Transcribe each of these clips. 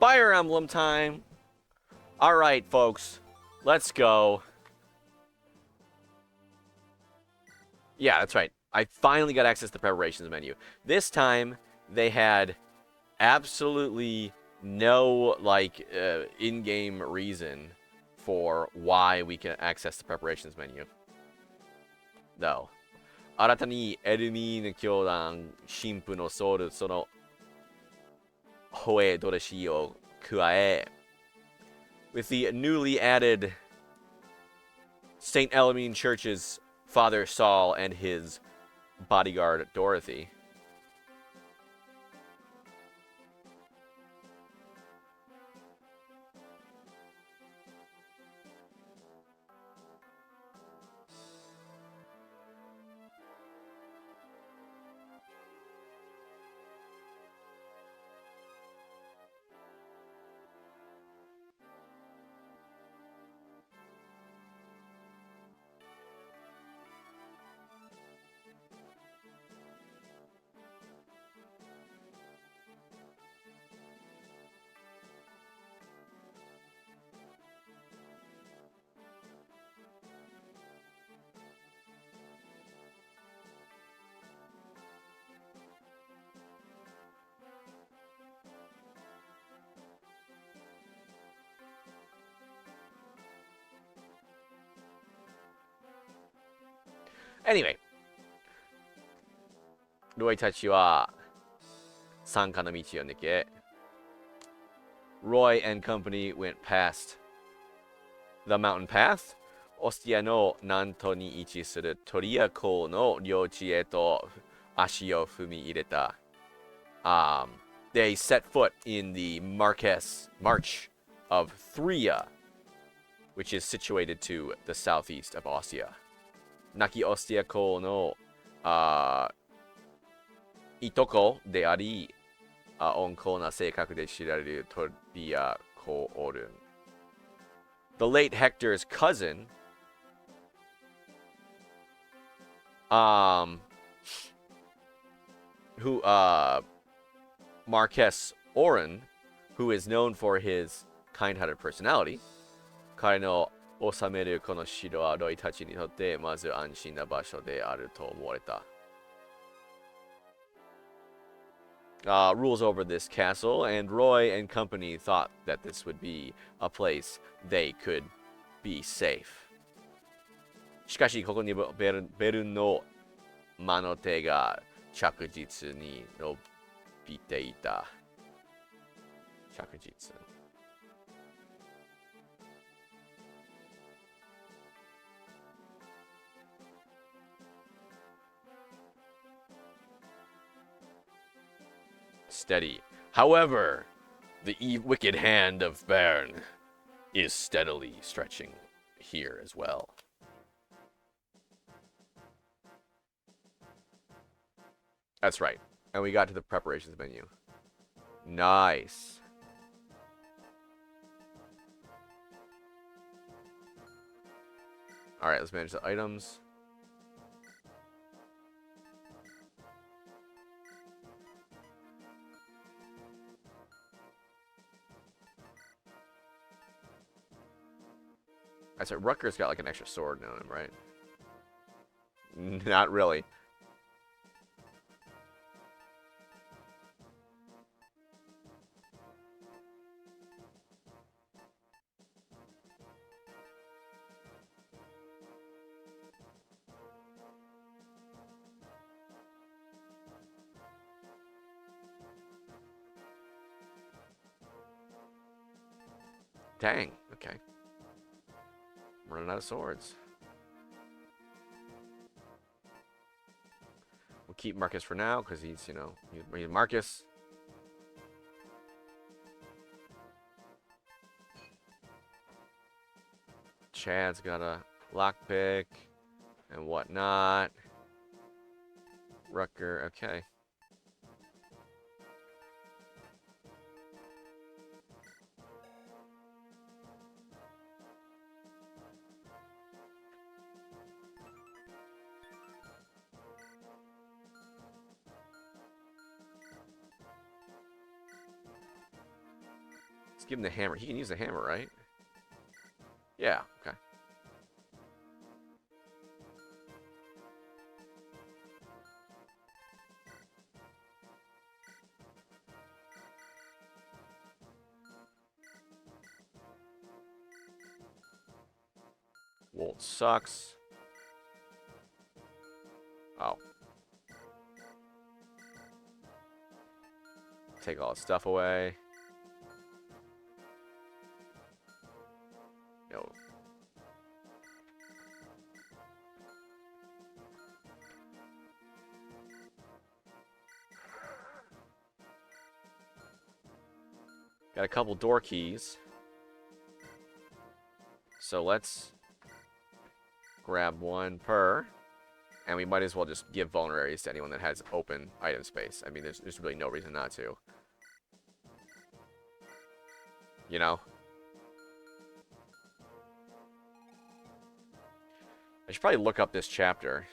Fire Emblem time. All right, folks, let's go. Yeah, that's right. I finally got access to the preparations menu. This time, they had absolutely no, like, in-game reason for why we can access the preparations menu. Though. 新たにエルミーヌ教団神父のソウルそのホエドレシを加え with the newly added St. Elamine Church's Father Saul and his bodyguard Dorothy. Anyway, ロイたちは参加の道を抜け Roy and company went past the mountain path オスティアの南東に位置するトリア港の領地へと足を踏み入れた。They set foot in the March of Thria, which is situated to the southeast of Ostia. 亡きオスティア公のいとこであり、温厚な性格で知られるトリア公オルン。The late Hector's cousin, Marquess Oren, who is known for his kind-hearted personality, 彼の治めるこの城はロイたちにとってまず安心な場所であると思われた。Rules over this castle, and Roy and company thought that this would be a place they could be safe. しかし、ここにベルンの魔の手が着実に伸びていた。着実。Steady. However, the wicked hand of Bern is steadily stretching here as well. That's right. And we got to the preparations menu. Nice. Alright, let's manage the items. I said Rutger's got like an extra sword on him, right? Not really. Dang, okay. I'm running out of swords. We'll keep Marcus for now, because he's, you know, he's Marcus. Chad's got a lockpick and whatnot. Rutger, okay. Let's give him the hammer. He can use the hammer, right? Yeah, okay. Wool sucks. Oh. Take all his stuff away. No. Got a couple door keys. So let's grab one per. And we might as well just give vulneraries to anyone that has open item space. I mean, there's really no reason not to. You know? I should probably look up this chapter.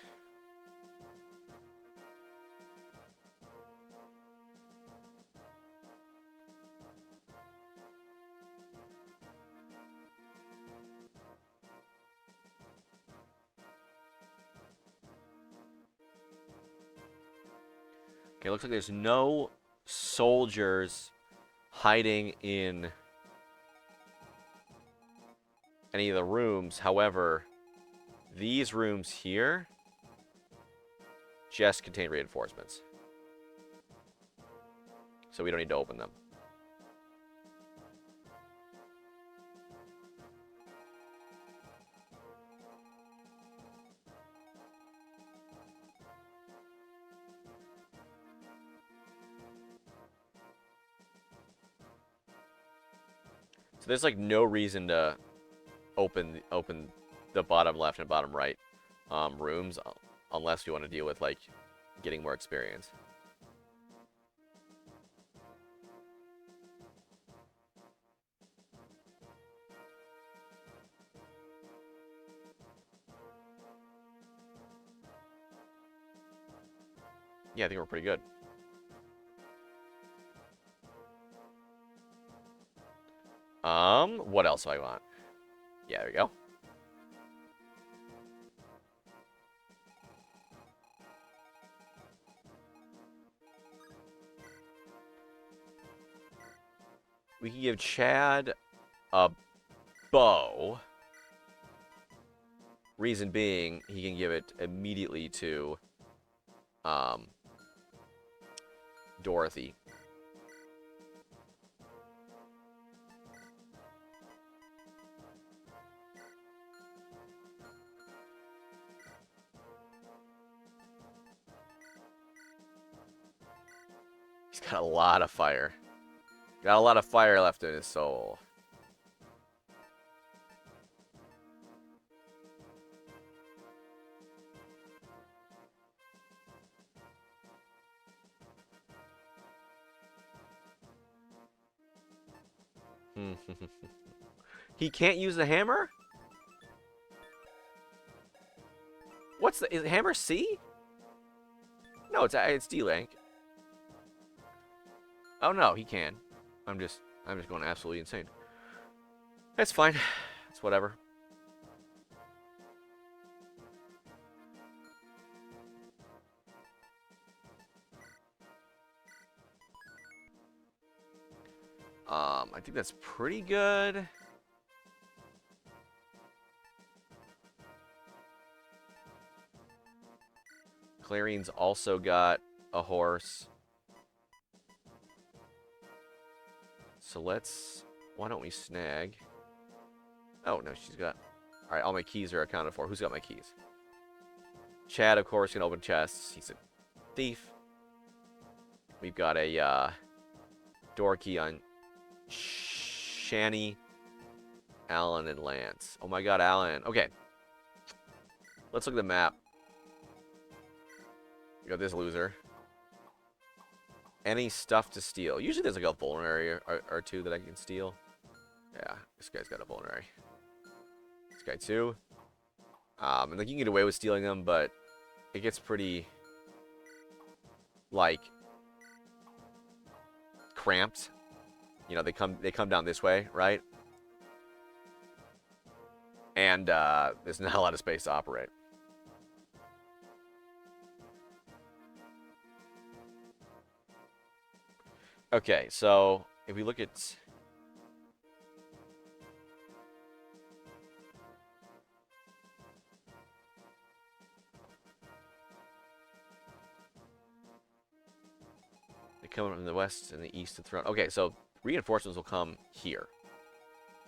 Okay, looks like there's no soldiers hiding in any of the rooms. However, these rooms here just contain reinforcements. So we don't need to open them. So there's like no reason to open the bottom left and bottom right rooms unless you want to deal with like getting more experience. Yeah, I think we're pretty good. What else do I want? Yeah, there we go. We can give Chad a bow. Reason being, he can give it immediately to Dorothy. He's got a lot of fire. Got a lot of fire left in his soul. He can't use the hammer? What's the... Is the hammer C? No, it's D-Link. Oh, no, he can. I'm just going absolutely insane. That's fine. It's whatever. I think that's pretty good. Clarion's also got a horse. So let's... Why don't we snag... Oh, no, she's got... Alright, all my keys are accounted for. Who's got my keys? Chad, of course, can open chests. He's a thief. We've got a door key on Shani, Alan, and Lance. Oh my god, Alan. Okay. Let's look at the map. We got this loser. Any stuff to steal. Usually there's like a vulnerary or two that I can steal. Yeah, this guy's got a vulnerary. This guy too. And like you can get away with stealing them, but it gets pretty like cramped You know, they come down this way, right? And there's not a lot of space to operate. Okay, so if we look at... They come from the west and the east and front. Okay, so reinforcements will come here.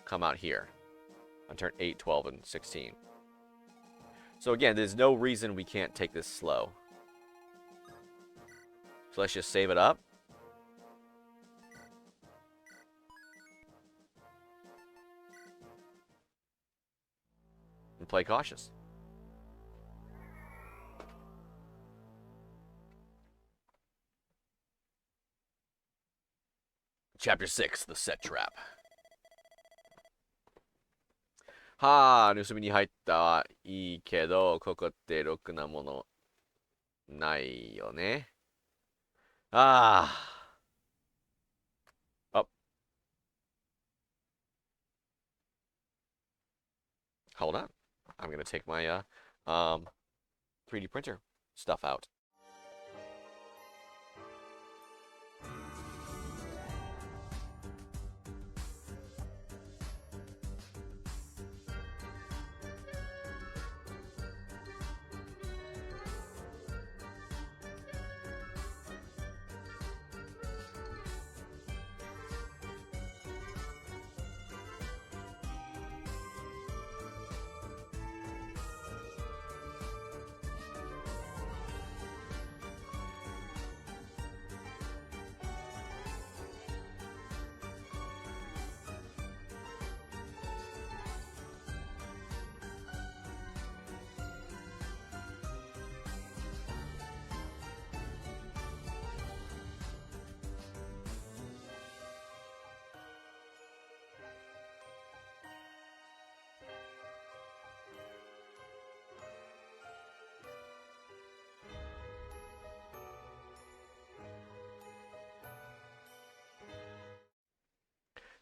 Come out here. On turn 8, 12, and 16. So again, there's no reason we can't take this slow. So let's just save it up. And play cautious. Chapter 6, The Set Trap. はあ、盗みに入ったはいいけど、ここってろくなものないよね。ああ。Oh, hold on. I'm going to take my 3D printer stuff out.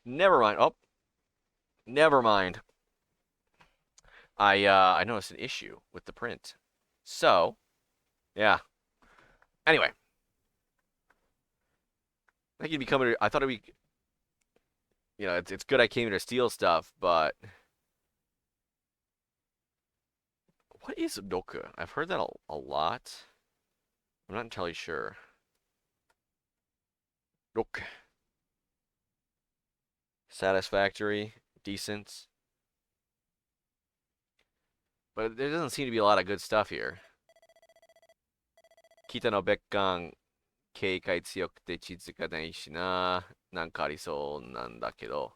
Never mind. Oh, never mind. I noticed an issue with the print. So, yeah. Anyway, I think it'd be coming. I thought it'd be, you know, it's good I came here to steal stuff, but what is Doku? I've heard that a lot. I'm not entirely sure. Doku. Satisfactory, decent. But there doesn't seem to be a lot of good stuff here. Kita no bekkan keikai tsuyoku te chizuka shi na. Nanka arisou nan da kedo.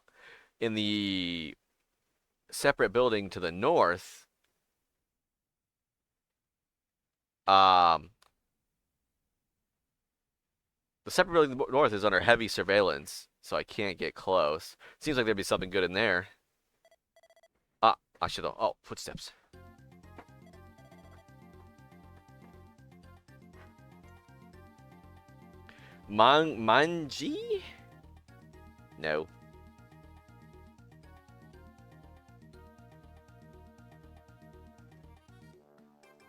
In the separate building to the north, the separate building to the north is under heavy surveillance, so I can't get close. Seems like there'd be something good in there. Ah, Ashido. Oh, footsteps. Manji? No.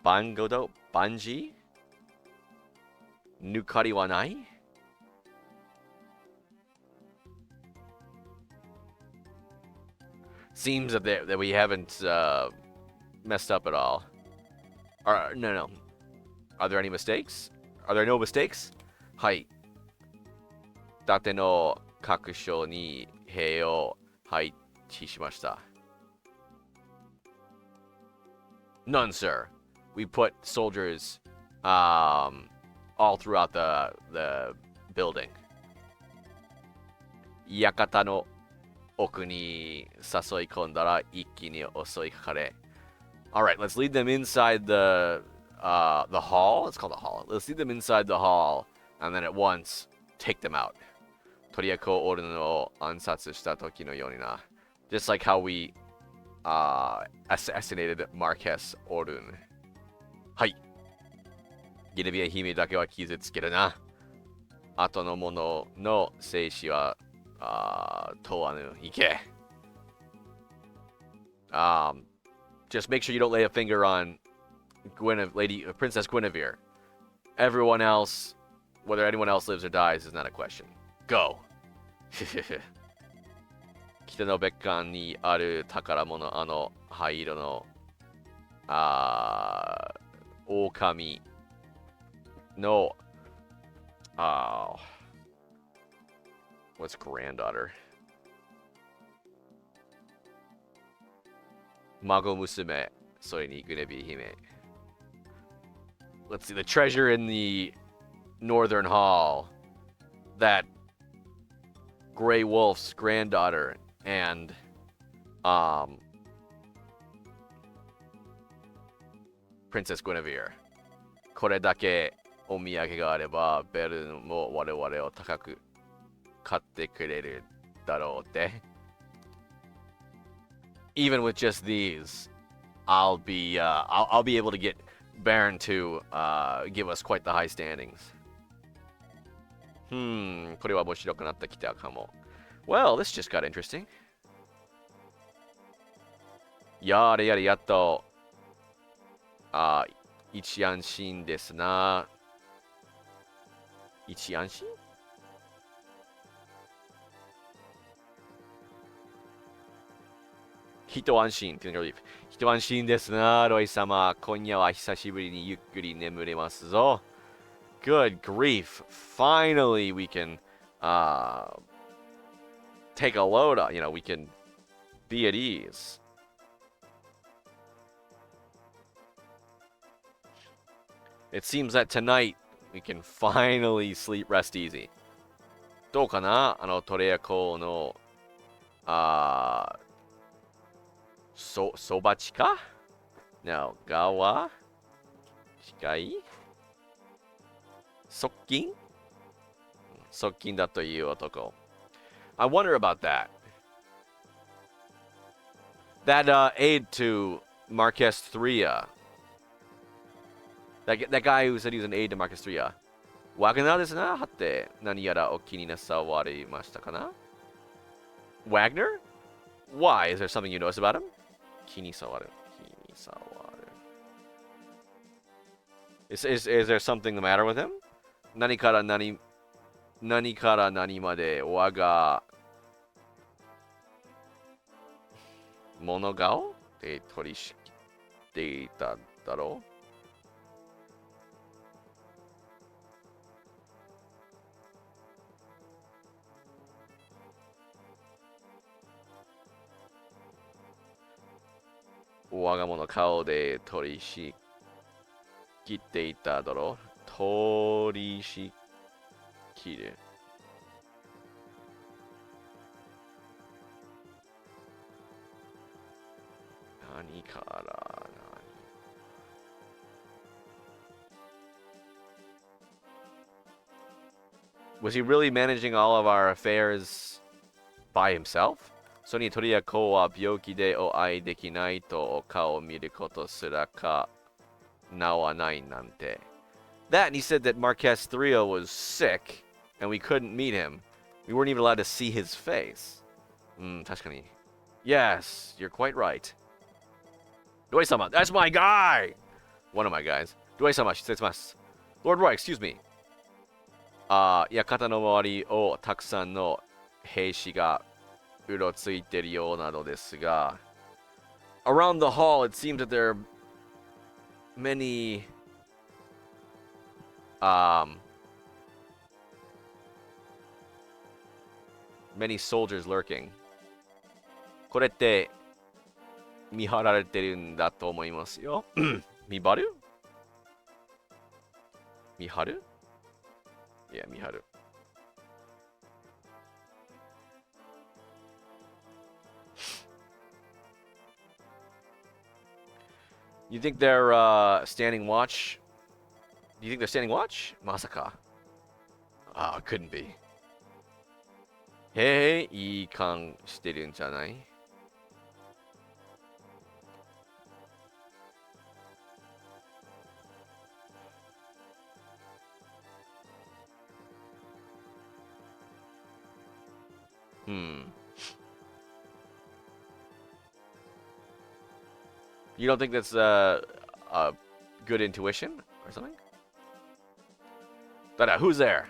Bangodo? Banji? Nukari wa nai? Seems that we haven't messed up at all. No. Are there any mistakes? Are there no mistakes? Hai. Tate no kakusho ni hei o haichi shimashita. None, sir. We put soldiers all throughout the building. Yakata no oku ni sasoikondara ikki ni osoi kakare. All right, let's lead them inside the hall. It's called a hall. Let's lead them inside the hall, and then at once take them out. Toriako oru no ansatsu shita toki no yoni na. Just like how we assassinated Marquess Orun. Hai. Genevieve Hime dake wa kizutsukeru na. Ato no mono no seishi wa Toanu, Ike. Just make sure you don't lay a finger on Princess Guinevere. Everyone else, whether anyone else lives or dies, is not a question. Go. 北の別館にある宝物、灰色の、狼の、what's granddaughter? 孫娘、それにグレビー姫。Let's see, the treasure in the Northern Hall. That Grey Wolf's granddaughter and Princess Guinevere. これだけお土産があればベルも我々を高く買ってくれるだろうって。Even with just these, I'll be able to get Baron to give us quite the high standings. これは面白くなってきたかも。Well, this just got interesting. やれやれやっと一安心ですな。一安心一安心っていうのが一安心ですな、ロイ様。今夜は久しぶりにゆっくり眠れますぞ。Good grief. Finally, we can take a load off. You know, we can be at ease. It seems that tonight we can finally rest easy. どうかな、トレアコの、そば地か ?No, 側近い側近側近だという男。I wonder about that. That aide to Marquess 3. That guy who said he was an aide to Marcus 3. ワグナーですな、はって何やらお気になさわれましたかな Wagner? Why? Is there something you notice about him? 気にさわる。気にさわる。Is there something the matter with him? 何から何まで我が物顔で取り仕切っていただろう我が物顔で取り仕切っていただろう取り仕切る。何から何 Was he really managing all of our affairs by himself? それに鳥や子は病気でお会いできないとお顔を見ることすらかなわないなんて。That, and he said that Marquess 3 was sick and we couldn't meet him. We weren't even allowed to see his face. 確かに。Yes, you're quite right. ドイ様 That's my guy! One of my guys. ドイ様、失礼します。Lord Roy, excuse me. 館の周りをたくさんの兵士がうろついているようなのですが Around the hall, it seems that there are many many soldiers lurking. これって見張られてるんだと思いますよ。見張る？見張る？いや、見張る。You think they're standing watch? Do you think they're standing watch? まさか。couldn't be. へえ、いい感してるんじゃない？ Hmm. You don't think that's a good intuition or something? But who's there?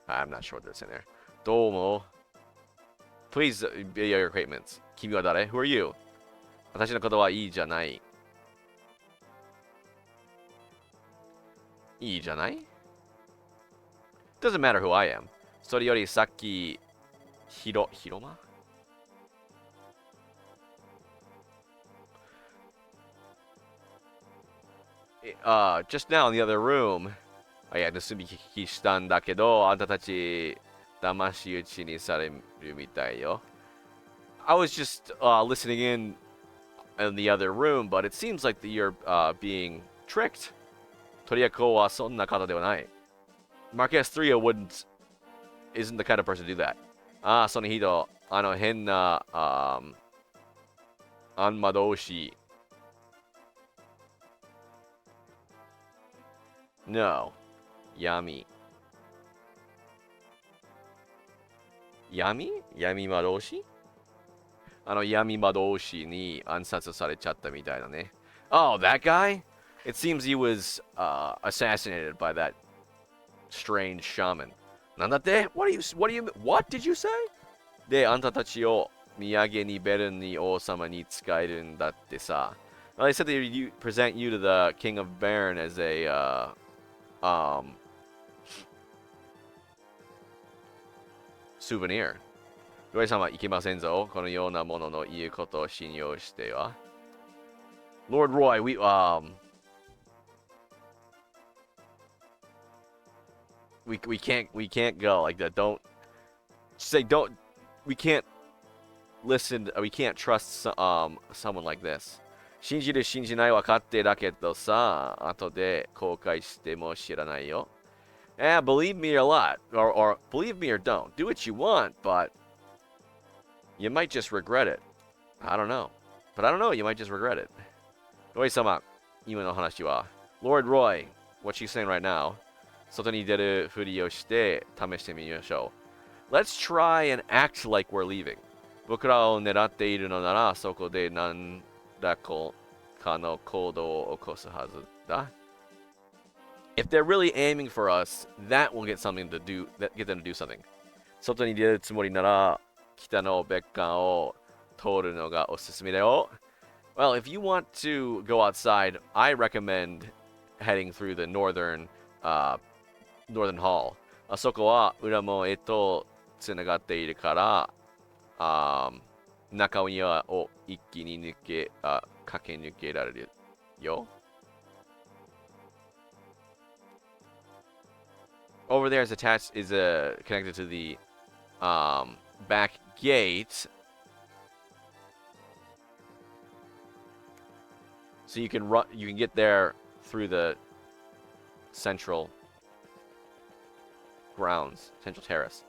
I'm not sure what that's in there. Domo. Please be your acquaintance. Kimi wa dare? Who are you? 私のことはいいじゃない。いいじゃない Doesn't matter who I am. それよりさっき、広間 just now in the other room, いや、盗み聞きしたんだけど、あんたたち、騙し討ちにされるみたいよ。I was just listening in the other room, but it seems like that you're being tricked. トリアコはそんな方ではない。Marquez 3 isn't the kind of person to do that. ああ、その人、変な、アンマ同士。No. 闇。闇魔導士闇魔導士に暗殺されちゃったみたいだね。Oh, that guy? It seems he was assassinated by that strange shaman. なんだって What did you say? で、あんたたちを土産にベルニ王様に使えるんだってさ。Well, they said that you present you to the king of Bern as a souvenir. ロイ様いけませんぞ。このようなものの言うことを信用しては。Lord Roy, we can't go like that. We can't listen. We can't trust someone like this. 信じる信じないは勝手だけどさ、後で後悔しても知らないよ。Believe me or not, or believe me or don't. Do what you want, but you might just regret it. I don't know. But I don't know, you might just regret it. Roy sama, 今の話は Lord Roy, what you saying right now? 外に出るふりをして試してみましょう。Let's try and act like we're leaving. 僕らを狙っているのなら、そこで何らかの行動を起こすはずだ。If they're really aiming for us, that will get them to do something. 外に出るつもりなら、北の別館を通るのがおすすめだよ。Well, if you want to go outside, I recommend heading through the northern hall. あそこは裏門へとつながっているから、中庭を一気に駆け抜けられるよ。Over there is connected to the back gate. So you can get there through the central grounds, central terrace.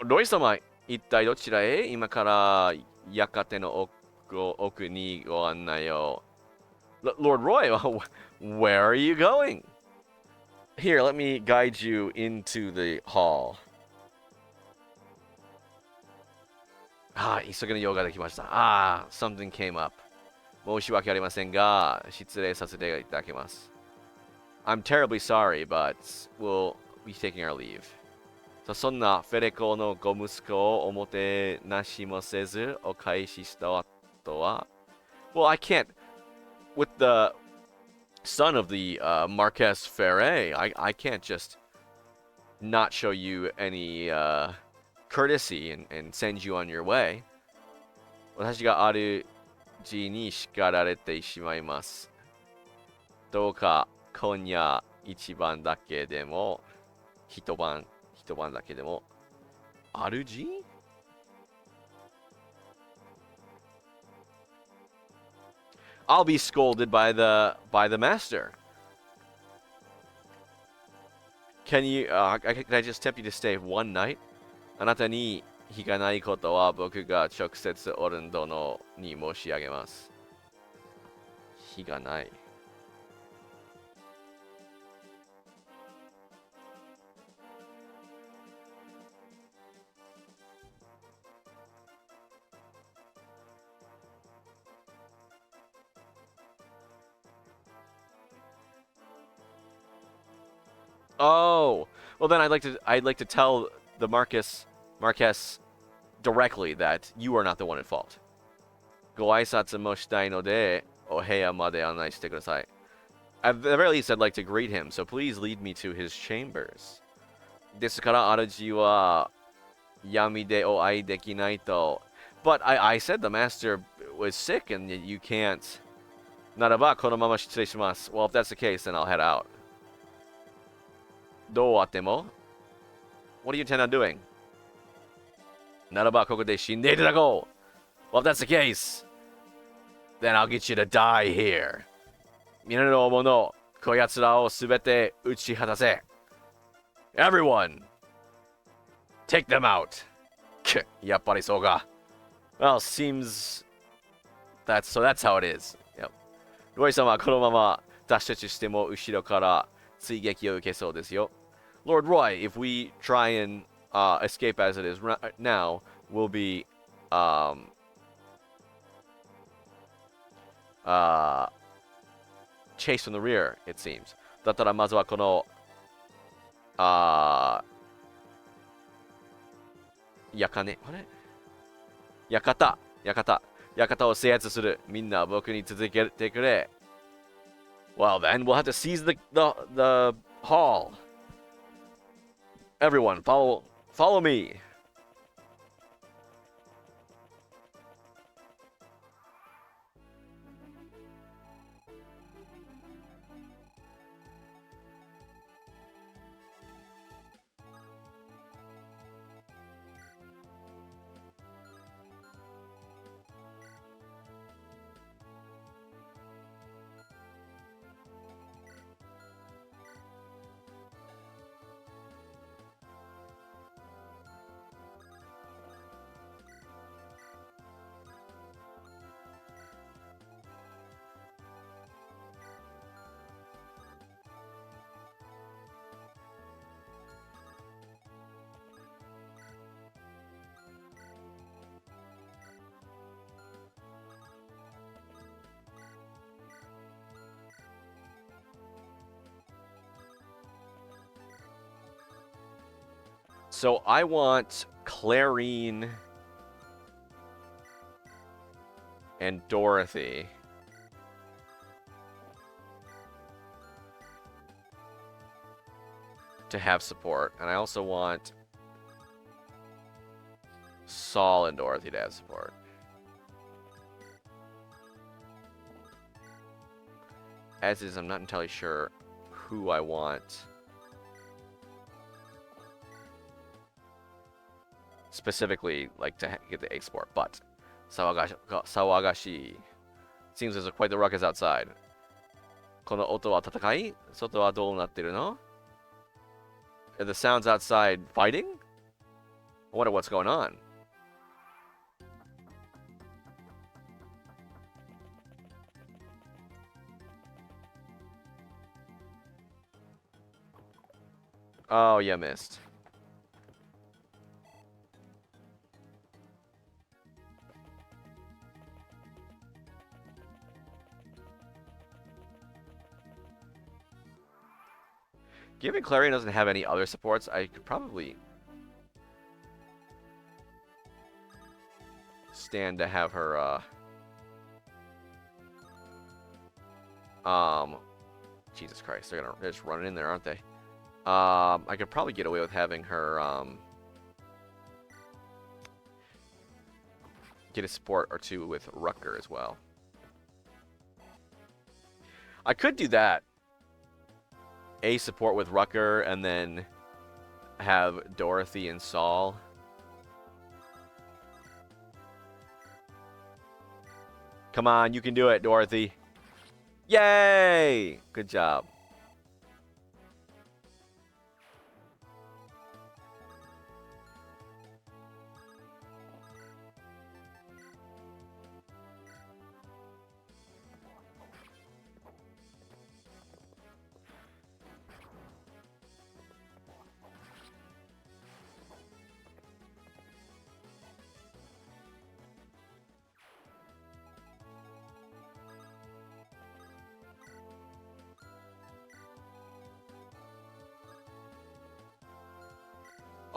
ロイ様、一体どちらへ今から館の奥にご案内を。Lord Roy, where are you going? Here, let me guide you into the hall. 急ぎの用ができました。something came up. 申し訳ありませんが、失礼させていただきます。I'm terribly sorry, but we'll be taking our leave. そんなフェレコのご息子をおもてなしもせずお返しした後は Well, I can't with the son of the Marquez Ferre, I can't just not show you any courtesy and send you on your way. 私が主に叱られてしまいます。どうか今夜一晩だけでも一晩だけでも主 I'll be scolded by the master. Can I just tempt you to stay one night? あなたに非がないことは僕が直接オルン殿に申し上げます。非がない。Oh, well then I'd like to tell the Marquess directly that you are not the one at fault. ご挨拶もしたいのでお部屋まで案内してください。At the very least, I'd like to greet him, so please lead me to his chambers. ですから主は闇でお会いできないと。But I said the master was sick and you can't. ならばこのまま失礼します。Well, if that's the case, then I'll head out. どうあっても What do you intend on doing? ならばここで死んでいただこう。Well, if that's the case, then I'll get you to die here. 皆の者、こやつらをすべて打ち果たせ。Everyone, take them out. やっぱりそうか。Well, seems that's how it is. Yep. ロイ様はこのまま脱出しても後ろから追撃を受けそうですよ。Lord Roy, if we try and escape as it is now, we'll be chased from the rear, it seems. だったらまずはこの館を制圧する。みんな僕に続けてくれ。Well then, we'll have to seize the hall. Everyone, follow me. So I want Clarine and Dorothy to have support, and I also want Saul and Dorothy to have support. As is, I'm not entirely sure who I want specifically, like, to get the export, but Sawagashi seems there's quite the ruckus outside. この音は戦い？外はどうなってるの? Are the sounds outside fighting? I wonder what's going on. Oh, you missed. Given Clarion doesn't have any other supports, I could probably stand to have her, Jesus Christ, they're just running in there, aren't they? I could probably get away with having her, get a support or two with Rucker as well. I could do that. A support with Rucker and then have Dorothy and Saul. Come on, you can do it, Dorothy. Yay! Good job.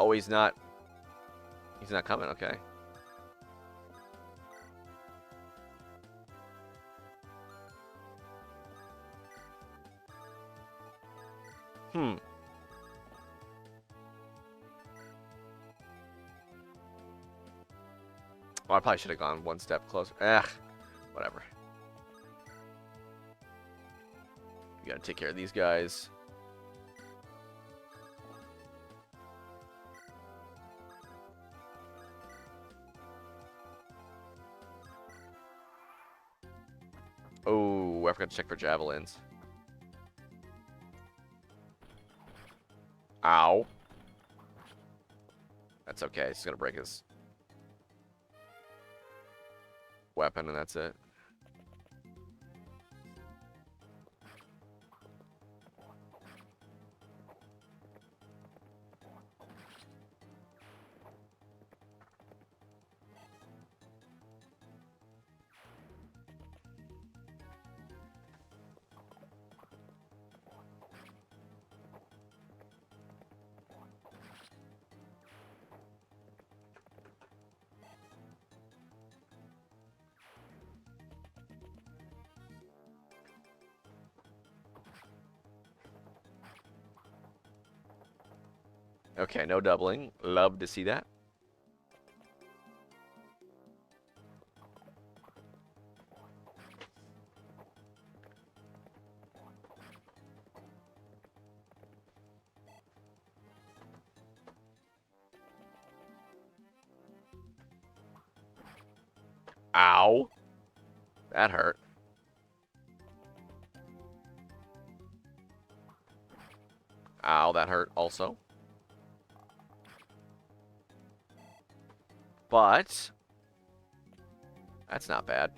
Oh, he's not. He's not coming. Okay. Hmm. Well, I probably should have gone one step closer. Whatever. We gotta take care of these guys. Oh, I forgot to check for javelins. Ow. That's okay. He's gonna break his weapon, and that's it. Okay, no doubling. Love to see that. Ow. That hurt. Ow, that hurt also. But that's not bad.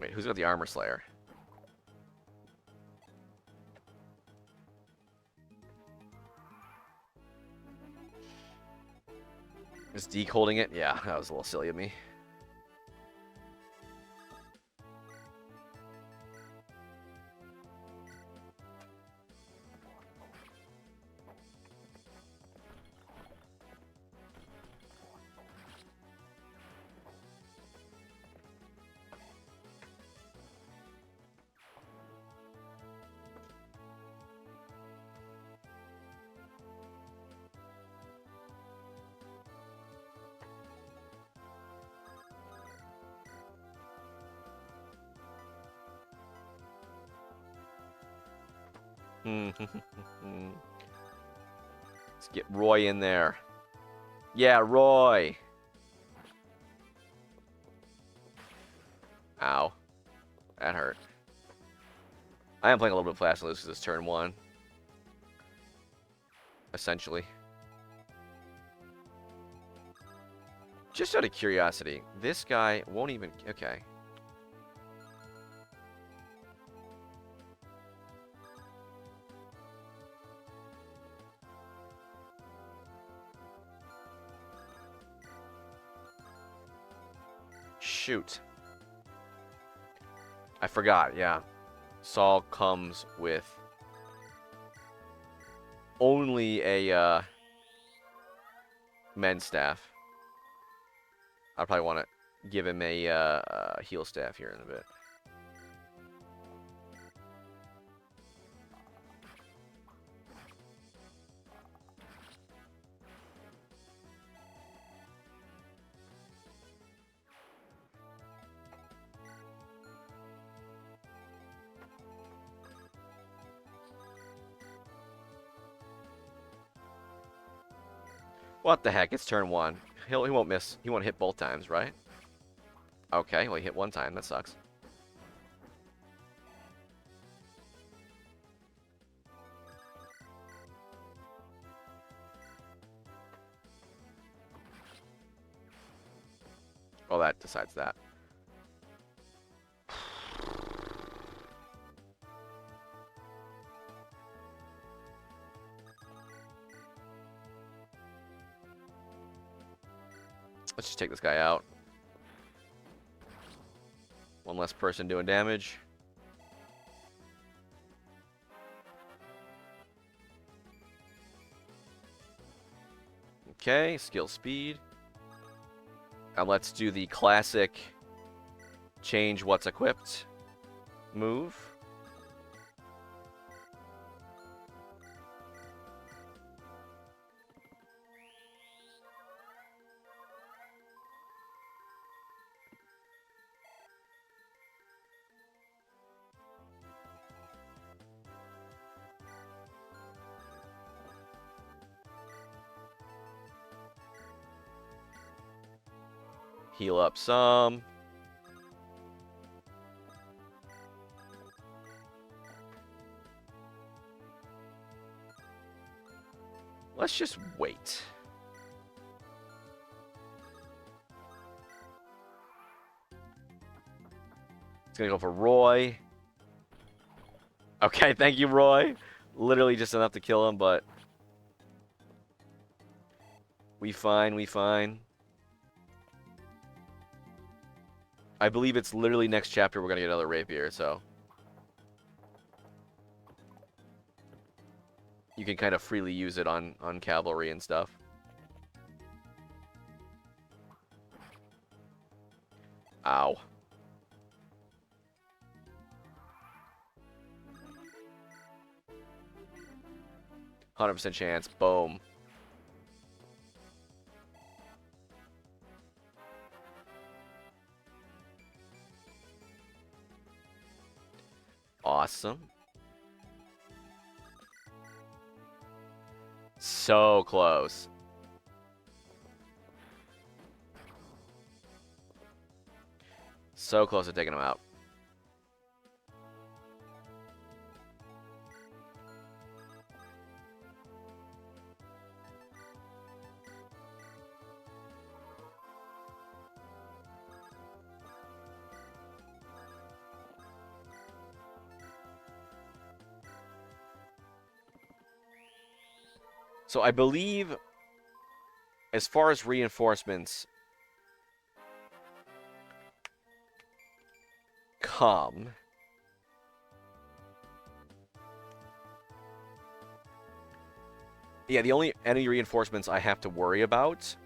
Wait, who's got the armor slayer? Is Deke holding it? Yeah, that was a little silly of me. Let's get Roy in there. Yeah, Roy. Ow. That hurt. I am playing a little bit fast and loose because it's turn 1. Essentially. Just out of curiosity, this guy won't even... Okay. Shoot. I forgot, yeah. Saul comes with only a men's staff. I probably want to give him a heal staff here in a bit. What the heck? It's turn 1. He won't miss. He won't hit both times, right? Okay, well, he hit one time. That sucks. Well, that decides that. Let's just take this guy out. One less person doing damage. Okay, skill speed. Now let's do the classic change what's equipped move. Heal up some. Let's just wait. It's gonna go for Roy. Okay, thank you, Roy. Literally just enough to kill him, but we fine, we fine. I believe it's literally next chapter we're gonna get another rapier, so you can kind of freely use it on cavalry and stuff. Ow. %100 chance. Boom. Awesome. So close. So close to taking him out. So I believe, as far as reinforcements come, yeah, the only enemy reinforcements I have to worry about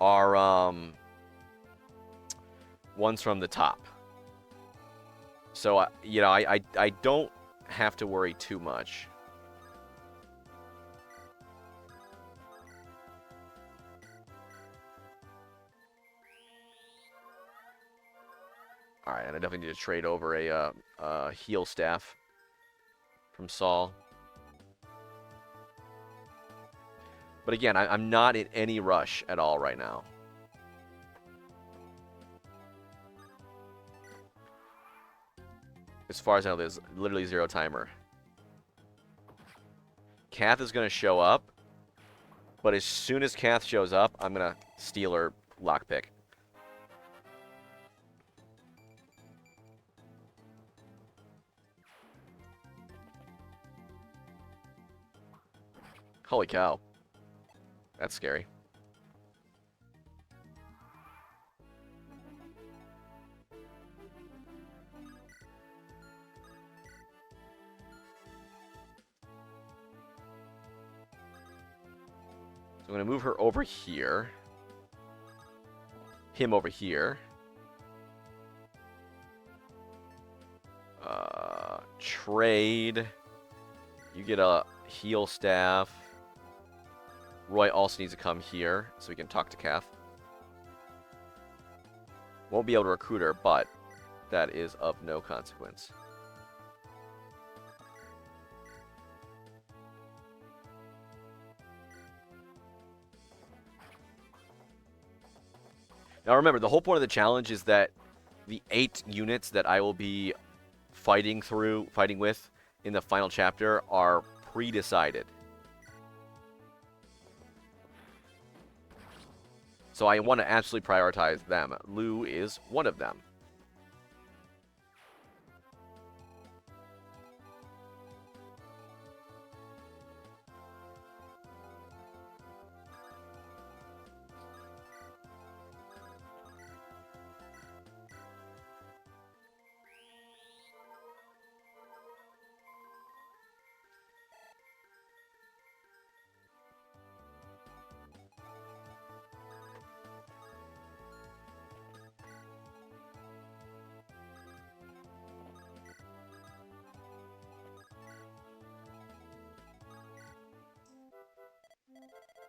are ones from the top. So, you know, I don't have to worry too much. Alright, and I definitely need to trade over a heal staff from Saul. But again, I'm not in any rush at all right now. As far as I know, there's literally 0 timer. Kath is going to show up. But as soon as Kath shows up, I'm going to steal her lockpick. Holy cow. That's scary. I'm going to move her over here. Him over here. Trade. You get a heal staff. Roy also needs to come here so we can talk to Kath. Won't be able to recruit her, but that is of no consequence. Now remember, the whole point of the challenge is that the 8 units that I will be fighting with in the final chapter are pre-decided. So I want to absolutely prioritize them. Lou is one of them.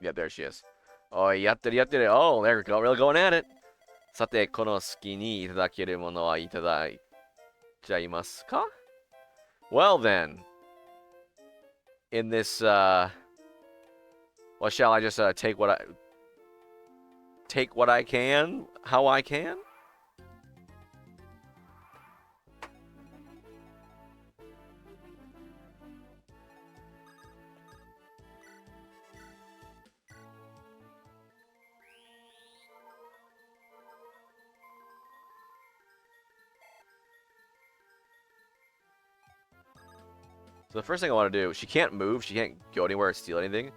Yeah, there she is. Oh, yatte. Oh, there we go. Really going at it. さて、この好きにいただけるものはいただいちゃいますか? Well then, in this, well, shall I just take what I can, how I can? So the first thing I want to do, she can't move, she can't go anywhere or steal anything.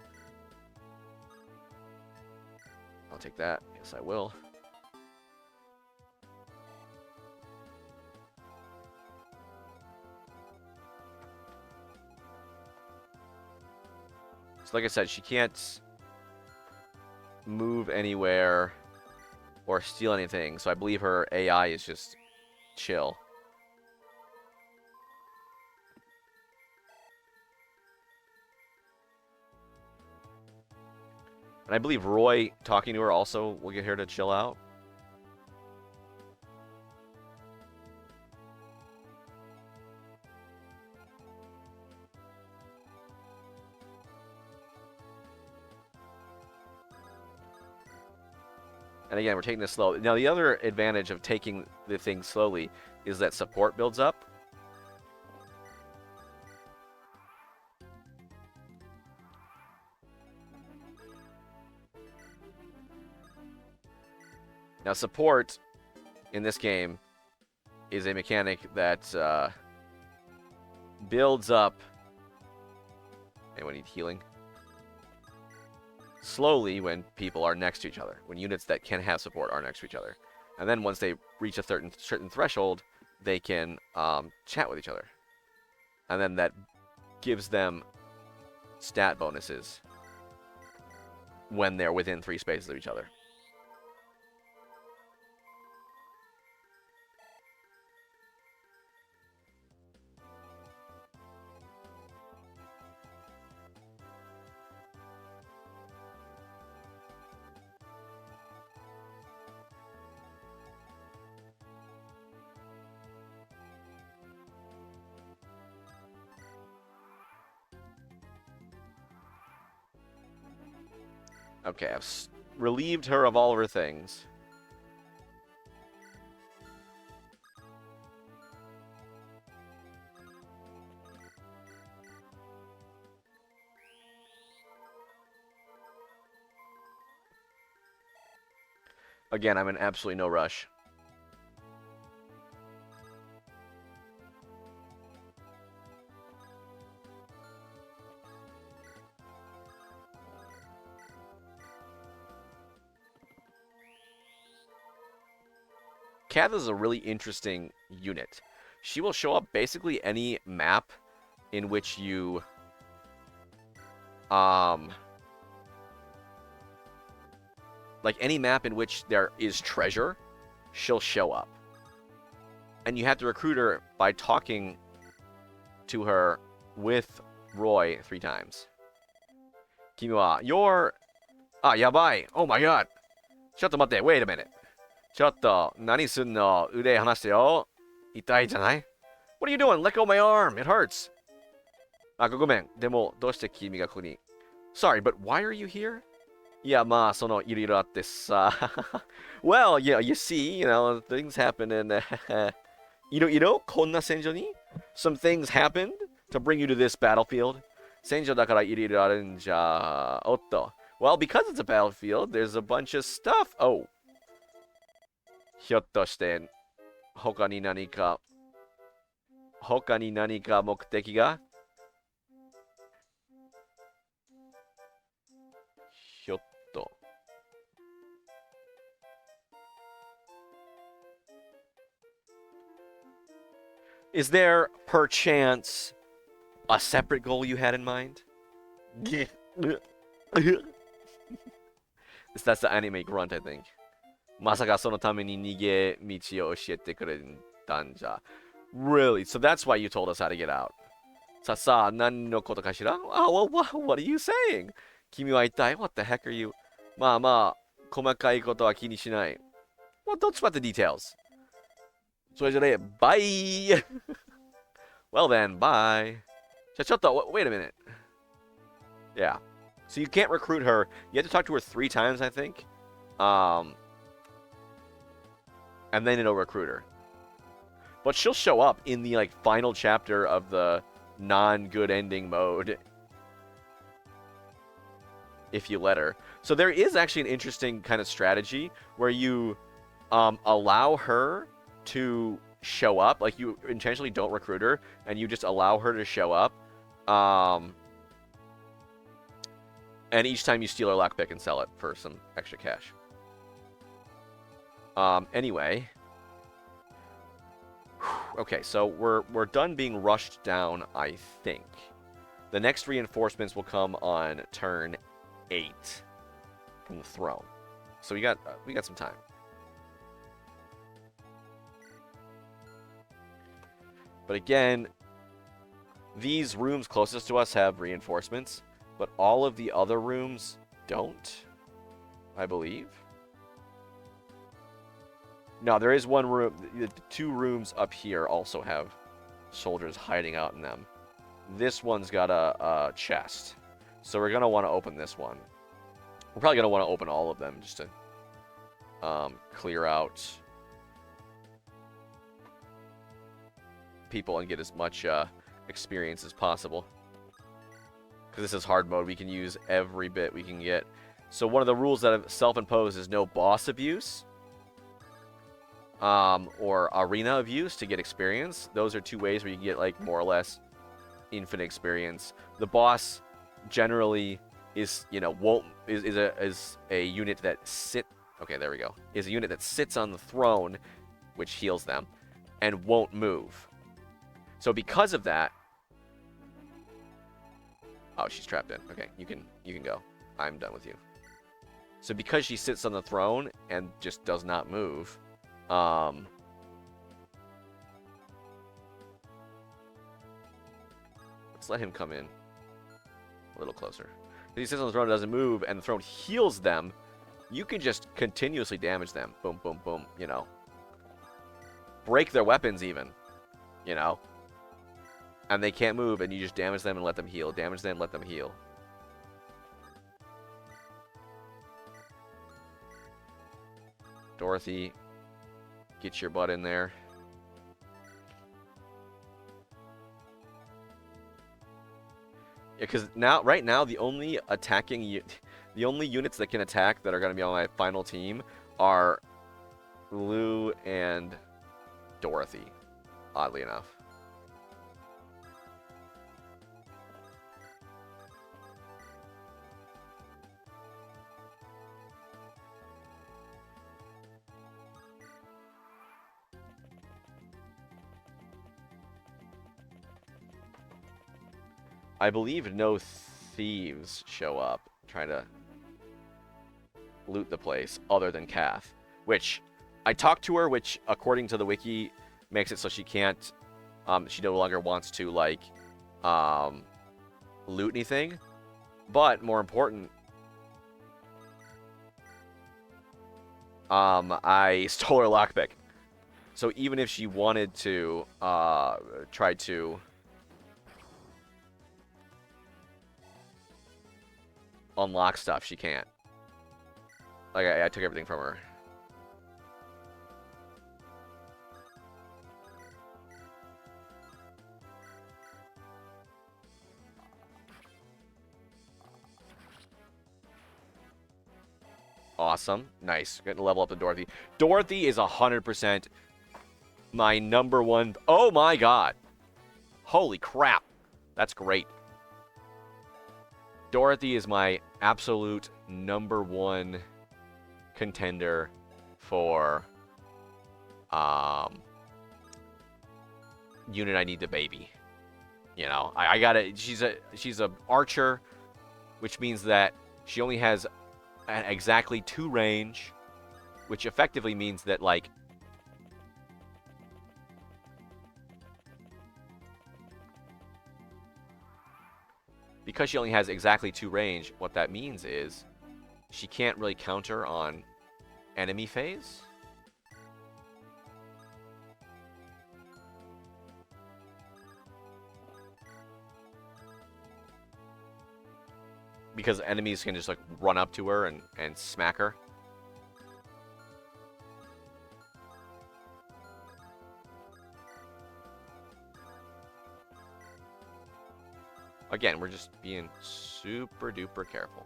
I'll take that. Yes, I will. So like I said, she can't move anywhere or steal anything. So I believe her AI is just chill. And I believe Roy talking to her also will get her to chill out. And again, we're taking this slow. Now, the other advantage of taking the thing slowly is that support builds up. Now, support in this game is a mechanic that builds up. Anyone need healing? Slowly when people are next to each other, when units that can have support are next to each other. And then once they reach a certain threshold, they can chat with each other. And then that gives them stat bonuses when they're within 3 spaces of each other. Okay, I've relieved her of all of her things. Again, I'm in absolutely no rush. Kath is a really interesting unit. She will show up basically any map in which you like any map in which there is treasure, she'll show up. And you have to recruit her by talking to her with Roy 3 times. Kimi wa, you're... Ah, yabai. Oh my god. ちょっと待って、wait a minute. ちょっと、何すんの？腕離してよ。痛いじゃない？ What are you doing? Let go of my arm. It hurts. あ、ごめん。でも、どうして君がここに？ Sorry, but why are you here? いや、まあ、その、いろいろあってさ。Well, you see, things happen and, こんな戦場に Some things happened to bring you to this battlefield. 戦場だからいろいろあるんじゃ。おっと。Well, because it's a battlefield, there's a bunch of stuff. Oh. ひょっとして、他に何か目的がひょっと。Is there, perchance, a separate goal you had in mind? That's the anime grunt, I think. まさかそのために逃げ道を教えてくれたんじゃ。Really? So that's why you told us how to get out. さあ、何のことかしら? Oh, well, what are you saying? 君は痛い What the heck are you? まあまあ、細かいことは気にしない。Well, don't sweat the details. それじゃね、bye! Well then, bye. じゃあちょっと wait a minute. Yeah. So you can't recruit her. You have to talk to her 3 times, I think. And then it'll recruit her. But she'll show up in the like final chapter of the non-good ending mode if you let her. So there is actually an interesting kind of strategy where you allow her to show up. Like you intentionally don't recruit her and you just allow her to show up. And each time you steal her lockpick and sell it for some extra cash. Anyway. Okay, so we're done being rushed down, I think. The next reinforcements will come on turn 8 from the throne. So we got some time. But again, these rooms closest to us have reinforcements, but all of the other rooms don't, I believe. No, there is one room. The 2 rooms up here also have soldiers hiding out in them. This one's got a chest. So we're going to want to open this one. We're probably going to want to open all of them just to clear out people and get as much experience as possible. Because this is hard mode. We can use every bit we can get. So one of the rules that I've self-imposed is no boss abuse. Or arena abuse to get experience. Those are 2 ways where you can get like more or less infinite experience. The boss generally is, you know, is a unit that is a unit that sits on the throne, which heals them, and won't move. So because of that, oh, she's trapped in. Okay, you can go. I'm done with you. So because she sits on the throne and just does not move. Let's let him come in a little closer. If he sits on the throne and doesn't move, and the throne heals them, you can just continuously damage them. Boom, boom, boom, you know. Break their weapons even, you know. And they can't move, and you just damage them and let them heal. Damage them, let them heal. Dorothy, get your butt in there. Yeah, because right now, the only units that can attack that are going to be on my final team are Lou and Dorothy, oddly enough. I believe no thieves show up trying to loot the place other than Kath, which I talked to her, which according to the wiki makes it so she can't, she no longer wants to like loot anything. But more important, I stole her lockpick. So even if she wanted to try to unlock stuff, she can't. Like, I took everything from her. Awesome. Nice. Getting to level up to Dorothy. Dorothy is 100% my #1. Oh my god. Holy crap. That's great. Dorothy is my absolute #1 contender for unit I need to baby. You know, I gotta. She's a archer, which means that she only has exactly 2 range, which effectively means that like because she only has exactly 2 range, what that means is she can't really counter on enemy phase. Because enemies can just like run up to her and smack her. Again, we're just being super duper careful.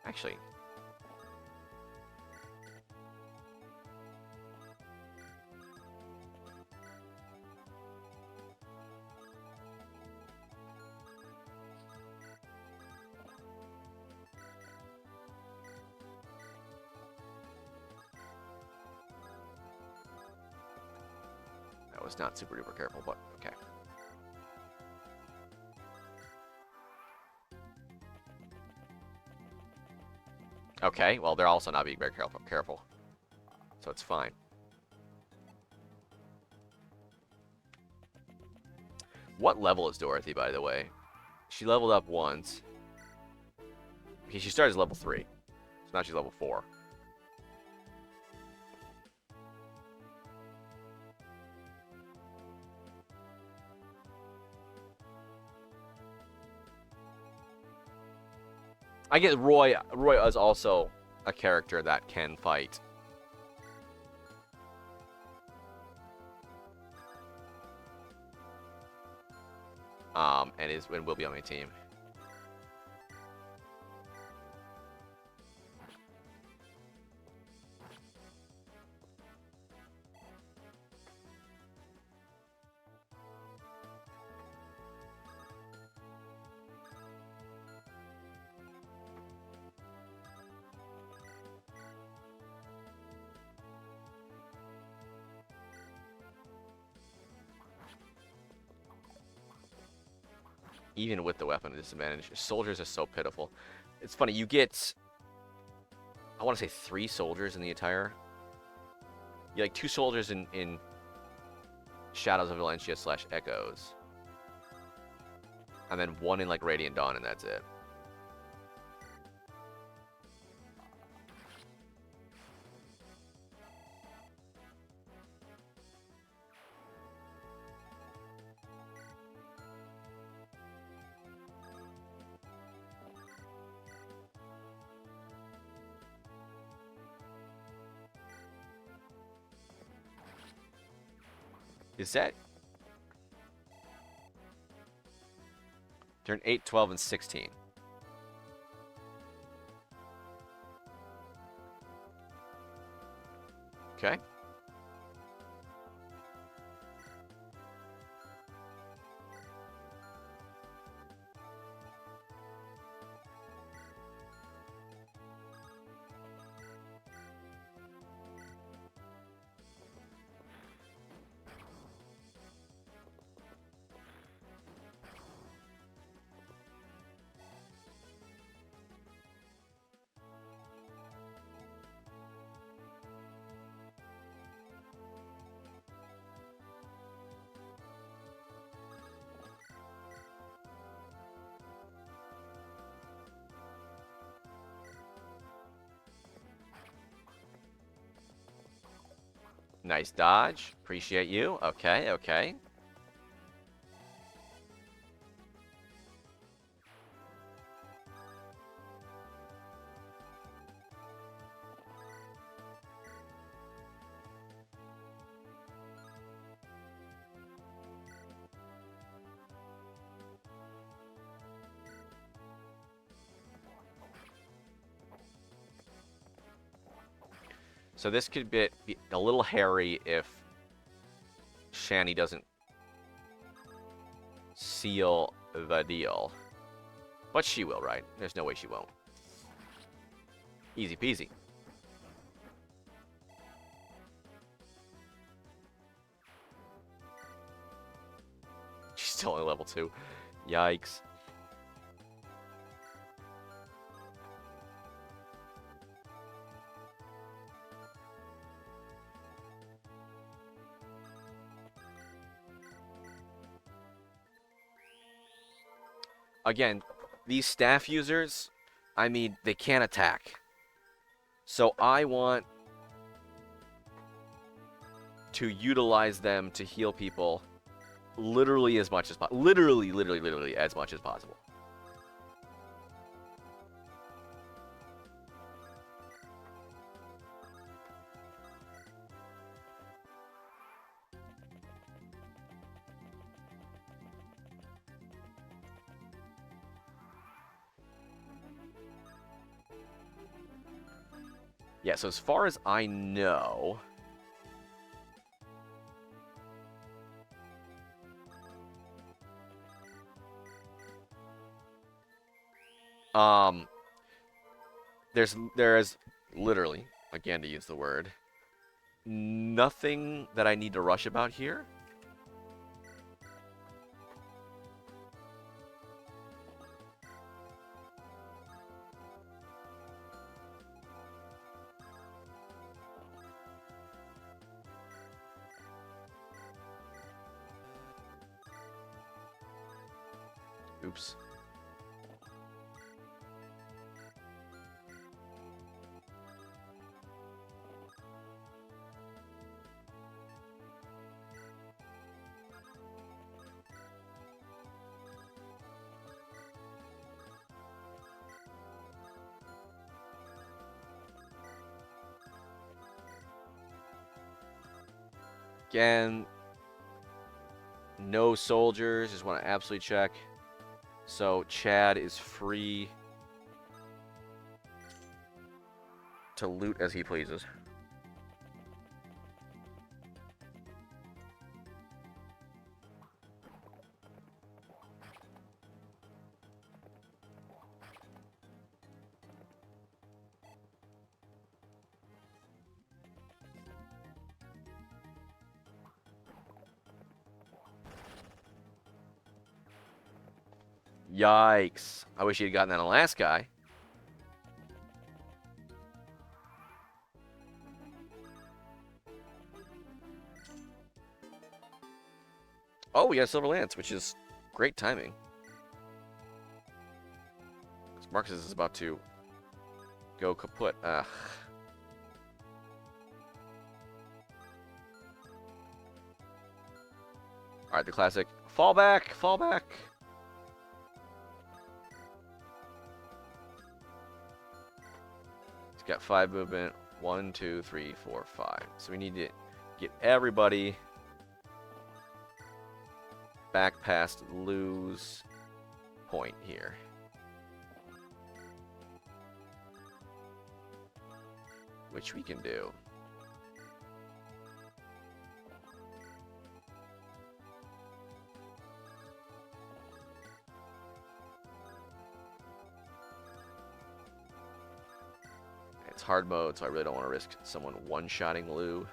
Actually, that was not super duper careful, but okay. Okay, well, they're also not being very careful. So it's fine. What level is Dorothy, by the way? She leveled up once. Okay, she started as level 3. So now she's level 4. I get Roy. Roy is also a character that can fight. And will be on my team. Even with the weapon disadvantage, soldiers are so pitiful. It's funny, you get, I want to say 3 soldiers in the entire. You like 2 soldiers in Shadows of Valencia / Echoes. And then 1 in like Radiant Dawn, and that's it. Is that turn 8, 12, and 16? Okay. Nice dodge. Appreciate you. Okay, okay. So this could be a little hairy if Shani doesn't seal the deal. But she will, right? There's no way she won't. Easy peasy. She's still only level 2. Yikes. again, these staff users, I mean, they can't attack. So I want to utilize them to heal people literally as much as possible. Literally as much as possible. Yeah, so as far as I know, there is literally, again to use the word, nothing that I need to rush about here. Oops. Again, no soldiers. Just want to absolutely check. So Chad is free to loot as he pleases. Yikes. I wish he had gotten that last guy. Oh, we got a Silver Lance, which is great timing. Marcus is about to go kaput. Ugh. Alright, the classic. Fall back! Fall back! He's got 5 movement. 1, 2, 3, 4, 5. So we need to get everybody back past lose point here. Which we can do. It's hard mode, so I really don't want to risk someone one-shotting Lou.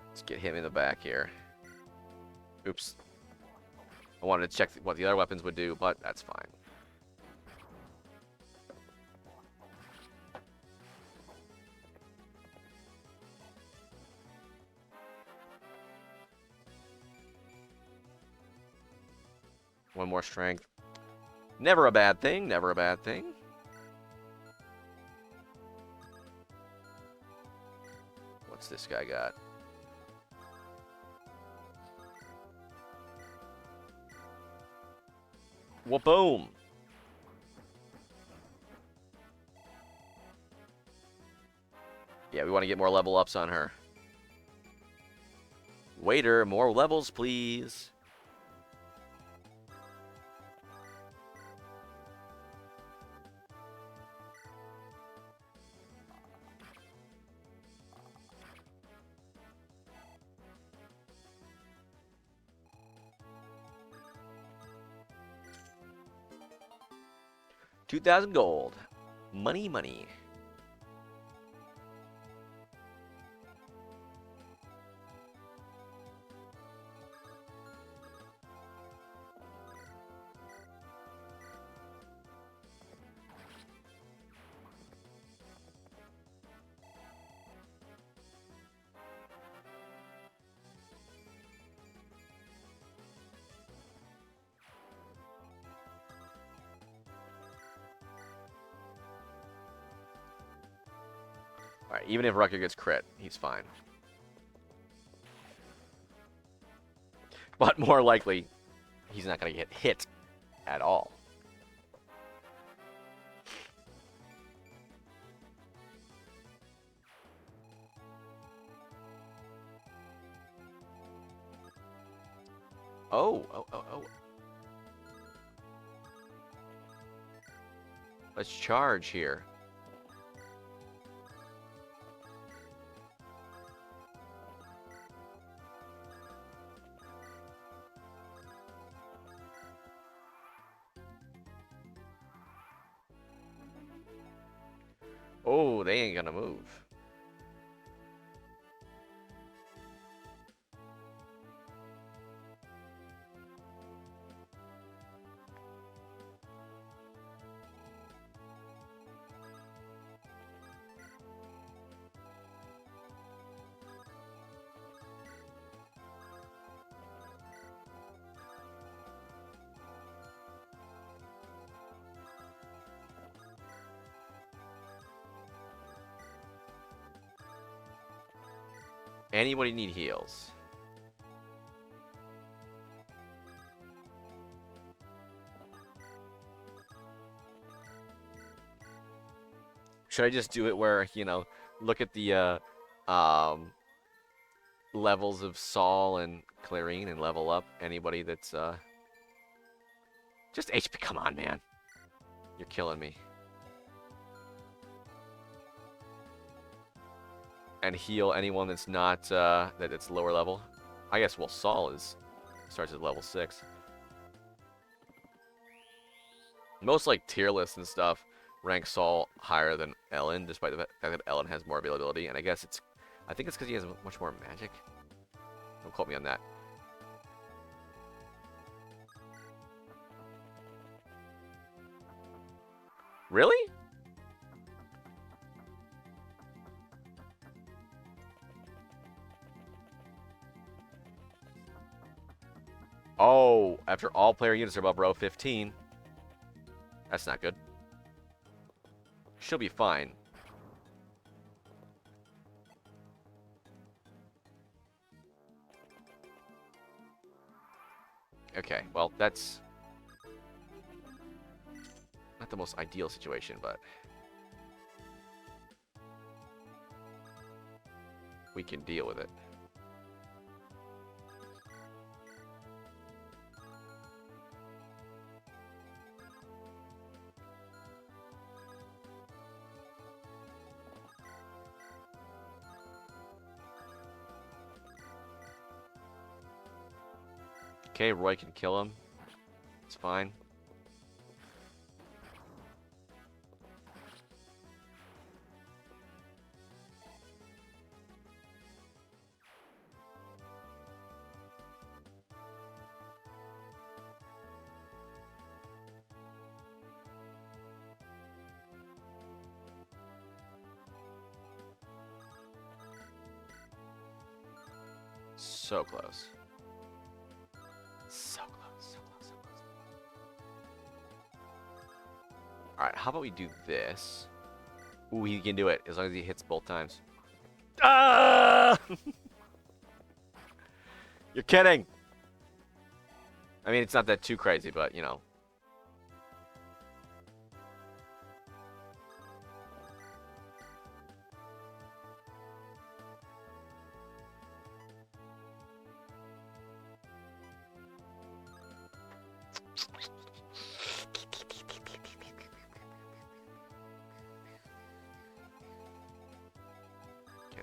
Let's get him in the back here. Oops. I wanted to check what the other weapons would do, but that's fine. One more strength. Never a bad thing, never a bad thing. What's this guy got? Well, boom. Yeah, we want to get more level ups on her. Waiter, more levels, please. $2,000 gold. Money, money. Alright, even if Rucker gets crit, he's fine. But more likely, he's not going to get hit at all. Oh. Let's charge here. Oh, they ain't gonna move. Anybody need heals? Should I just do it where, you know, look at the levels of Saul and Clarine and level up anybody that's just HP? Come on, man. You're killing me. And heal anyone that's not that's lower level. I guess, well, Saul starts at level 6. Most like tier lists and stuff rank Saul higher than Ellen, despite the fact that Ellen has more availability. And I guess I think it's because he has much more magic. Don't quote me on that. Really? Oh, after all player units are above row 15. That's not good. She'll be fine. Okay, well, that's not the most ideal situation, but we can deal with it. Okay, Roy can kill him. It's fine. So close. So close, so close, so close. Alright, how about we do this? Ooh, he can do it as long as he hits both times. Ah! You're kidding! I mean, it's not that too crazy, but, you know.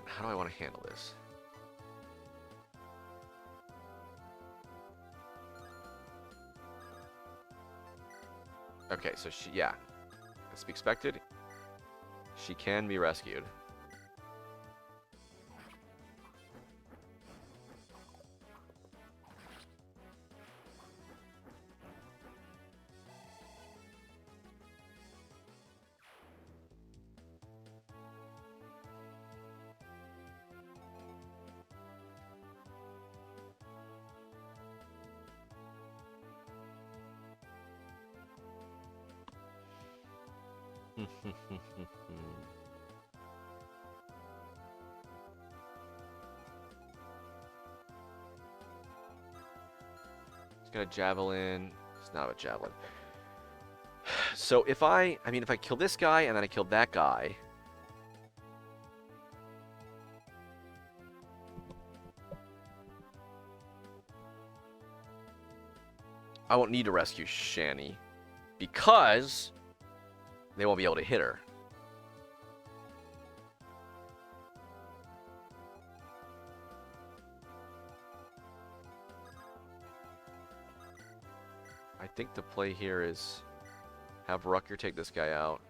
How do I want to handle this? Okay, so yeah. As to be expected, she can be rescued. got a javelin. It's not a javelin. So if I kill this guy and then I kill that guy. I won't need to rescue Shani because they won't be able to hit her. I think the play here is have Rucker take this guy out.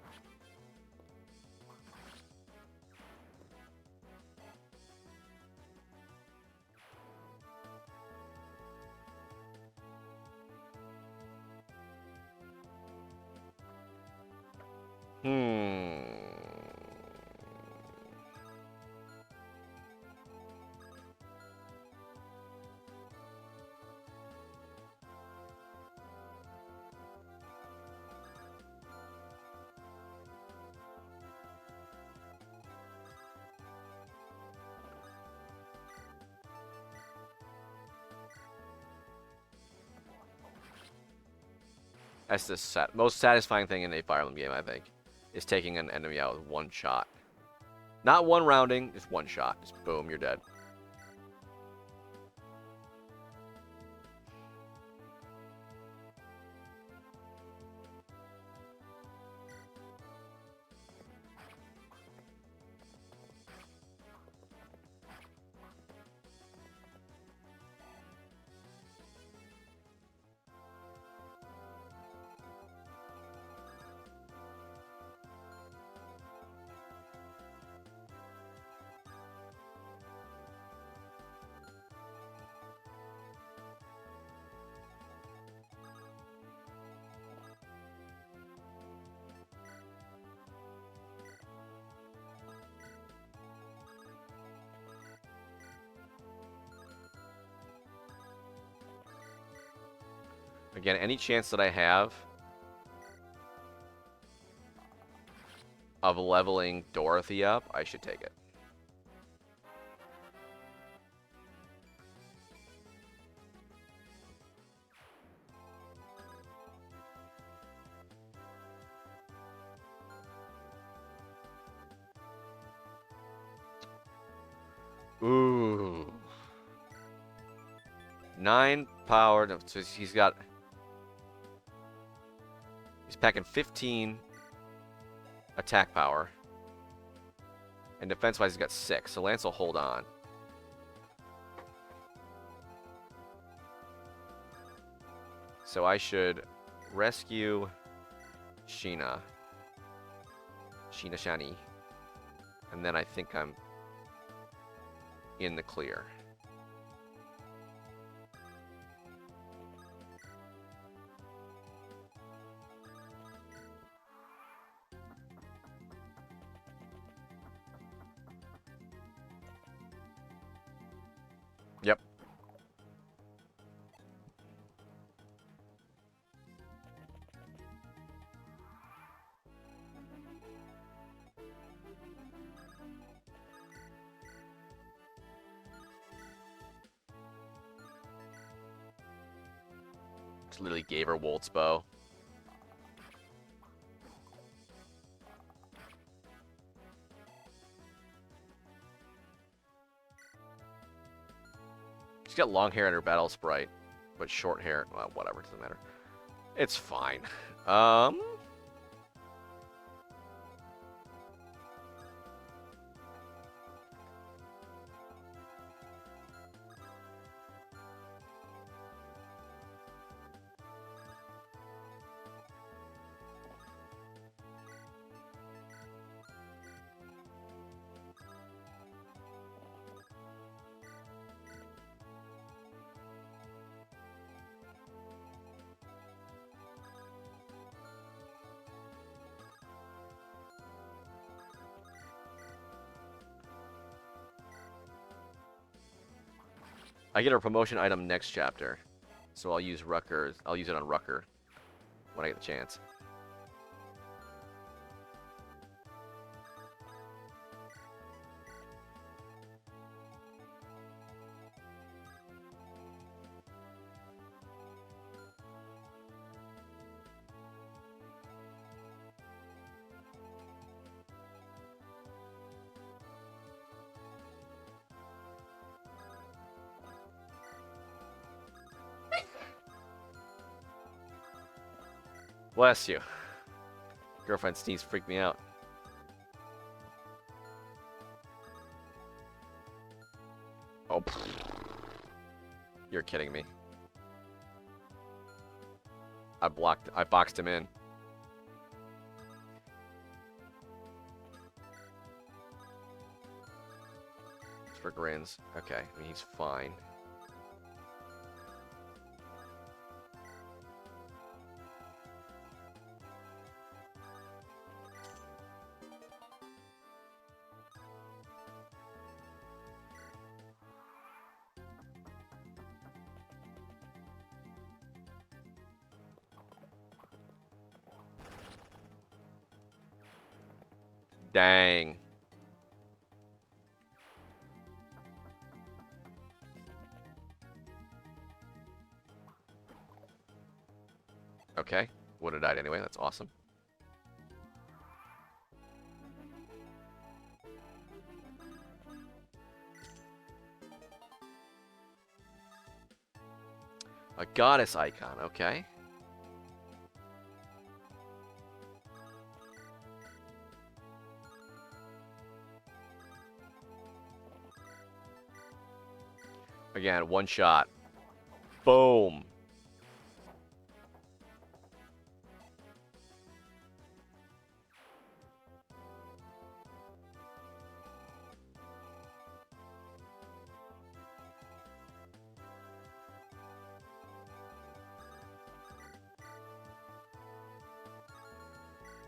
That's the most satisfying thing in a Fire Emblem game, I think, is taking an enemy out with one shot. Not one rounding, just one shot. Just boom, you're dead. Again, any chance that I have of leveling Dorothy up, I should take it. Ooh. 9 power. No, so he's packing 15 attack power. And defense-wise, he's got 6. So Lance will hold on. So I should rescue Shani. And then I think I'm in the clear. Yep. Just literally gave her Wolt's bow. She's got long hair in her battle sprite, but short hair. Well, whatever, doesn't matter. It's fine. I get a promotion item next chapter, so I'll use Rucker. I'll use it on Rucker when I get the chance. Bless you. Girlfriend sneeze freaked me out. Oh. You're kidding me. I boxed him in. It's for grins. Okay, I mean, he's fine. Dang. Okay. Would have died anyway. That's awesome. A goddess icon. Okay. Again, one shot. Boom.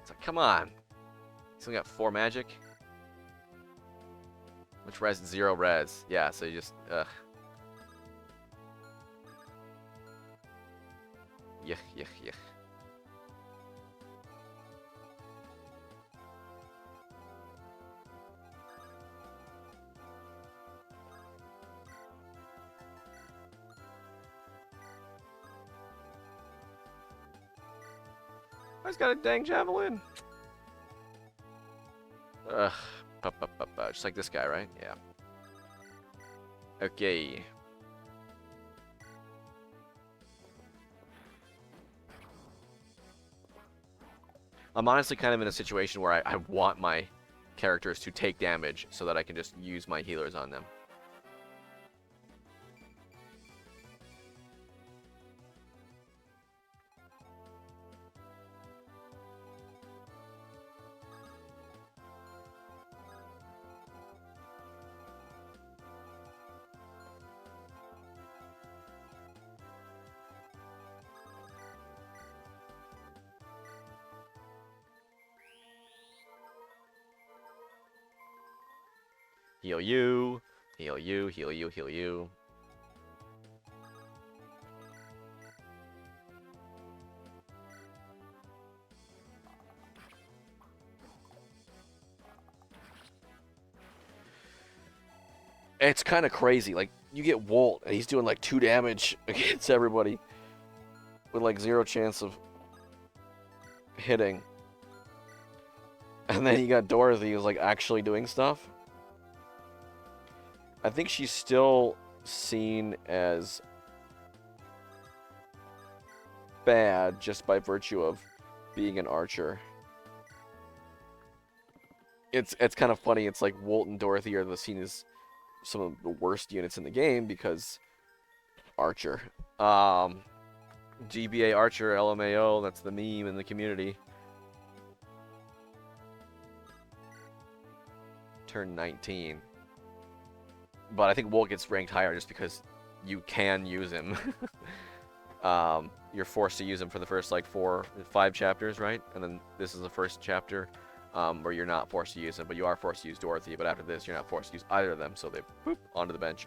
It's like, come on. He's only got 4 magic. Which res? 0 res. Yeah, so you just, ugh. Yuck, yuck, yuck. He's got a dang javelin. Ugh. Just like this guy, right? Yeah. Okay. I'm honestly kind of in a situation where I want my characters to take damage so that I can just use my healers on them. Heal you, heal you, heal you, heal you. It's kind of crazy. Like, you get Wolt, and he's doing like 2 damage against everybody with like 0 chance of hitting. And then you got Dorothy who's like actually doing stuff. I think she's still seen as bad just by virtue of being an archer. It's kind of funny. It's like Wolt and Dorothy are seen as some of the worst units in the game because archer. GBA archer, LMAO, that's the meme in the community. Turn 19. But I think Wolt gets ranked higher just because you can use him. You're forced to use him for the first like 4 or 5 chapters, right? And then this is the first chapter where you're not forced to use him, but you are forced to use Dorothy. But after this, you're not forced to use either of them, so they boop onto the bench.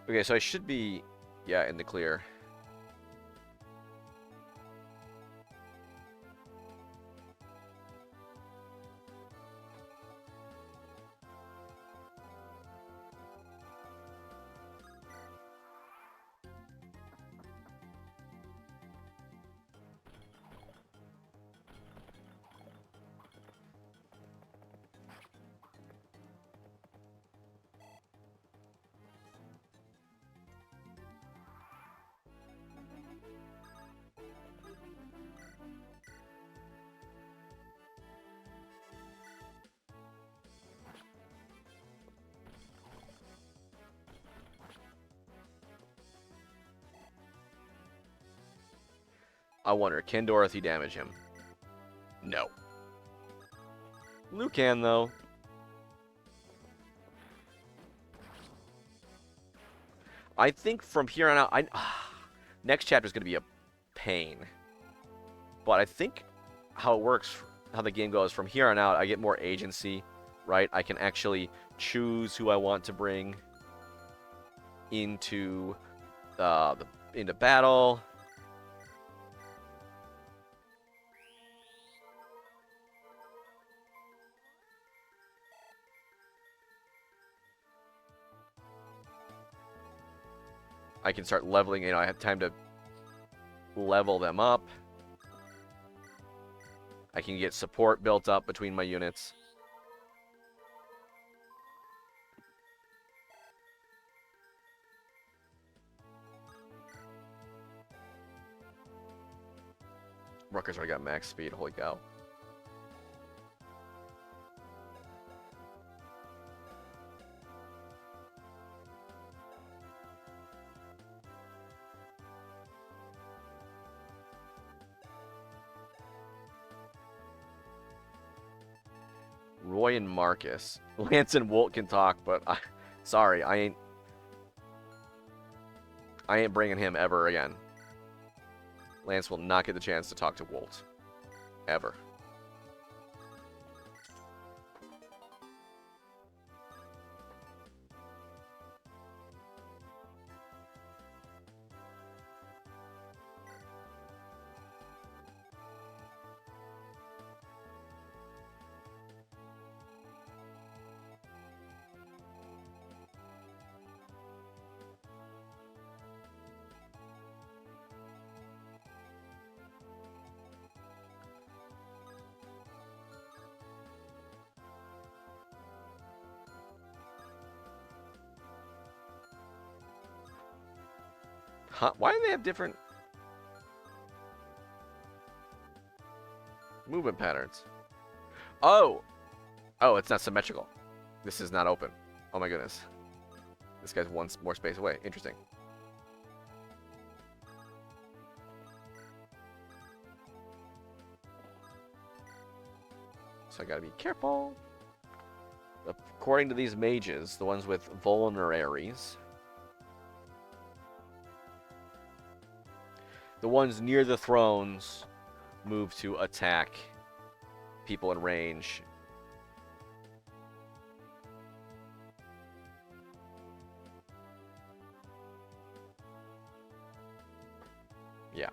Okay, so I should be, yeah, in the clear. I wonder, can Dorothy damage him? No. Lou can, though. I think from here on out, next chapter is going to be a pain. But I think how it works, how the game goes, from here on out, I get more agency, right? I can actually choose who I want to bring into into battle. I can start leveling, I have time to level them up. I can get support built up between my units. Rucker's already got max speed, holy cow. Roy and Marcus. Lance and Wolt can talk, but sorry, I ain't bringing him ever again. Lance will not get the chance to talk to Wolt. Ever. Huh? Why do they have different movement patterns? Oh! Oh, it's not symmetrical. This is not open. Oh my goodness. This guy's one more space away. Interesting. So I gotta be careful. According to these mages, the ones with vulneraries, the ones near the thrones move to attack people in range. Yeah.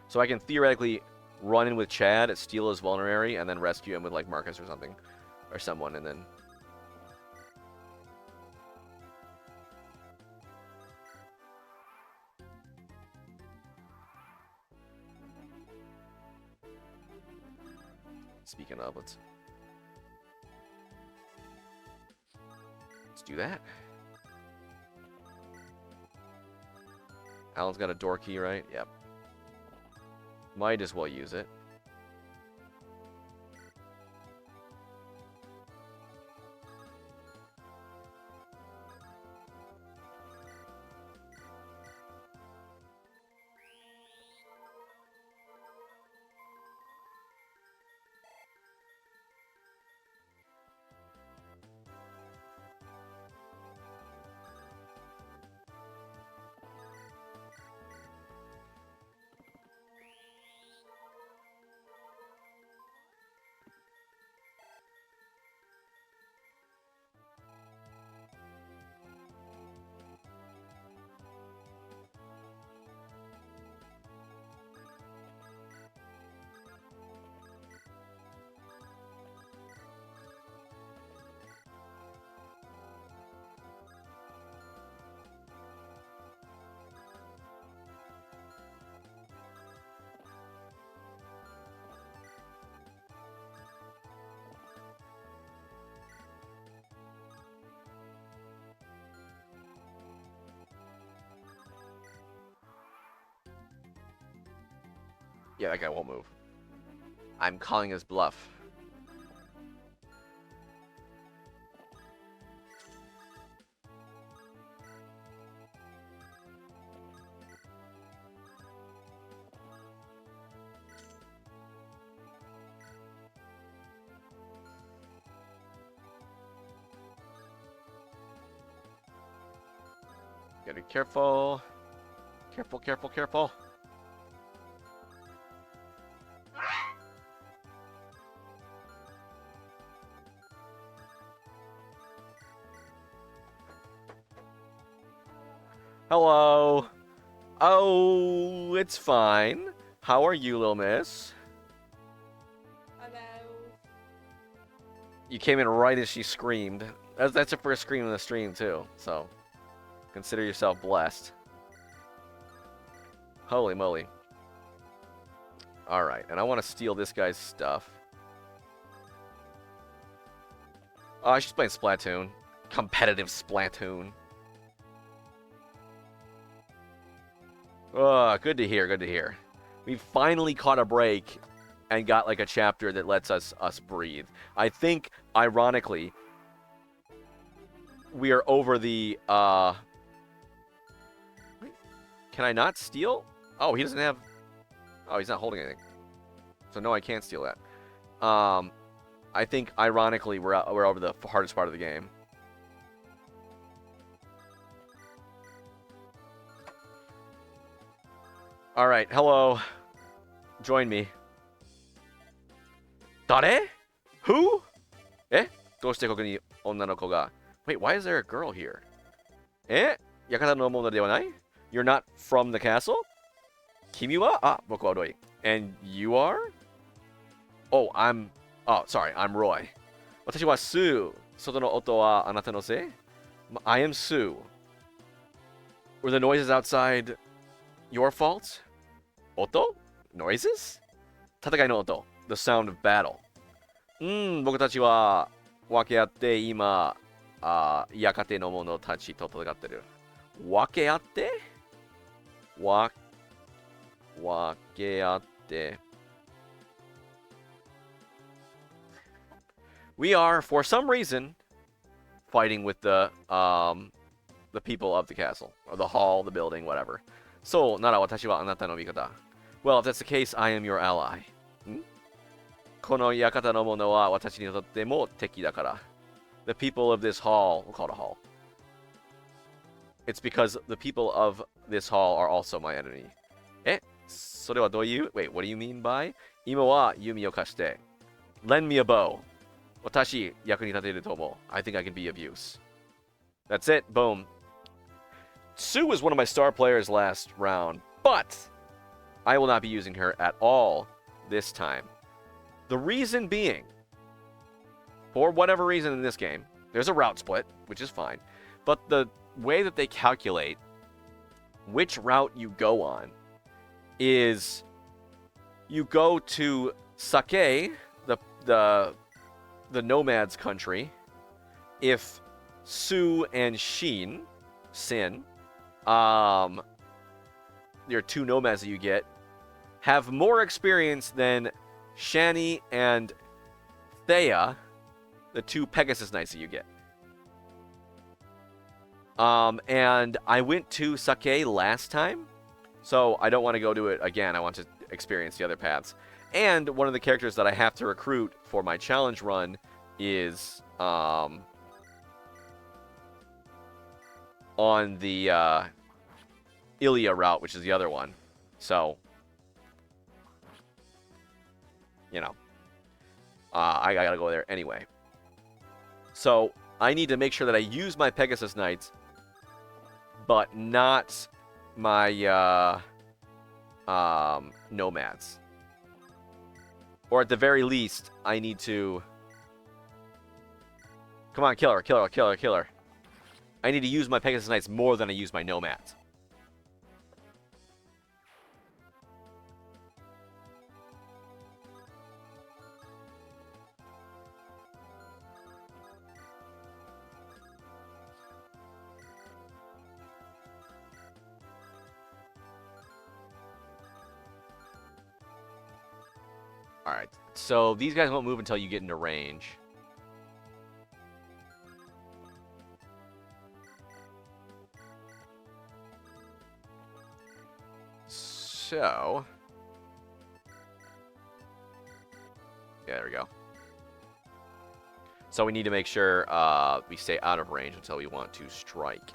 So I can theoretically run in with Chad, steal his vulnerary, and then rescue him with like Marcus or something. Or someone, and then... Speaking of, let's do that. Alan's got a door key, right? Yep. Might as well use it. Yeah, that guy won't move. I'm calling his bluff. Gotta be careful. Careful, careful, careful. Hello. Oh, it's fine. How are you, little miss? Hello. You came in right as she screamed. That's her first scream in the stream, too. So, consider yourself blessed. Holy moly. Alright, and I want to steal this guy's stuff. Oh, she's playing Splatoon. Competitive Splatoon. Oh, good to hear, good to hear. We finally caught a break and got like a chapter that lets us breathe. I think, ironically, we are over the, Can I not steal? Oh, he doesn't have... Oh, he's not holding anything. So no, I can't steal that. I think, ironically, we're over the hardest part of the game. Alright, hello. Join me. Dare? Who? Eh? どうしてここに女の子が? Wait, why is there a girl here? Eh? 館の者ではない? You're not from the castle? 君は? Ah, 僕はロイ. And you are? Oh, Oh, sorry, I'm Roy. 私はスー。外の音はあなたのせい? I am Sue. Were the noises outside your fault? Oto? Noises? 戦いの音. The sound of battle. 僕たちは分け合って今、館の者たちと戦ってる。分け合って?分け合って。We are, for some reason, fighting with the people of the castle, or the hall, the building, whatever. So, なら私はあなたの味方. Well, if that's the case, I am your ally. この館の者は私にとっても敵だから. The people of this hall, we'll call it a hall. It's because the people of this hall are also my enemy. それはどういう? Wait, what do you mean by? 今は弓を貸して. Lend me a bow. 私、役に立てると思う. I think I can be of use. That's it. Boom. Sue was one of my star players last round, but I will not be using her at all this time. The reason being, for whatever reason in this game, there's a route split, which is fine, but the way that they calculate which route you go on is you go to Sake, the nomad's country, if Sue and Sin, your two nomads that you get, have more experience than Shani and Thea, the two Pegasus Knights that you get. And I went to Sake last time, so I don't want to go to it again. I want to experience the other paths. And one of the characters that I have to recruit for my challenge run is on the Ilia route, which is the other one. So, you know, I gotta go there anyway. So, I need to make sure that I use my Pegasus Knights, but not my nomads. Or at the very least, I need to... Come on, kill her, kill her, kill her, kill her. I need to use my Pegasus Knights more than I use my nomads. Alright, so these guys won't move until you get into range. So... yeah, there we go. So we need to make sure we stay out of range until we want to strike.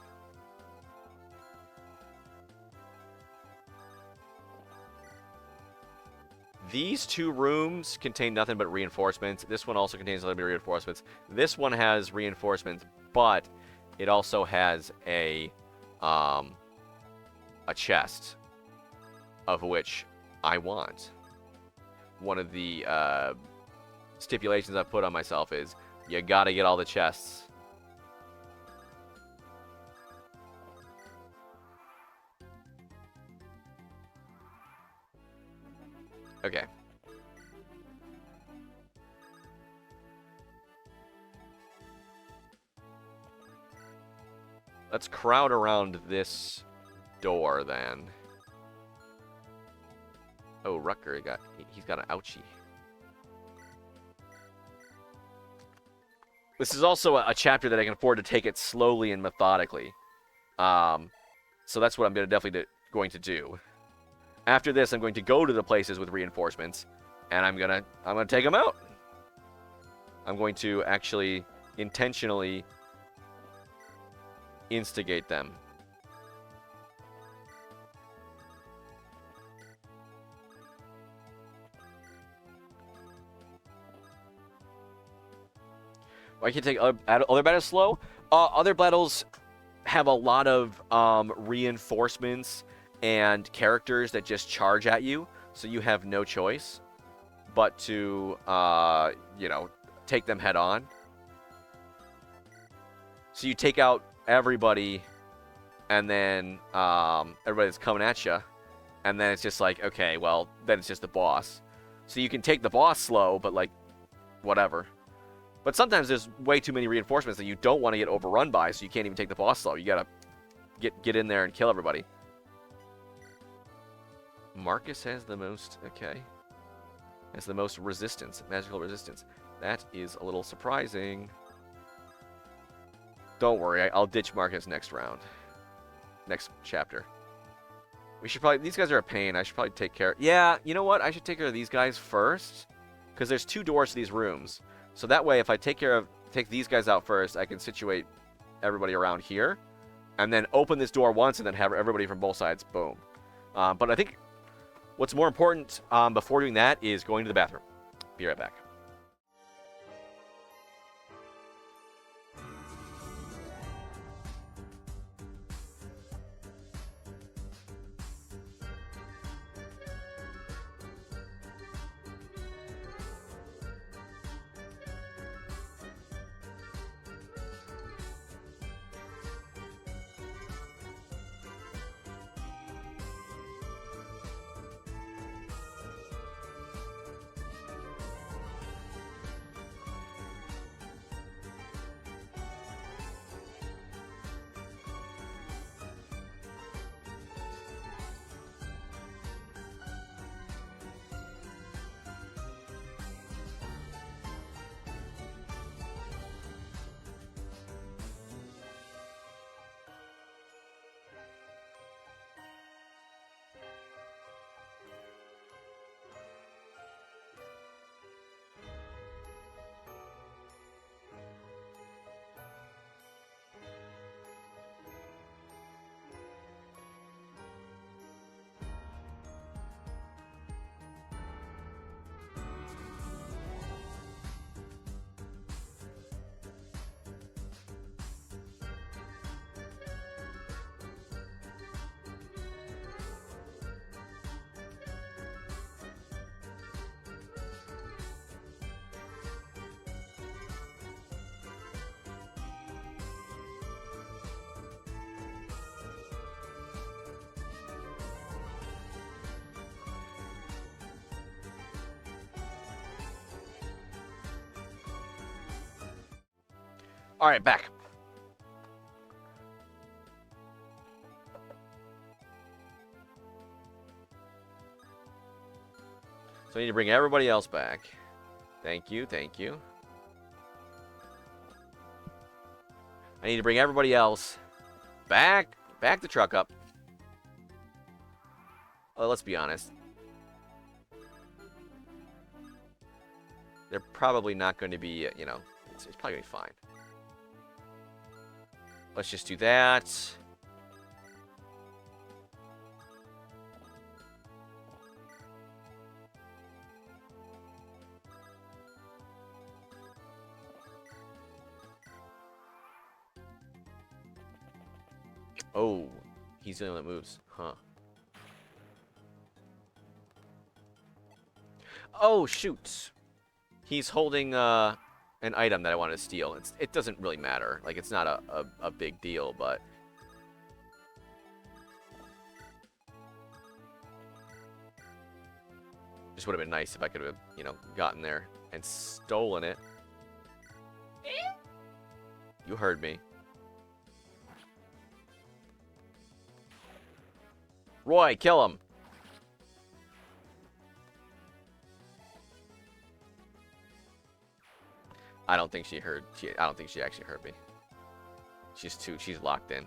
These 2 rooms contain nothing but reinforcements. This one also contains a little bit of reinforcements. This one has reinforcements, but it also has a chest, of which I want. One of the stipulations I've put on myself is you gotta get all the chests. Okay. Let's crowd around this door then. Oh, Rutger, he's got an ouchie. This is also a chapter that I can afford to take it slowly and methodically. So that's what I'm definitely going to do. After this, I'm going to go to the places with reinforcements, and I'm gonna take them out. I'm going to actually intentionally instigate them. I can take other battles slow. Other battles have a lot of reinforcements and characters that just charge at you, so you have no choice but to, you know, take them head on. So you take out everybody, and then everybody that's coming at you, and then it's just like, okay, well, then it's just the boss. So you can take the boss slow, but, like, whatever. But sometimes there's way too many reinforcements that you don't want to get overrun by, so you can't even take the boss slow. You gotta get in there and kill everybody. Marcus has the most, okay. Has the most resistance, magical resistance. That is a little surprising. Don't worry, I'll ditch Marcus next round. Next chapter. We should probably, these guys are a pain. I should probably take care. Yeah, you know what? I should take care of these guys first. Because there's 2 doors to these rooms. So that way, if I take these guys out first, I can situate everybody around here. And then open this door once and then have everybody from both sides. Boom. But I think what's more important before doing that is going to the bathroom. Be right back. All right, back. So I need to bring everybody else back. Thank you, thank you. I need to bring everybody else back the truck up. Oh, let's be honest. They're probably not going to be, you know, it's probably going to be fine. Let's just do that. Oh, he's the only one that moves. Huh. Oh, shoot. He's holding an item that I wanted to steal. It doesn't really matter. Like, it's not a big deal, but... Just would have been nice if I could have, you know, gotten there and stolen it. You heard me. Roy, kill him. I don't think she heard. I don't think she actually heard me. She's locked in.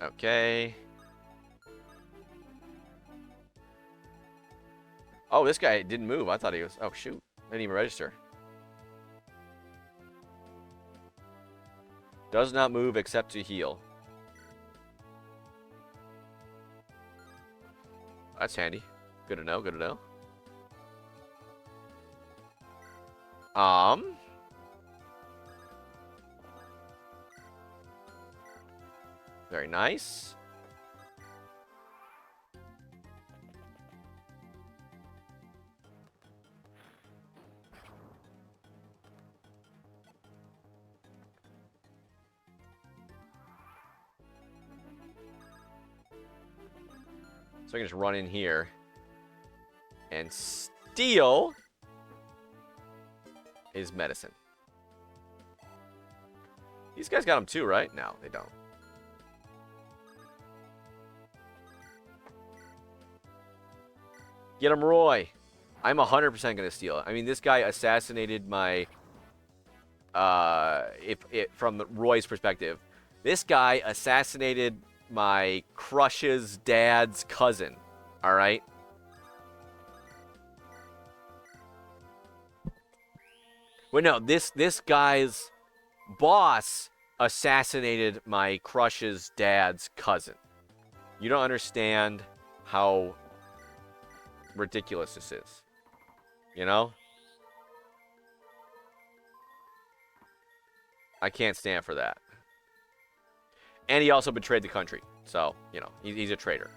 Okay. Oh, this guy didn't move. I thought he was... Oh, shoot. I didn't even register. Does not move except to heal. That's handy. Good to know, good to know. Very nice. So I can just run in here and steal his medicine. These guys got him too, right? No, they don't. Get him, Roy. I'm 100% going to steal it. I mean, this guy assassinated my... from Roy's perspective, this guy assassinated my crush's dad's cousin. All right? Well, no, this guy's boss assassinated my crush's dad's cousin. You don't understand how ridiculous this is. You know? I can't stand for that. And he also betrayed the country. So, you know, he's a traitor.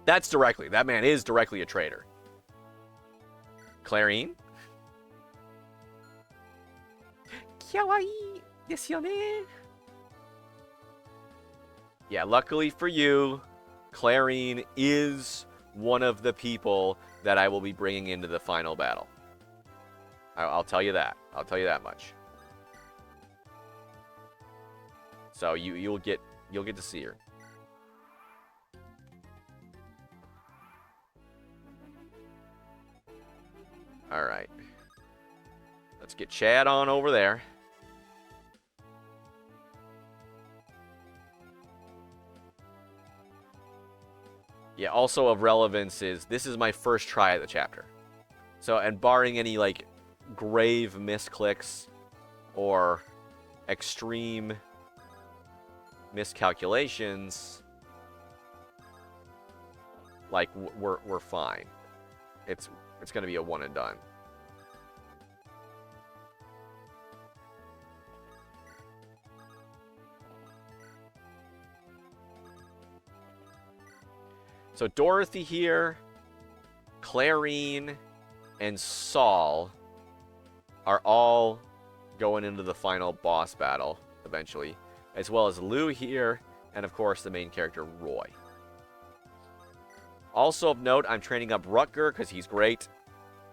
That's directly. That man is directly a traitor. Clarine? Kawaii desu yo ne. Yeah, luckily for you, Clarine is one of the people that I will be bringing into the final battle. I'll tell you that. I'll tell you that much. So you'll get to see her. All right. Let's get Chad on over there. Yeah, also of relevance is this is my first try at the chapter. So, and barring any, like, grave misclicks or extreme miscalculations, like, we're fine. It's going to be a one and done. So Dorothy here, Clarine, and Saul are all going into the final boss battle eventually, as well as Lou here, and of course the main character, Roy. Also of note, I'm training up Rutger because he's great,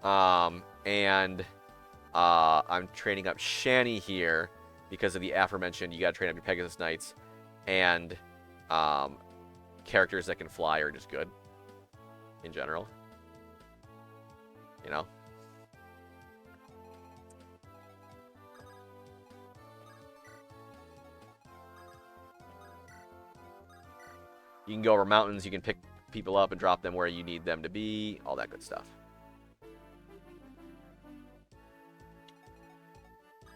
and I'm training up Shani here because of the aforementioned, you gotta train up your Pegasus Knights, and characters that can fly are just good in general. You know? You can go over mountains, you can pick people up and drop them where you need them to be, all that good stuff.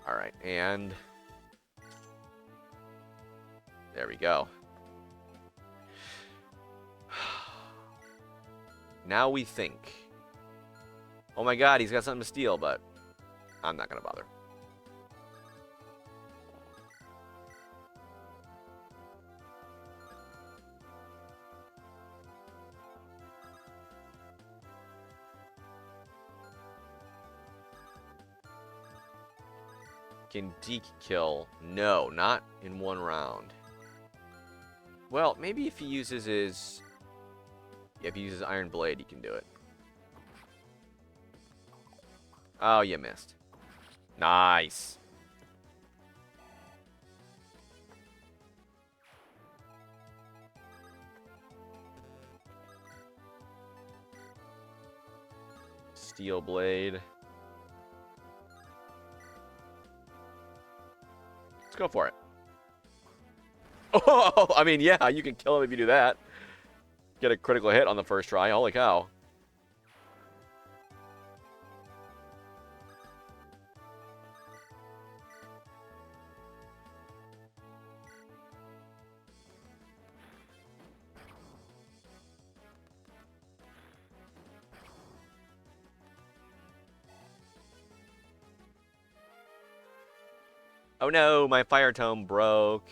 Alright, and There we go. Now we think. Oh my god, he's got something to steal, but I'm not going to bother. Can Deke kill? No, not in one round. Well, maybe if he uses his... Yeah, if he uses Iron Blade, he can do it. Oh, you missed. Nice. Steel Blade. Let's go for it. Oh, I mean, yeah, you can kill him if you do that. Get a critical hit on the first try. Holy cow. Oh no, my fire tome broke.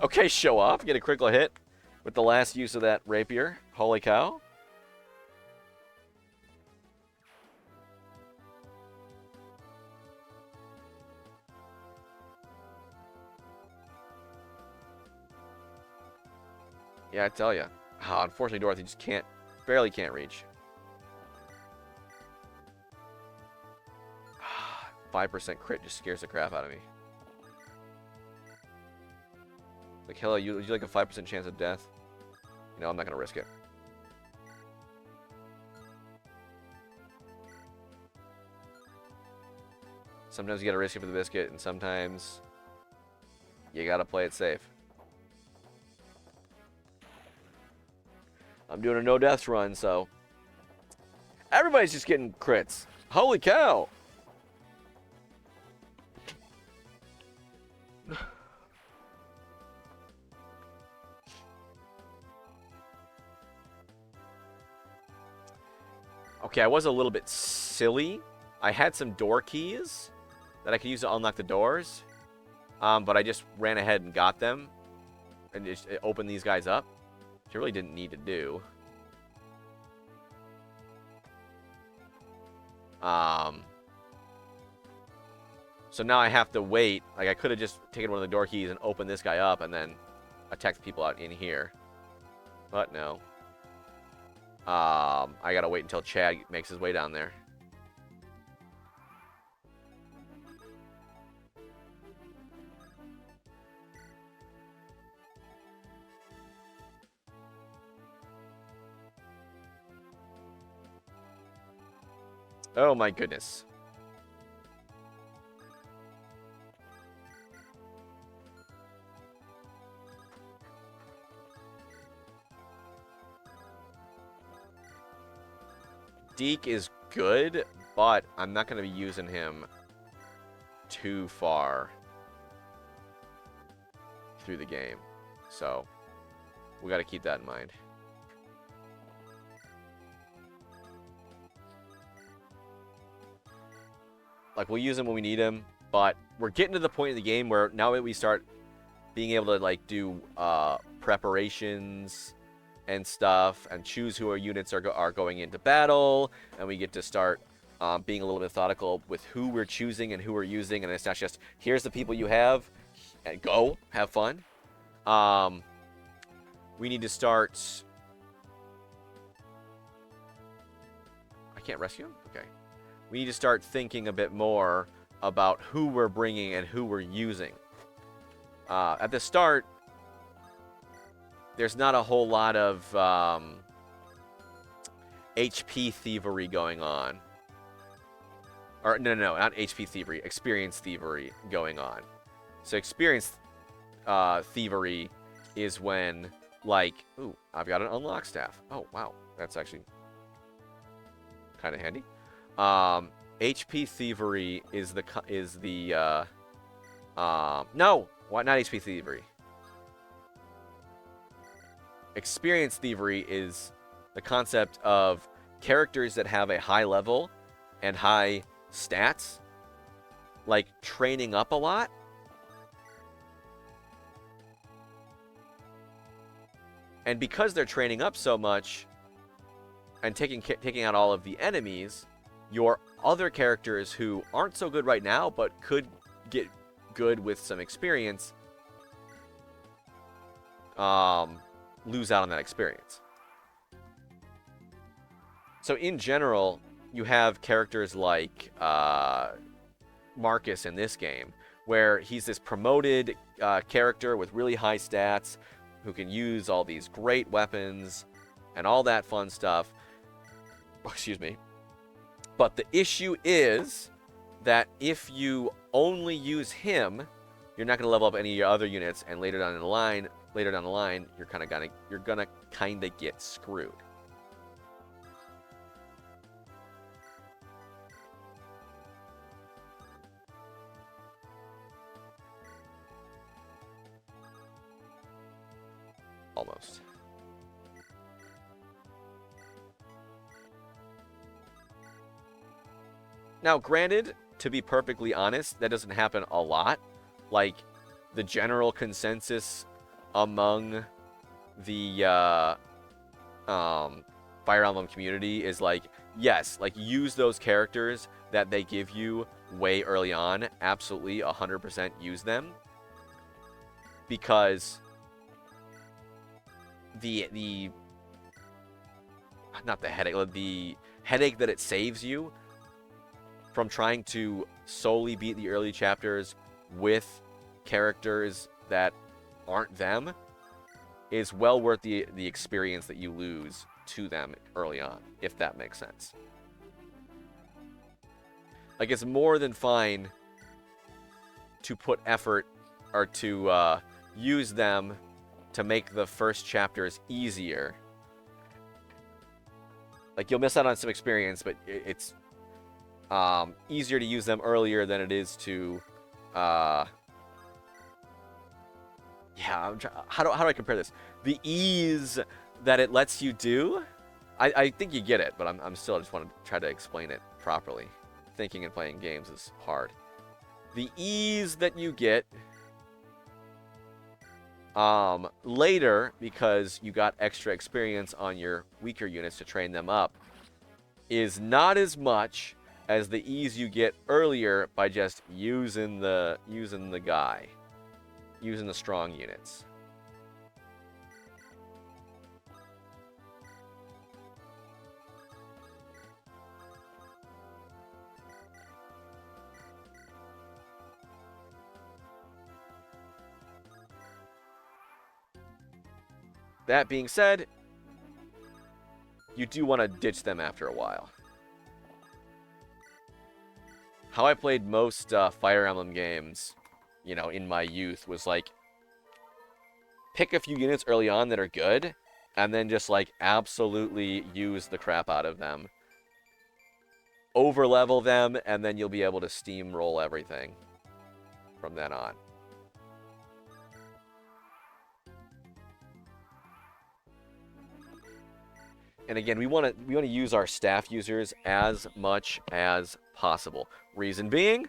Okay, show off. Get a critical hit with the last use of that rapier. Holy cow. Yeah, I tell you. Oh, unfortunately, Dorothy just barely can't reach. 5% crit just scares the crap out of me. Like, hello, would you like a 5% chance of death? You know, I'm not going to risk it. Sometimes you got to risk it for the biscuit, and sometimes you got to play it safe. I'm doing a no-deaths run, so... Everybody's just getting crits. Holy cow! Okay, I was a little bit silly. I had some door keys that I could use to unlock the doors. But I just ran ahead and got them. And just opened these guys up. Which I really didn't need to do. So now I have to wait. Like, I could have just taken one of the door keys and opened this guy up and then attacked the people out in here. But no. I gotta wait until Chad makes his way down there. Oh my goodness. Deke is good, but I'm not going to be using him too far through the game. So, we got to keep that in mind. Like, we'll use him when we need him, but we're getting to the point in the game where now that we start being able to, like, do preparations and stuff, and choose who our units are going into battle, and we get to start being a little methodical with who we're choosing and who we're using, and it's not just, here's the people you have, and go, have fun. We need to start... I can't rescue him? Okay. We need to start thinking a bit more about who we're bringing and who we're using. At the start, there's not a whole lot of HP thievery going on. Or, no, not HP thievery. Experience thievery going on. So experience thievery is when, like... Ooh, I've got an unlock staff. Oh, wow. That's actually kind of handy. HP Thievery is no, why not HP Thievery? Experience Thievery is the concept of characters that have a high level and high stats, like training up a lot. And because they're training up so much and taking out all of the enemies, your other characters who aren't so good right now but could get good with some experience lose out on that experience. So in general, you have characters like Marcus in this game, where he's this promoted character with really high stats who can use all these great weapons and all that fun stuff. Excuse me. But the issue is that if you only use him, you're not going to level up any of your other units, and later down the line, you're gonna kind of get screwed. Almost. Now, granted, to be perfectly honest, that doesn't happen a lot. Like, the general consensus among the Fire Emblem community is like, yes, like, use those characters that they give you way early on. Absolutely, 100% use them. Because the headache that it saves you from trying to solely beat the early chapters with characters that aren't them is well worth the experience that you lose to them early on, if that makes sense. Like, it's more than fine to put effort or to use them to make the first chapters easier. Like, you'll miss out on some experience, but it's easier to use them earlier than it is to how do I compare this? The ease that it lets you do, I think you get it, but I'm still just want to try to explain it properly. Thinking and playing games is hard. The ease that you get later, because you got extra experience on your weaker units to train them up, is not as much as the ease you get earlier by just using the strong units. That being said, you do want to ditch them after a while. How I played most Fire Emblem games, you know, in my youth was like, pick a few units early on that are good, and then just like absolutely use the crap out of them. Overlevel them, and then you'll be able to steamroll everything from then on. And again, we want to use our staff users as much as possible. Reason being,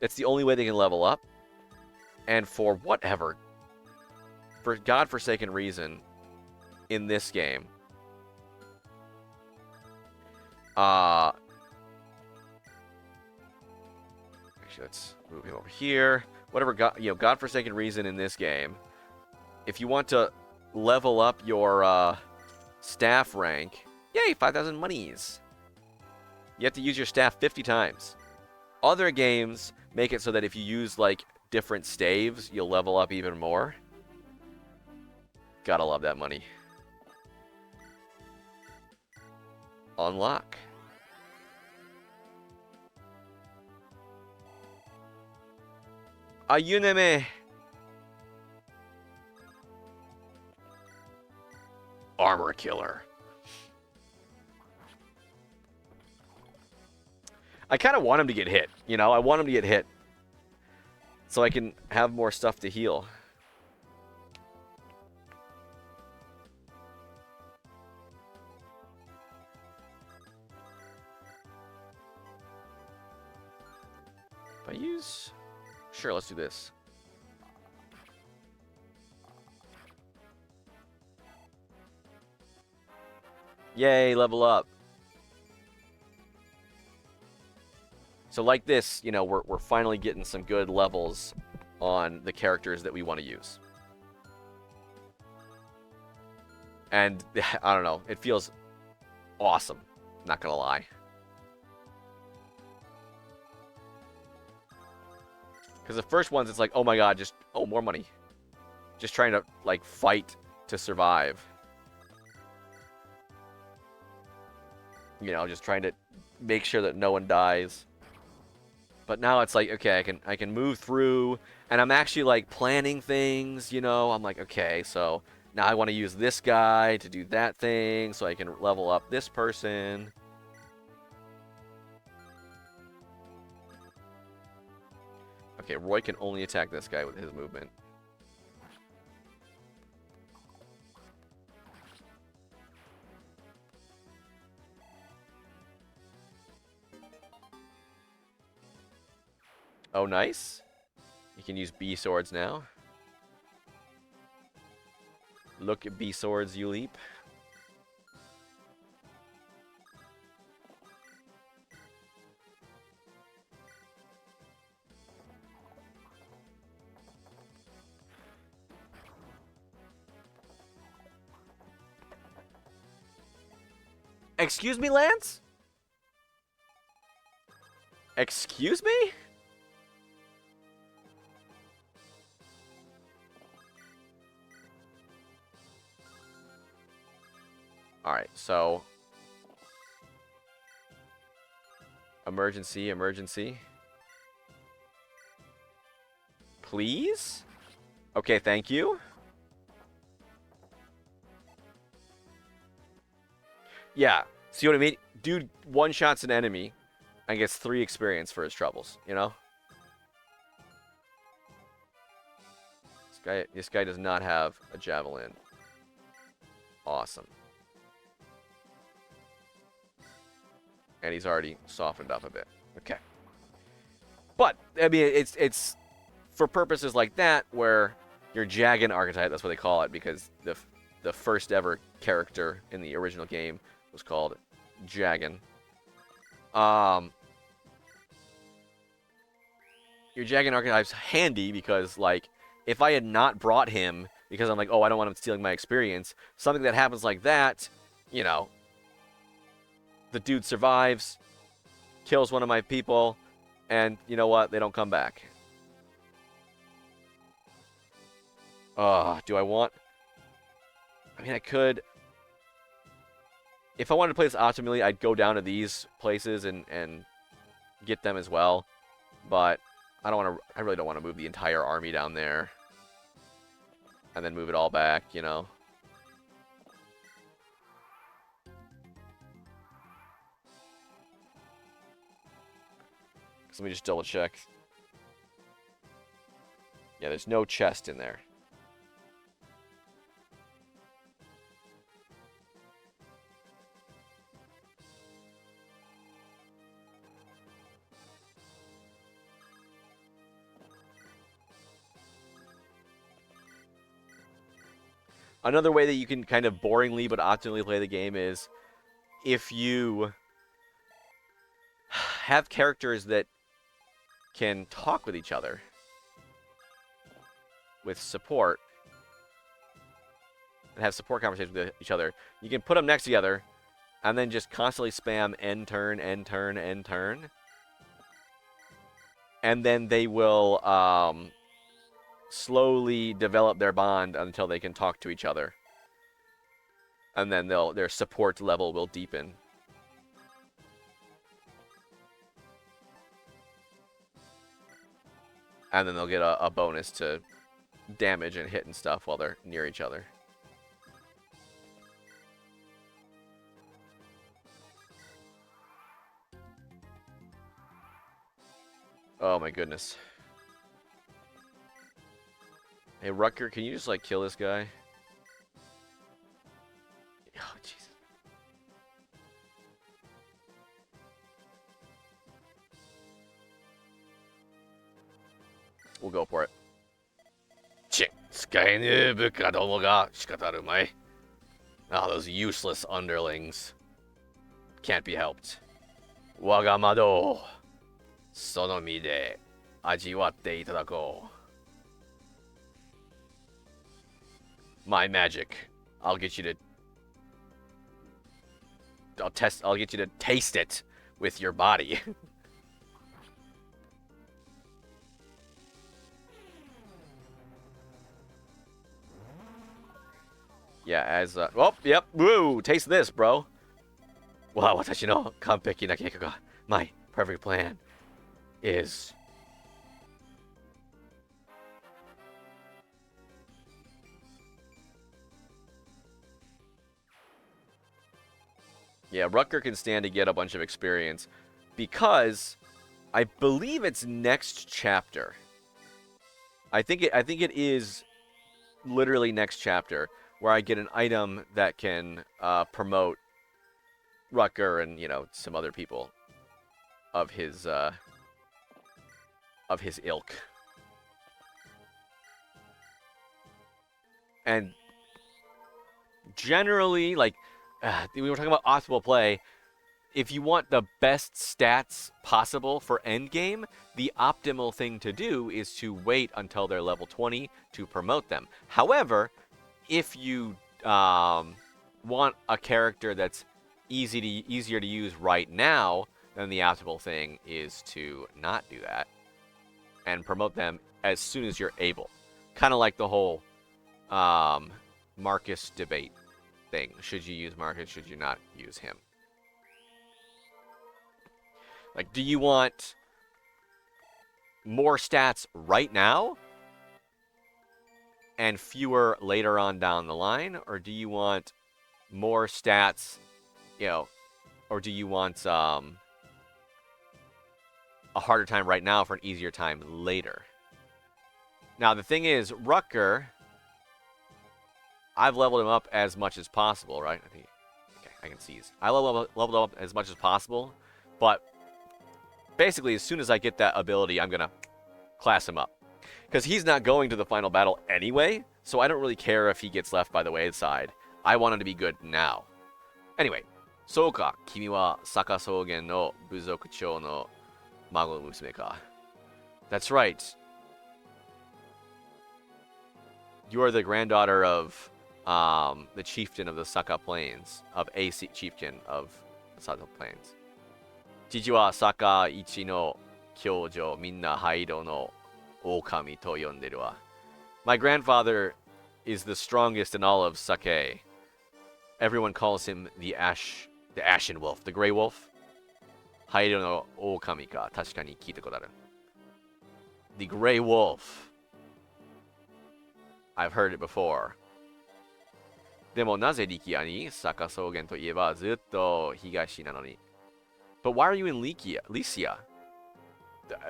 it's the only way they can level up. And for whatever, for godforsaken reason, in this game, actually, let's move him over here. Whatever godforsaken reason in this game, if you want to level up your staff rank, yay, 5,000 monies. You have to use your staff 50 times. Other games make it so that if you use like different staves, you'll level up even more. Gotta love that money. Unlock. Ayúdame. Armor killer. I kind of want him to get hit, you know? I want him to get hit so I can have more stuff to heal. If I use... Sure, let's do this. Yay, level up. So like this, you know, we're finally getting some good levels on the characters that we want to use. And, I don't know, it feels awesome, not gonna lie. Because the first ones, it's like, oh my god, just, oh, more money. Just trying to, like, fight to survive. You know, just trying to make sure that no one dies. But now it's like, okay, I can move through, and I'm actually, like, planning things, you know? I'm like, okay, so now I want to use this guy to do that thing, so I can level up this person. Okay, Roy can only attack this guy with his movement. Oh, nice. You can use B swords now. Look at B swords, you leap. Excuse me, Lance? Excuse me? Alright, so... Emergency, emergency. Please? Okay, thank you. Yeah, see what I mean? Dude one-shots an enemy and gets 3 experience for his troubles, you know? This guy does not have a javelin. Awesome. And he's already softened up a bit. Okay. But, I mean, it's for purposes like that, where your Jagan archetype, that's what they call it, because the first ever character in the original game was called Jagan. Your Jagan archetype's handy because, like, if I had not brought him because I'm like, oh, I don't want him stealing my experience, something that happens like that, you know, the dude survives, kills one of my people, and you know what? They don't come back. Do I want... I mean, I could... If I wanted to play this optimally, I'd go down to these places and get them as well. But I don't want to... I really don't want to move the entire army down there. And then move it all back, you know. So let me just double check. Yeah, there's no chest in there. Another way that you can kind of boringly but optimally play the game is if you have characters that can talk with each other with support and have support conversations with each other. You can put them next together and then just constantly spam end turn, end turn, end turn. And then they will slowly develop their bond until they can talk to each other. And then their support level will deepen. And then they'll get a bonus to damage and hit and stuff while they're near each other. Oh my goodness. Hey, Rutger, can you just, like, kill this guy? Oh, Jesus. We'll go for it. Ching. Skyne buka domo ga shikataru mai. Ah, those useless underlings. Can't be helped. Wagamado. Sonomi de ajiwatte itadakou. My magic. I'll get you to... I'll get you to taste it with your body. Yeah, as oh, yep, woo, taste this, bro. Wow, watashi no kanpeki na keiko ga, my perfect plan is... Yeah, Rutger can stand to get a bunch of experience because I believe it's next chapter. I think it is literally next chapter where I get an item that can promote Rutger and, you know, some other people of his ilk. And generally, like, we were talking about optimal play. If you want the best stats possible for endgame, the optimal thing to do is to wait until they're level 20 to promote them. However, if you want a character that's easier to use right now, then the optimal thing is to not do that and promote them as soon as you're able. Kind of like the whole Marcus debate thing. Should you use Marcus? Should you not use him? Like, do you want more stats right now and fewer later on down the line? Or do you want more stats, you know, or do you want a harder time right now for an easier time later? Now, the thing is, Rutger, I've leveled him up as much as possible, right? I think, okay, I can seize. I leveled up as much as possible, but basically, as soon as I get that ability, I'm going to class him up. Because he's not going to the final battle anyway, so I don't really care if he gets left by the wayside. I want him to be good now. Anyway, Souka, kimi wa Saka Sougen no Buzokuchou no Mago Musume ka. That's right. You are the granddaughter of the chieftain of the Saka Plains, of a chieftain of the Saka Plains. Chichi wa Saka ichi no kyoujo minna hairo no okami to yonderu wa. My grandfather is the strongest in all of Sake. Everyone calls him the Ashen Wolf, the Grey Wolf. Hairo no okami ka tasuka ni kiita koto aru. The Grey Wolf. I've heard it before. Demo naze Rikia ni Saka Sougen to ieba zutto higashi nano ni. But why are you in Lycia?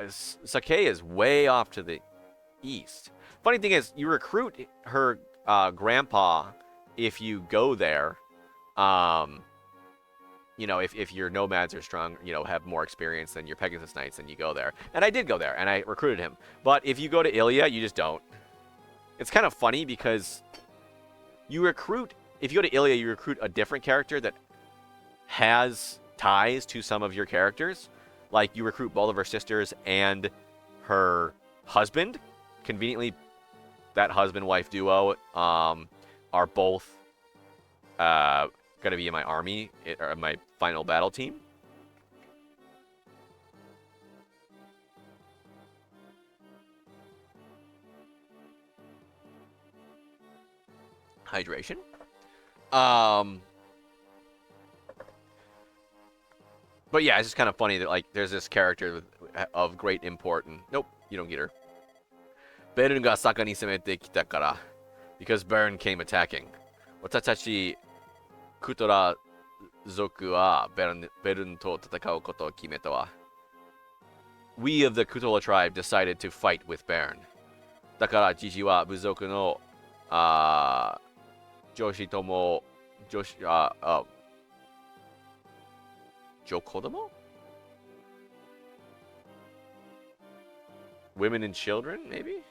Sake is way off to the east. Funny thing is, you recruit her grandpa if you go there. You know, if your nomads are strong, you know, have more experience than your Pegasus Knights, then you go there. And I did go there, and I recruited him. But if you go to Ilia, you just don't. It's kind of funny because you recruit... If you go to Ilia, you recruit a different character that has ties to some of your characters. Like, you recruit both of her sisters and her husband. Conveniently, that husband-wife duo are both going to be in my army, or my final battle team. Hydration. But yeah, it's just kind of funny that, like, there's this character of great import, and nope, you don't get her. Berun ga Saka ni semete kita kara, because Berun came attacking. Watatachi Kutora Zoku wa Berun to tatakau koto o kimeta wa. we of the Kutola tribe decided to fight with Baron. だから父は部族の女子とも女子女子供 women and children maybe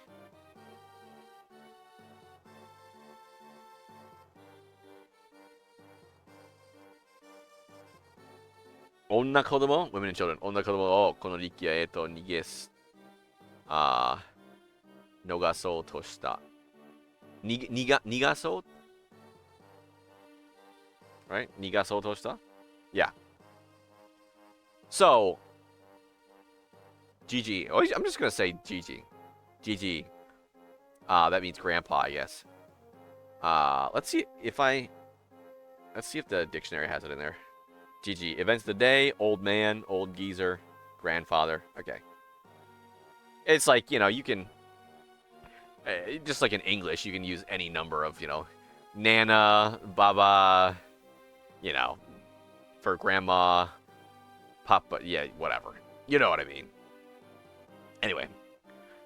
女子供 women and children 女子供をこの力也へと逃げす逃そうとした逃がそう right 逃がそうとした yeah so GG I'm just gonna say GG that means grandpa I guess let's see if the dictionary has it in there GG events of the day old man old geezer grandfather okay it's like you can just like in English you can use any number of Nana Baba for grandma Papa yeah whatever you know what I mean anyway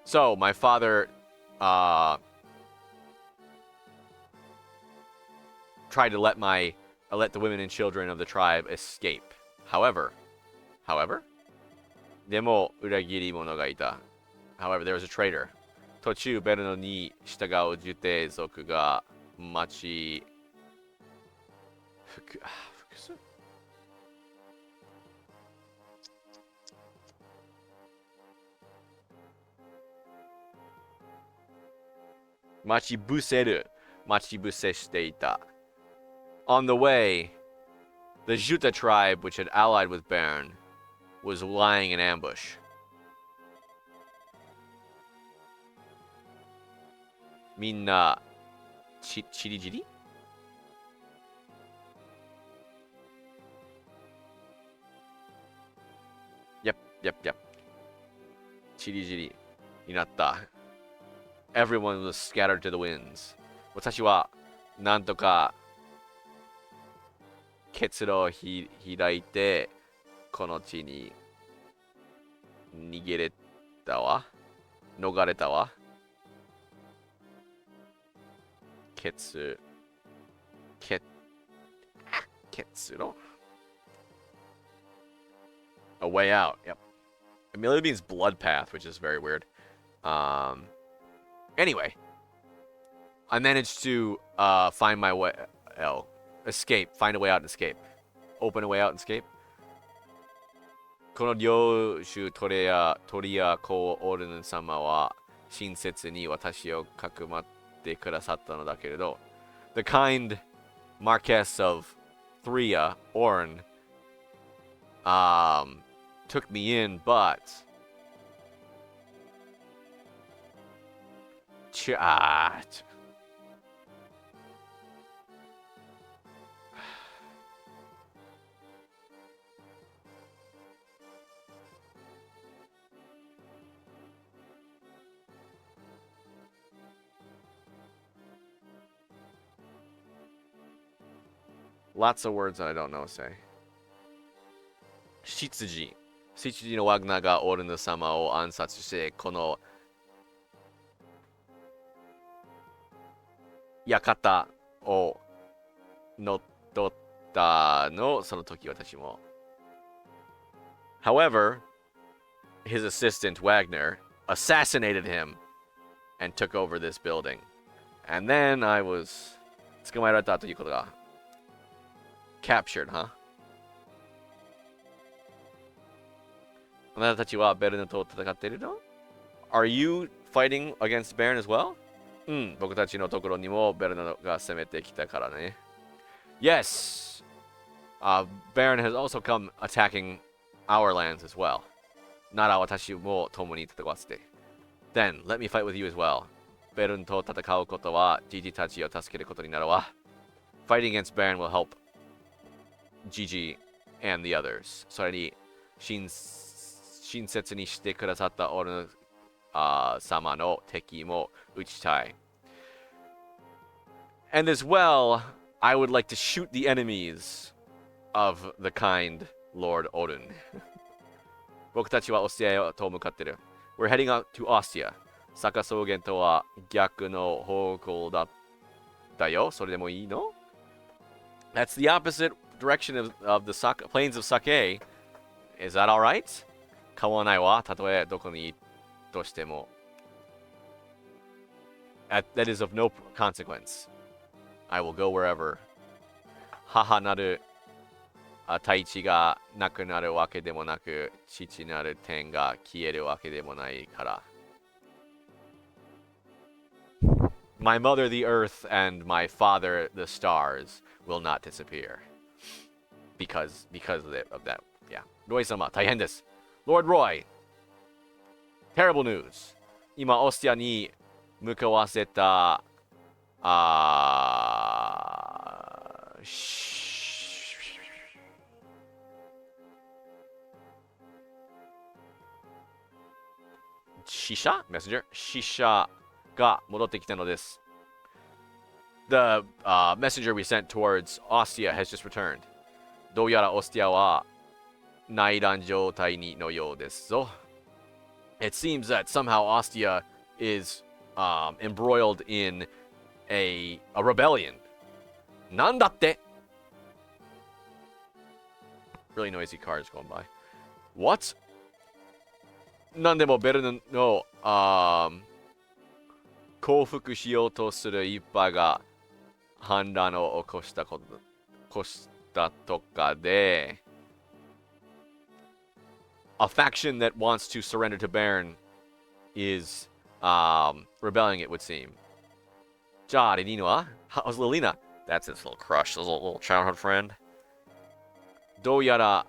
so my father tried to let the women and children of the tribe escape however でも裏切り者がいた however there was a traitor 途中ベルノに従う受帝族が町複数待ち伏せしていた On the way, the Juta tribe, which had allied with Baron, was lying in ambush. Minna Chirijiri? Yep. Chirijiri. Inatta. Everyone was scattered to the winds. 私はなんとか結露を開いてこの地に逃げたわ逃れたわ結露 A way out yep it merely means blood path which is very weird anyway I managed to find my way escape find a way out and escape open a way out and escape この領主トリア公オルヌ様は親切に私をかくまってくださったのだけれど The kind Marquess of Thria Orn took me in but Lots of words that I don't know say. 執事のワグナーがオルヌ様を暗殺してこの館を乗っ取ったのその時私も However, his assistant Wagner assassinated him and took over this building. And then I was 捕まえられたということが captured, huh? あなたたちはベルヌと戦っているの Are you fighting against Baron as well? 僕たちのところにもベルヌが攻めてきたからね Yes! Baron has also come attacking our lands as well. なら私も共に戦わせて Then, let me fight with you as well. ベルンと戦うことはジジたちを助けることになるわ Fighting against Baron will help Gigi and the others. それに親切にしてくださったオルヌ様の敵も打ちたい And as well, I would like to shoot the enemies of the kind Lord Odin. 僕たちはオスティアへと向かってる。We're heading out to Ostia. 坂草原とは逆の方向だよ。それでもいいの？ That's the opposite direction of the plains of Sake. Is that alright? 変わらないわ。たとえどこに行くとしても。That is of no consequence. I will go wherever. 母なる大地がなくなるわけでもなく、父なる天が消えるわけでもないから。My mother, the earth, and my father, the stars, will not disappear. Because of that. Yeah. Roy sama, 大変です。Lord Roy, terrible news. 今、オスティアに向かわせた、死者 Messenger? 死者が戻ってきたのです。The messenger we sent towards Ostia has just returned. どうやらオスティアは内乱状態のようですぞ。It seems that somehow Ostia is embroiled in a rebellion. なんだって Really noisy cars going by. What? なんでもベルヌの降伏しようとする一派が反乱を起こしたとかで A faction that wants to surrender to Baron is rebelling, it would seem. じゃあ、リリーナは How's Lilina? That's his little crush, his little childhood friend. どうやら、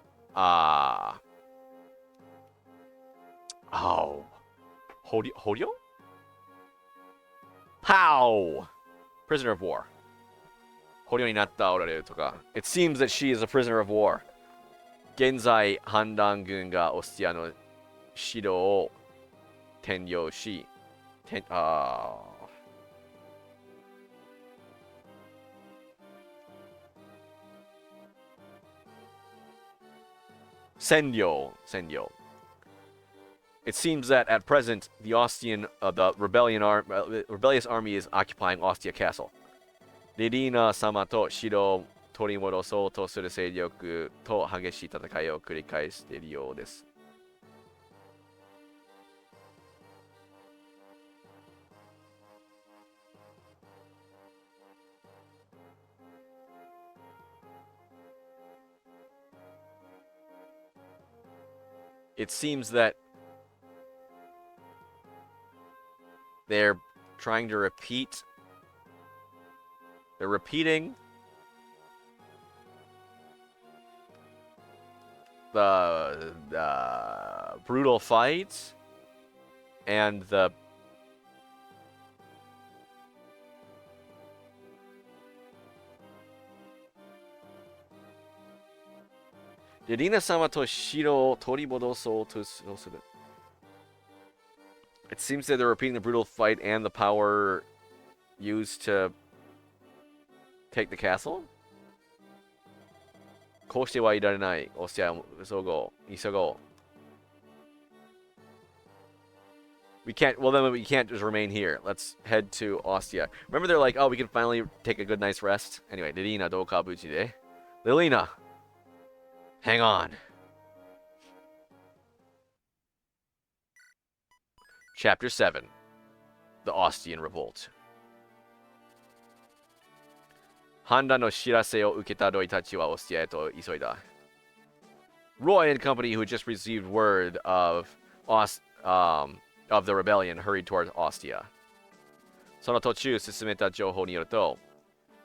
Horio? How? Prisoner of war. 捕虜になったおられるとか。It seems that she is a prisoner of war. 現在、反乱軍がオスティアの城を占領し、占領。It seems that at present, the rebellious army is occupying Ostia Castle. リリーナ様と城を取り戻そうとする勢力と激しい戦いを繰り返しているようです。It seems that they're trying to repeat. They're repeating the brutal fights and theリリーナ様と城を取り戻そうとする。It seems that they're repeating the brutal fight and the power used to take the castle? こうしてはいられない。オスティア、急ごう。We can't, well then we can't just remain here. Let's head to Ostia. Remember they're like, oh, we can finally take a good night's rest? Anyway, Lilina, do ka buchi de? Lilina! Hang on. Chapter 7. The Ostian Revolt. 反乱の知らせを受けたロイたちはオスティアへと急いだ。Roy and company, who just received word of the rebellion, hurried toward Ostia. その途中進めた情報によると、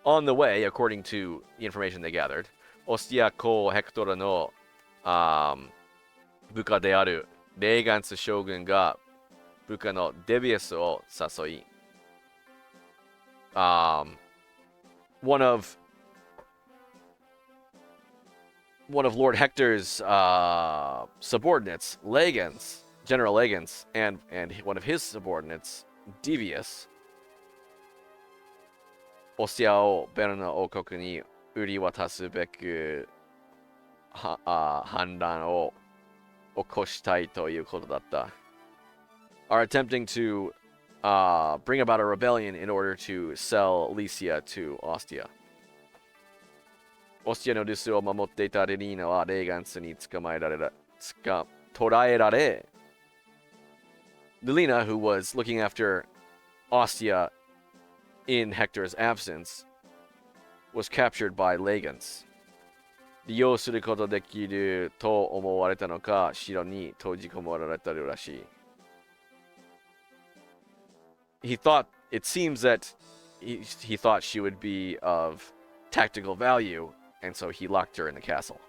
on the way, according to the information they gathered, オスティア公ヘクトラの、部下であるレーガンス将軍が部下のデビウスを誘い、one of Lord Hector's subordinates, General Legans, and one of his subordinates, Devious, オスティアをベルナ王国に売り渡すべく反乱を起 okoshitai toいうことだった. Are attempting to bring about a rebellion in order to sell Lycia to Ostia. Ostia の留守を守っていたレリーナはレーガンスに捕らえられ Lelina, who was looking after Ostia in Hector's absence, was captured by Legans. 利用することできると思われたのか、城に閉じ込められたらしい。He thought, it seems that he thought she would be of tactical value, and so he locked her in the castle.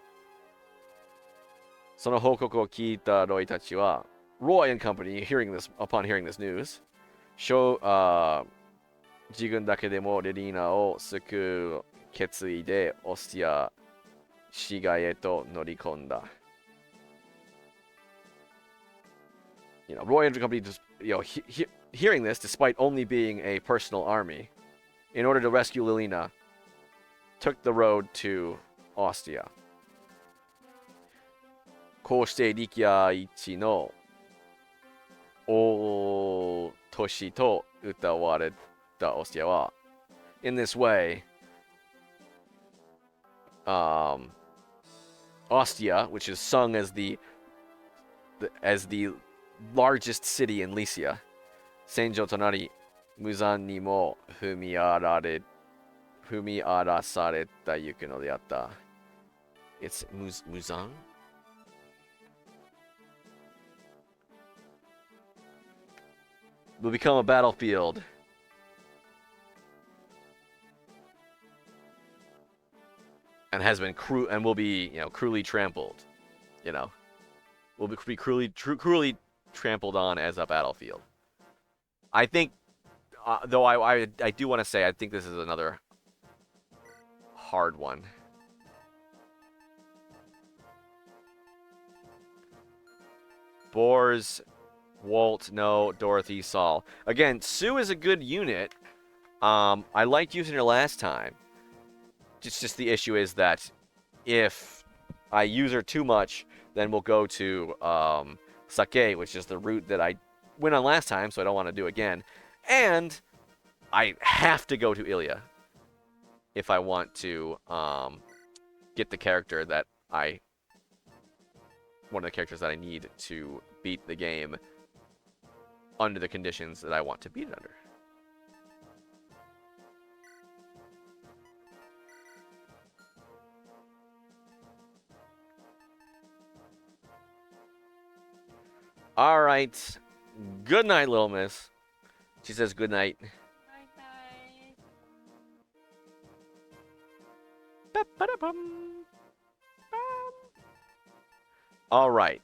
その報告を聞いたロイたちは、Roy and company, upon hearing this news, 自分だけでもレリーナを救う決意でオスティア市街へと乗り込んだ。Roy and company, hearing this, despite only being a personal army, in order to rescue Lelina, took the road to Ostia. こうして力也一の大都市と歌われたオスティアは in this way, Ostia, which is sung as the largest city in Lycia, 戦場となり、無残にも踏み荒らされたゆくのであった。It's Muzan? Will become a battlefield. And has been will be, cruelly trampled. Will be cruelly trampled on as a battlefield. I think, though I do want to say, I think this is another hard one. Boars, Walt, no, Dorothy, Saul. Again, Sue is a good unit. I liked using her last time. Just the issue is that if I use her too much, then we'll go to Sake, which is the route that I went on last time, so I don't want to do again. And I have to go to Ilya if I want to get the character that one of the characters that I need to beat the game under the conditions that I want to beat it under. All right. Good night, little miss. She says good night. Night. All right.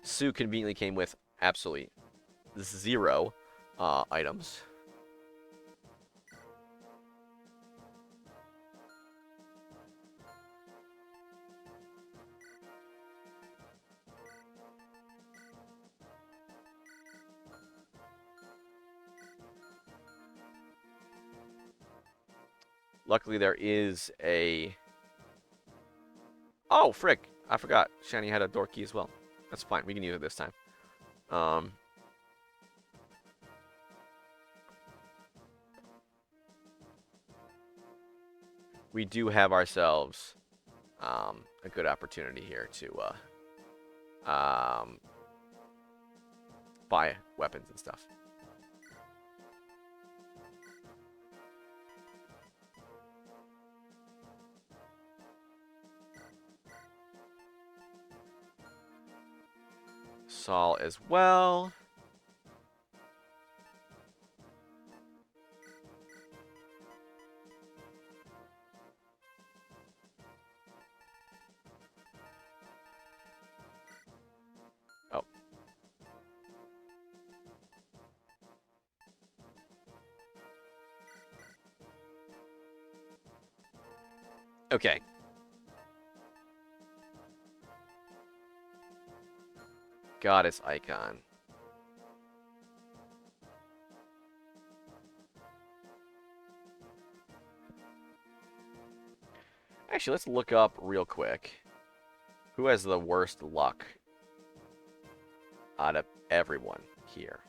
Sue conveniently came with absolutely 0 items. Luckily, there is a... Oh, frick. I forgot. Shani had a door key as well. That's fine. We can use it this time. We do have ourselves a good opportunity here to buy weapons and stuff. Saul as well. Oh. Okay. Goddess icon. Actually, let's look up real quick. Who has the worst luck out of everyone here?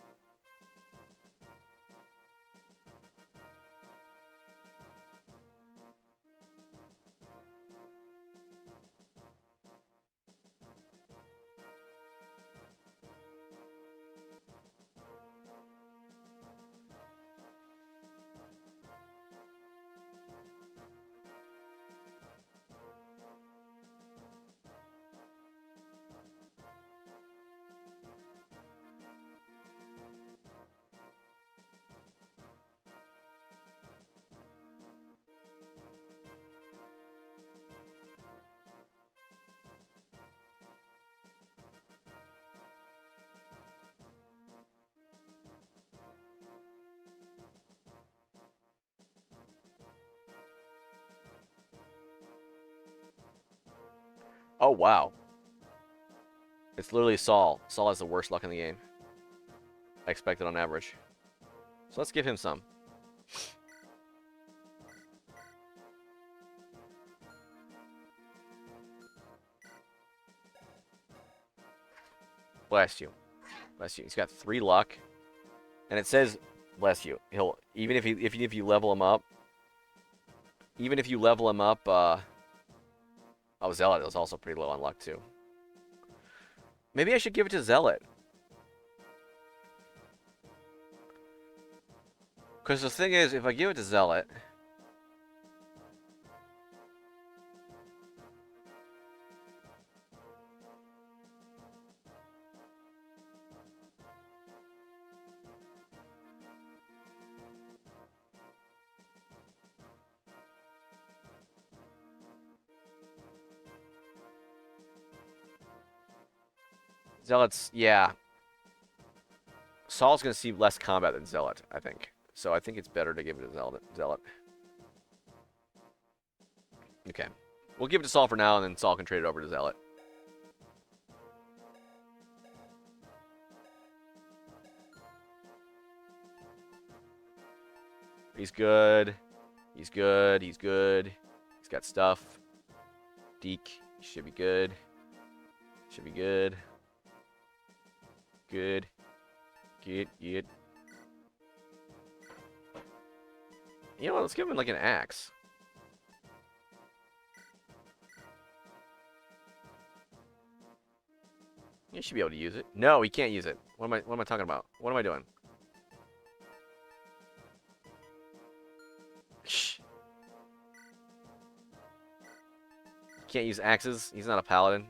Oh, wow. It's literally Saul. Saul has the worst luck in the game. I expected on average. So let's give him some. Bless you. Bless you. He's got 3 luck. And it says, bless you. He'll, even if you level him up, oh, Zealot is also pretty low on luck, too. Maybe I should give it to Zealot. Because the thing is, if I give it to Zealot... Zealot's, yeah. Saul's going to see less combat than Zealot, I think. So I think it's better to give it to Zealot. Okay. We'll give it to Saul for now, and then Saul can trade it over to Zealot. He's good. He's good. He's good. He's got stuff. Deke. Should be good. Should be good. Good. Good. Good. You know what? Let's give him like an axe. You should be able to use it. No, he can't use it. What am I talking about? What am I doing? Shh. Can't use axes. He's not a paladin.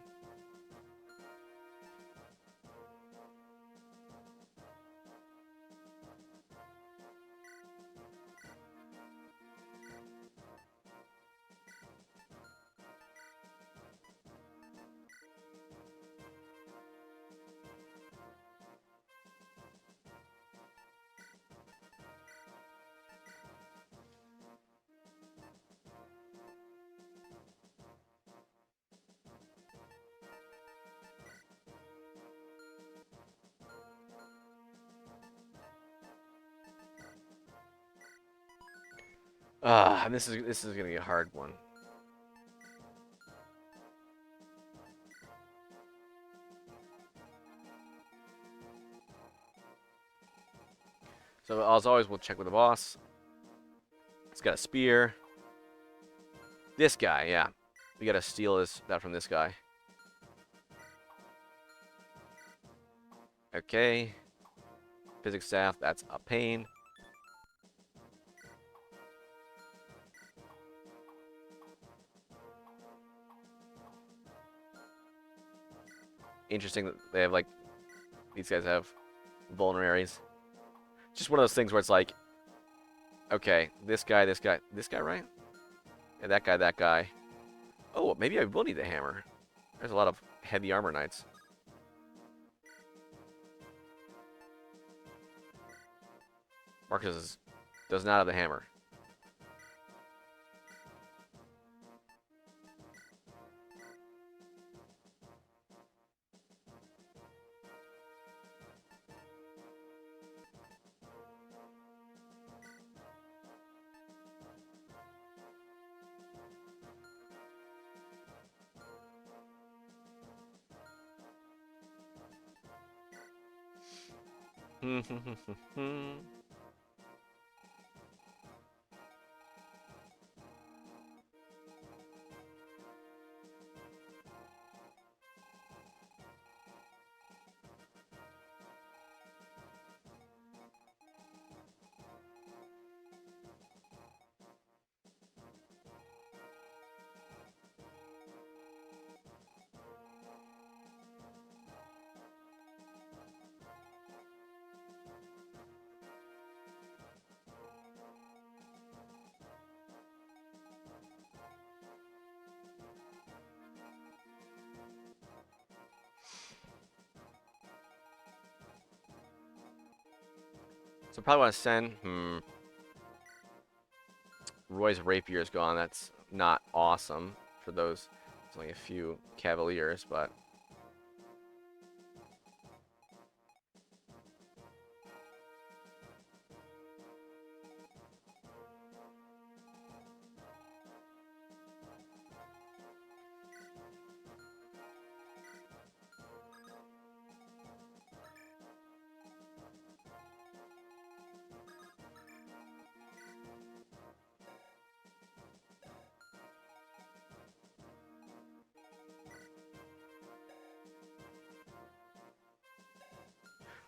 And this is gonna be a hard one. So as always, we'll check with the boss. He's got a spear. This guy, yeah, we gotta steal that from this guy. Okay. Physics staff, that's a pain. Interesting that they have, like, these guys have vulneraries. Just one of those things where it's like, okay, this guy, right? And that guy. Oh, maybe I will need the hammer. There's a lot of heavy armor knights. Marcus does not have the hammer. So probably want to send. Roy's rapier is gone. That's not awesome for those. It's only a few cavaliers, but.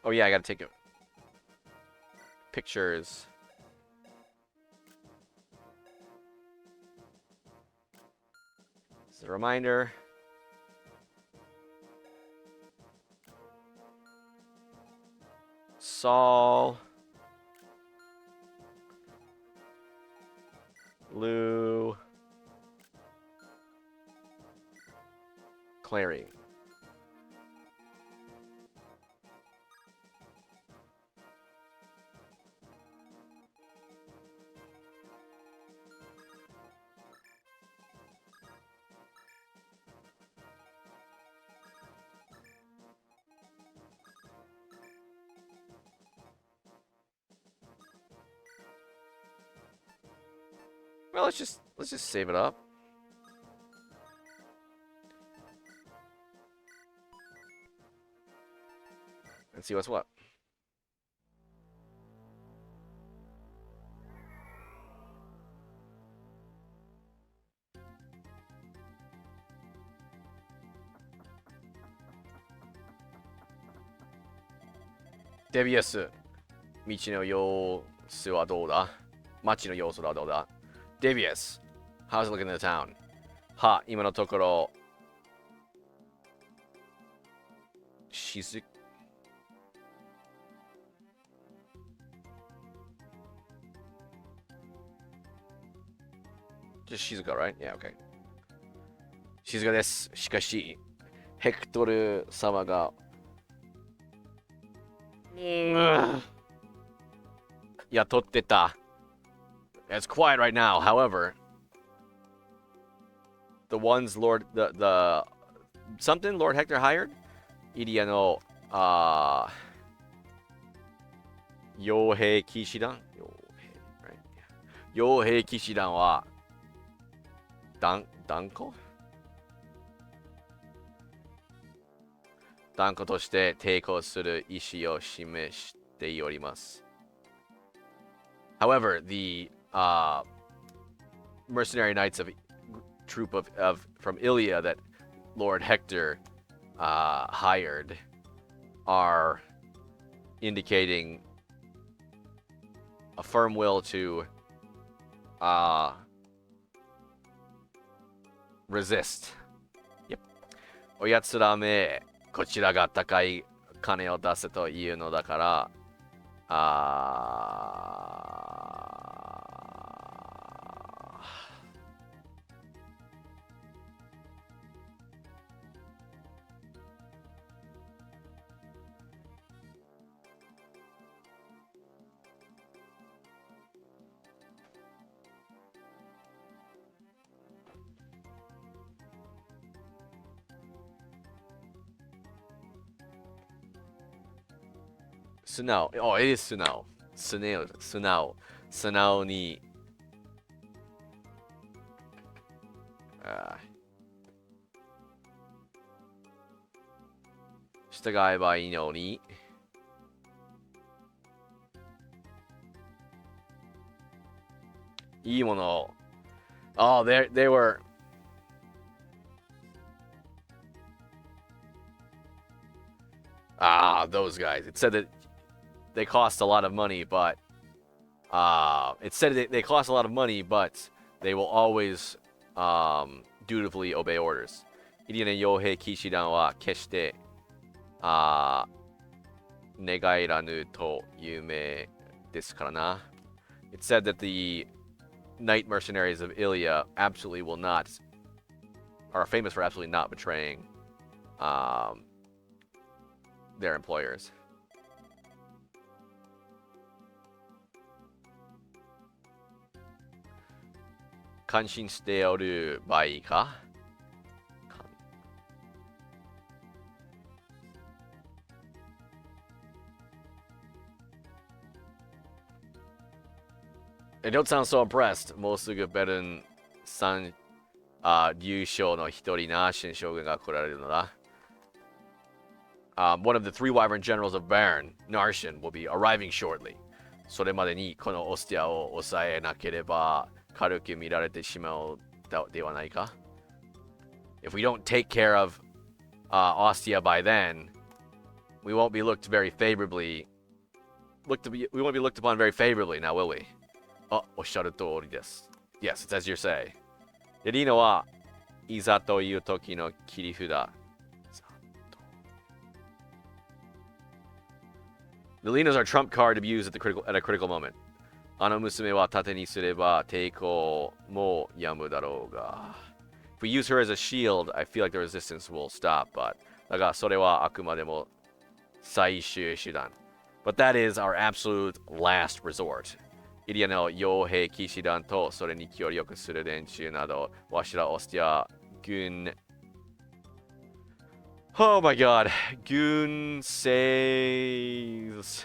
Oh yeah, I gotta take pictures. As a reminder. Saul. Lou. Clary. Well, let's just save it up. And see what's what. Devious. 道の様子はどうだ街の様子はどうだ Devious. How's it looking in the town? は、今のところ。静 Just 静か right? Yeah, okay. 静かです。しかし、ヘクトル様が。雇ってた。It's quiet right now. However, the ones the something Lord Hector hired? イリアの、傭兵騎士団傭兵騎士団は、断固として抵抗する意思を示しております。However, the mercenary knights of troop of from Ilia that Lord Hector hired are indicating a firm will to resist. Yep. おやつらめ、こちらが高い金を出せというのだから、素直。Oh, it is 素直。素直に。従えばいいのに。いいもの. Oh, they were. Those guys. It said that they cost a lot of money, but it said that they cost a lot of money, but they will always dutifully obey orders. イリアの傭兵騎士団は決して願いらぬと有名ですからな. It said that the knight mercenaries of Ilya absolutely will not, are famous for absolutely not betraying their employers. 感心しておる場合か? They don't sound so impressed. もうすぐベルン三優勝の一人な新将軍が来られるのだ。One of the three wyvern generals of Bern, Narshan, will be arriving shortly. それまでにこのオスティアを抑えなければ軽く見られてしまうではないか? If we don't take care of Ostia by then, we won't be looked very favorably. We won't be looked upon very favorably now, will we? おっしゃる通りです. Yes, it's as you say. で、リーノはいざという時の切り札. The Lino's our trump card to be used at a critical moment. あの娘は盾にすれば抵抗もやむだろうが. If we use her as a shield, I feel like the resistance will stop, but だがそれはあくまでも最終手段. But that is our absolute last resort. イリアの傭兵騎士団とそれに協力する連中など、わしらオスティア軍 Oh my god. 軍saves.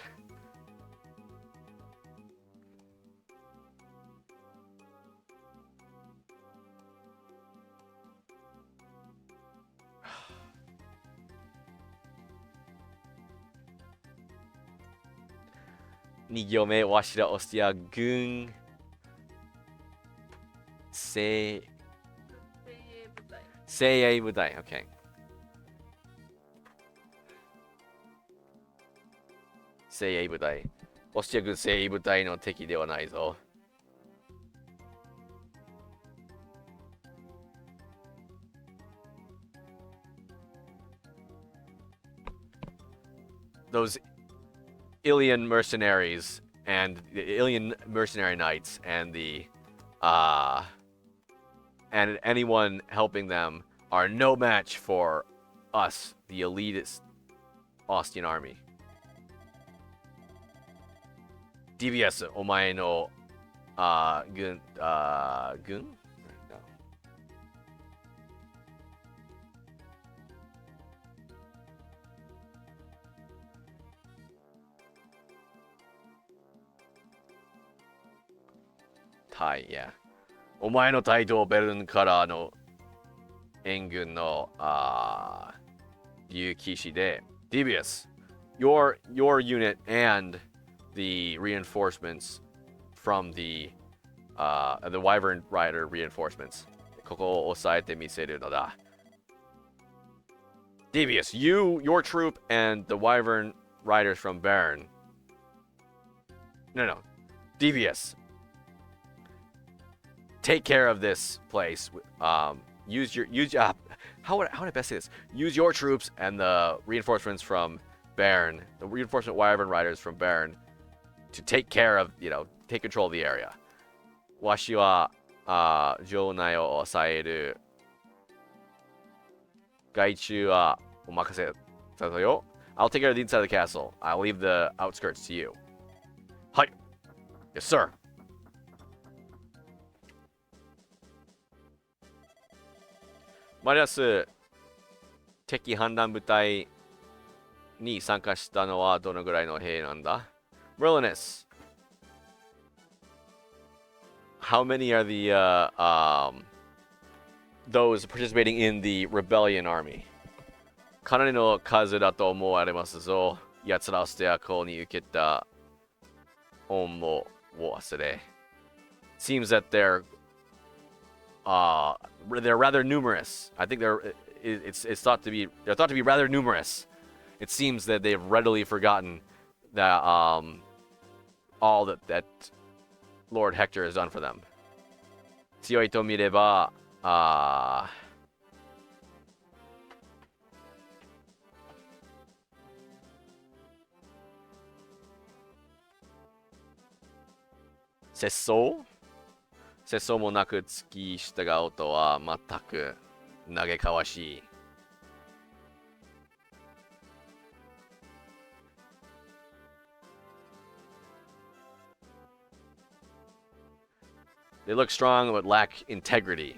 Nigome Washida Ostia Gun Sei Seiei Budai. Okay. Seiei Budai. Ostia Gun Seiei Budai no teki dewa nai zo. Those Ilian mercenaries and the Ilian mercenary knights and the and anyone helping them are no match for us, the elitist Ostian army. DBS, お前の軍はい、yeah. お前の隊とベルンからの援軍の竜騎士で DBS, your unit and the reinforcements from the Wyvern Rider reinforcements. ここを抑えてみせるのだ. Devious, your troop, and the Wyvern Riders from Bern. No. Devious. Take care of this place. Use how would I best say this? Use your troops and the reinforcements from Bern, the reinforcement Wyvern Riders from Bern, to take care of, take control of the area. わしは城内を抑える。外中はお任せだよ。I'll take care of the inside of the castle. I'll leave the outskirts to you. はい。Yes, sir. マリアス、敵反乱部隊に参加したのはどのぐらいの兵なんだ? Merlinus, how many are the those participating in the rebellion army? かなりの数だと思われますぞ。奴らを捨てやこうに受けた恩も忘れ。Seems that they're rather numerous. I think it's thought to be rather numerous. It seems that they've readily forgotten that all that Lord Hector has done for them. 強いと見れば、節操もなく付き従うとは全く嘆かわしい。They look strong but lack integrity.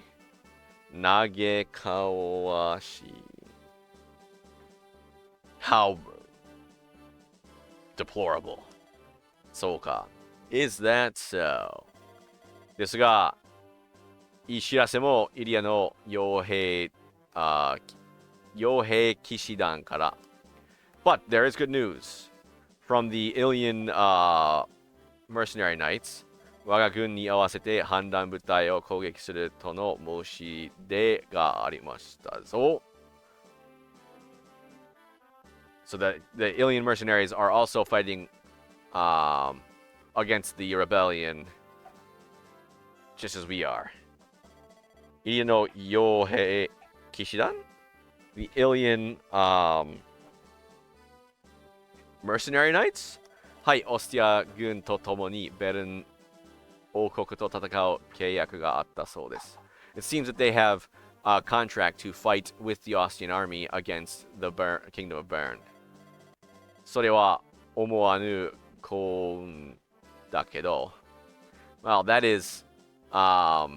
嘆かわしい。How deplorable. そうか。Is that so? ですが、いい知らせもイリアの傭兵騎士団から。But there is good news from the Ilian mercenary knights. 我が軍に合わせて反乱部隊を攻撃するとの申し出がありましたぞ。So the Ilian mercenaries are also fighting against the rebellion, just as we are. イリアの傭兵騎士団 The Ilian mercenary knights? はい、オスティア軍と共にベルン王国と戦う契約があったそうです。It seems that they have a contract to fight with the Austrian army against the kingdom of Bern. それは思わぬ幸運だけど、well, that is, what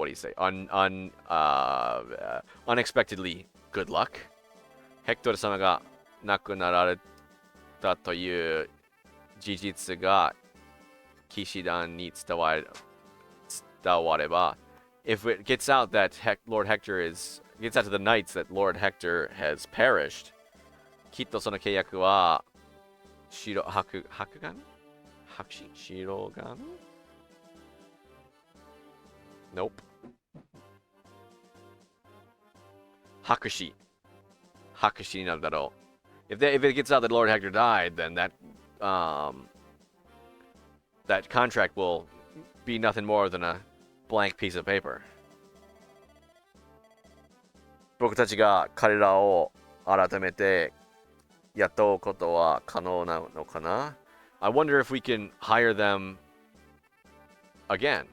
do you say? Unexpectedly good luck. ヘクトル様が亡くなられたという事実が騎士団に伝われば、if it gets out that Lord Hector gets out to the knights that Lord Hector has perished, きっとその契約は白神Nope. 白紙になるだろう。If it gets out that Lord Hector died, then that contract will be nothing more than a blank piece of paper. 僕たちが彼らを改めて雇うことは可能なのかな I wonder if we can hire them again.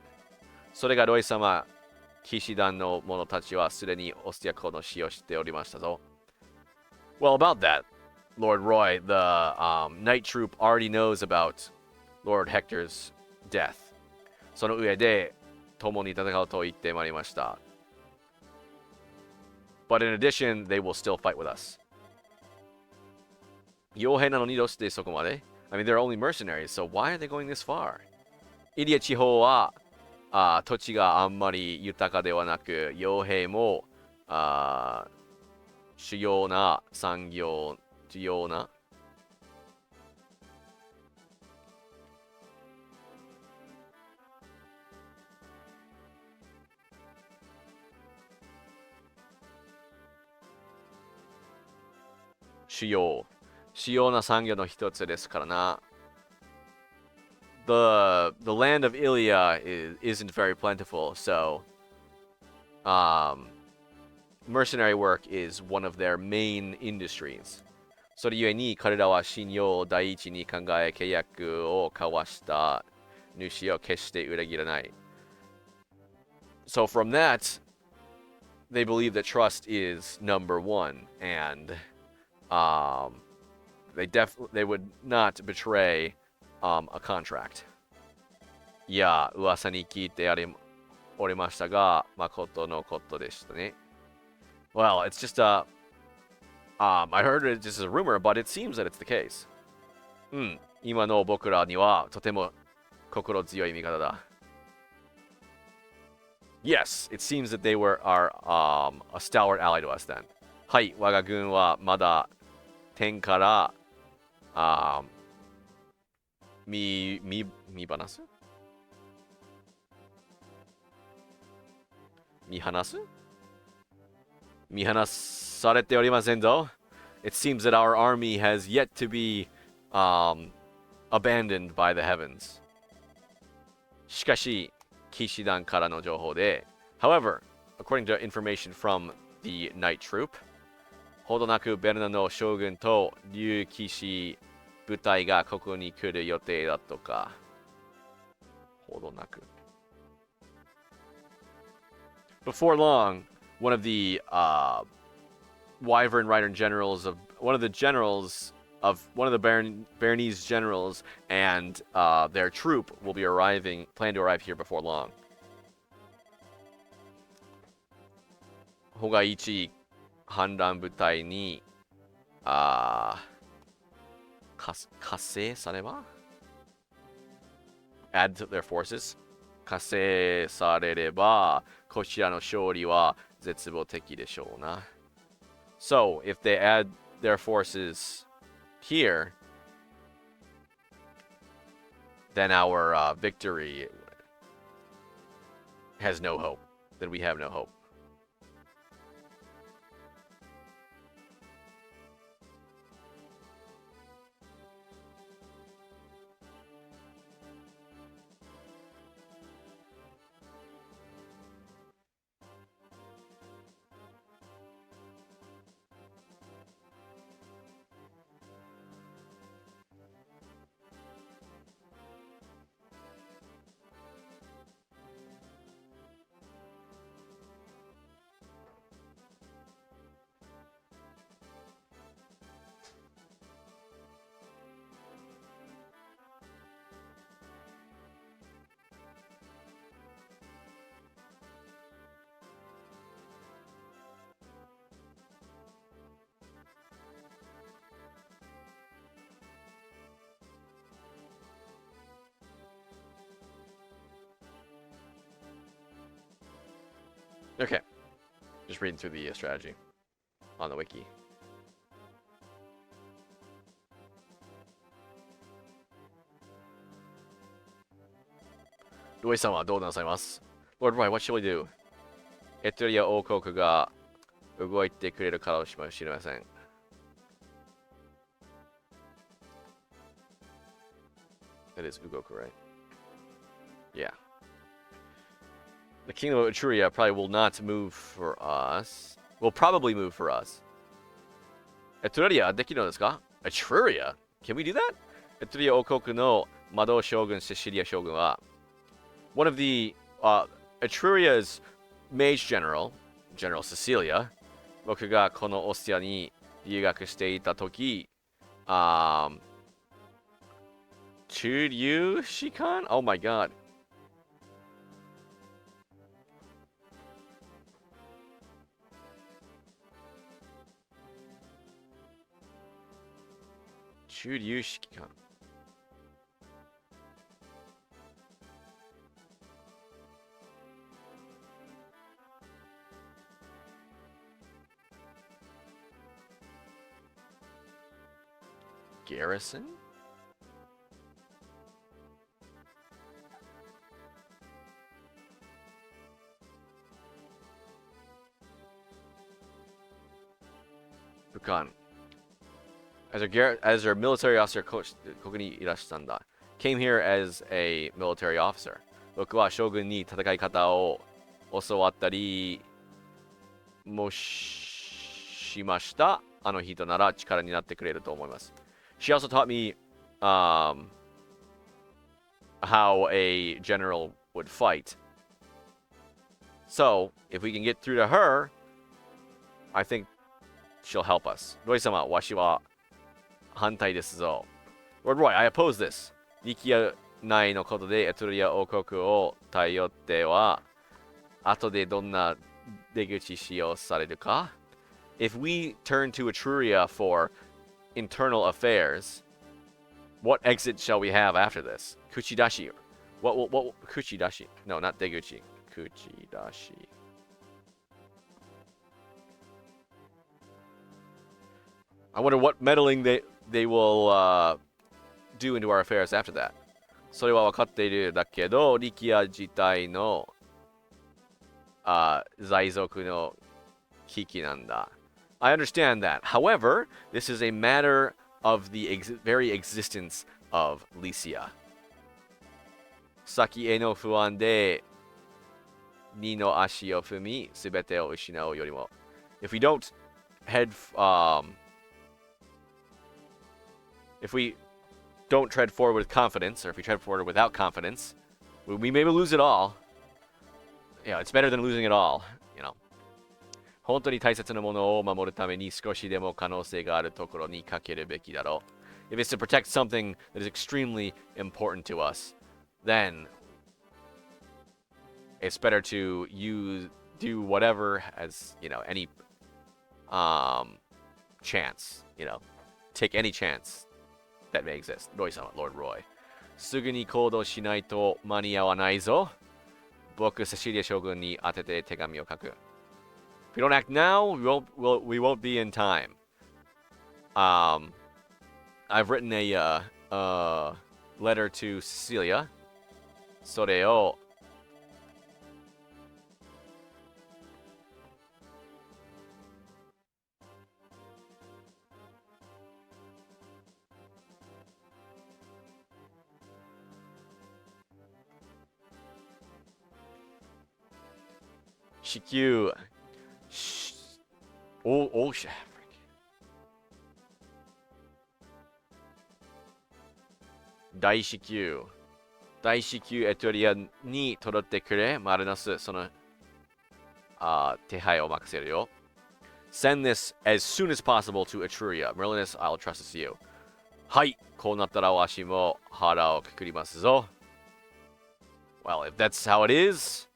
それがロイ様、騎士団の者たちはすでにオスティア公の死をしておりましたぞ。Well, about that, Lord Roy, the night troop already knows about Lord Hector's death. その上で共に戦うと言ってまいりました。But in addition, they will still fight with us. 傭兵なのにどうしてそこまで I mean, they're only mercenaries, so why are they going this far? イリア地方は土地があんまり豊かではなく、傭兵も主要な産業、主要な主要な産業の一つですからな。The land of Ilia isn't very plentiful, so mercenary work is one of their main industries. それゆえに彼らは信用を第一に考え契約を交わした主を決して裏切らない。So from that, they believe that trust is number one, and they would not betray a contract. いや、噂に聞いておりましたが、誠のことでしたね。Well, it's just I heard it just as a rumor, but it seems that it's the case. 今の僕らにはとても心強い味方だ。Yes, it seems that they are a stalwart ally to us then. はい、我が軍はまだ天から見放す見放す見放されておりませんぞ。It seems that our army has yet to be abandoned by the heavens. しかし、騎士団からの情報で、However, according to information from the night troop, ほどなくベルナの将軍と竜騎士部隊がここに来る予定だとか。ほどなく。Before long, one of the Wyvern Rider generals of one of the Bernese generals and their troop will be plan to arrive here before long. ほが一反乱部隊に活性されば add to their forces 活性されればこちらの勝利は絶望的でしょうな。So, if they add their forces here, then our victory has no hope. Then we have no hope. Okay. Just reading through the strategy on the wiki. Doi-sama, どうなさいます? Lord Roy, what shall we do? エトリア王国が動いてくれるかもしれません。That is Ugoku, right? Yeah. The kingdom of Etruria probably will not move for us. Will probably move for us. Etruria, できるのですか? Etruria? Can we do that? Etruria 王国の魔導将軍セシリア将軍は one of the Etruria's mage general, General Cecilia, 僕がこのオスティアに留学していたとき、中流士官? Oh my god. Garrison? Bukan. As a military officer, coach, ここにいらしたんだ. Came here as a military officer. 僕は将軍に戦い方を教わったりもしました。あの人なら力になってくれると思います。She also taught me how a general would fight. So, if we can get through to her, I think she'll help us. ロイ様、わしは反対ですぞ。Lord Roy, I oppose this. 力やないのことでエトリア王国を頼っては、後でどんな出口使用されるか? If we turn to Etruria for internal affairs, what exit shall we have after this? Kuchidashi. What Kuchidashi? No, not Deguchi. Kuchidashi. I wonder what meddling they will do into our affairs after that. それは分かっているだけど、力也自体の、在属の危機なんだ。I understand that. However, this is a matter of the very existence of Lycia. 先への不安で二の足を踏み、すべてを失うよりも。If we don't head, if we don't tread forward with confidence, or if we tread forward without confidence, we may lose it all. Yeah, it's better than losing it all, you know. 本当に大切なものを守るために少しでも可能性があるところにかけるべきだろう。If it's to protect something that is extremely important to us, then it's better to do whatever as, you know, any chance, you know, take any chance that may exist. Roy-sama, Lord Roy. すぐに行動しないと間に合わないぞ。僕、セシリア将軍に当てて手紙を書く。If we don't act now, we won't be in time. I've written a letter to Cecilia. それを至急おしゃ大至急エトリアに届ってくれ。マルナス、その手配を任せるよ。Send this as soon as possible to Etruria. Merlinus, I'll trust this to you. はい、こうなったらわしも腹をくくりますぞ。Well, if that's how it is,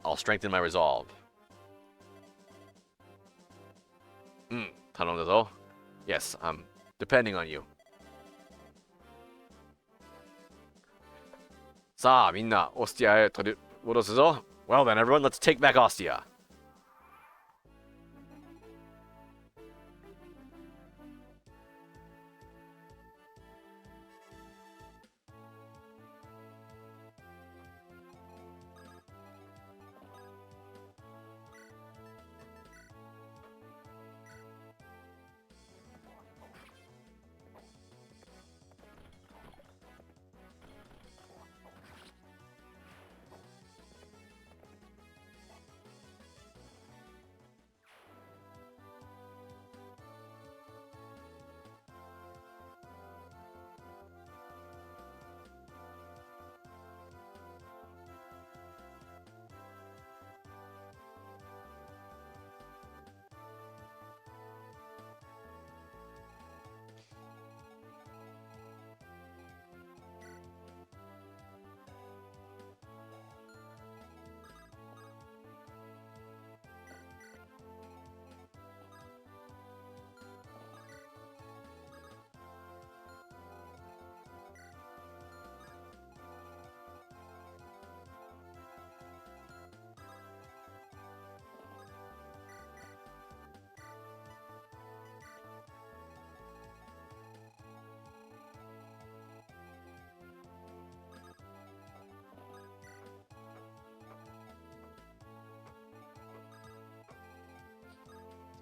I'll strengthen my resolve. 頼んだぞ。Yes, I'm depending on you. さあ、みんな、オスティアへ取り戻すぞ。Well then, everyone, let's take back Ostia.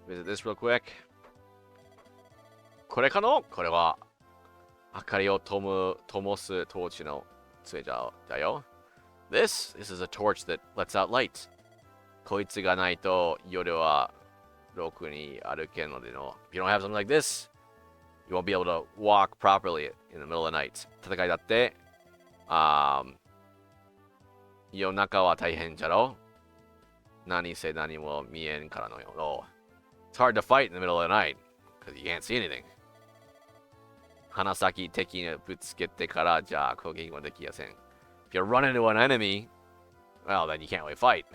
Visit this real quick. これかの？これは明かりを灯すトーチの杖だよ。This is a torch that lets out light. こいつがないと夜はろくに歩けんのでの。If you don't have something like this, you won't be able to walk properly in the middle of the night. 戦いだって、夜中は大変じゃろ。何せ何も見えんからのよ。It's hard to fight in the middle of the night because you can't see anything. 鼻先敵にぶつけてからじゃあ攻撃もできやせん。If you run into an enemy, well then you can't really fight.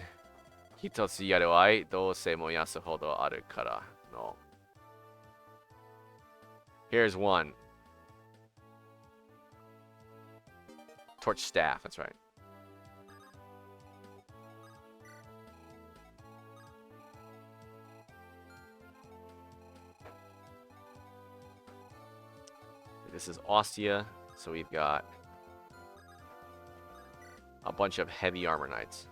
一つやる愛どうせ燃やすほどあるからの。Here's one. Torch staff, that's right. This is Ostia, so we've got a bunch of heavy armor knights.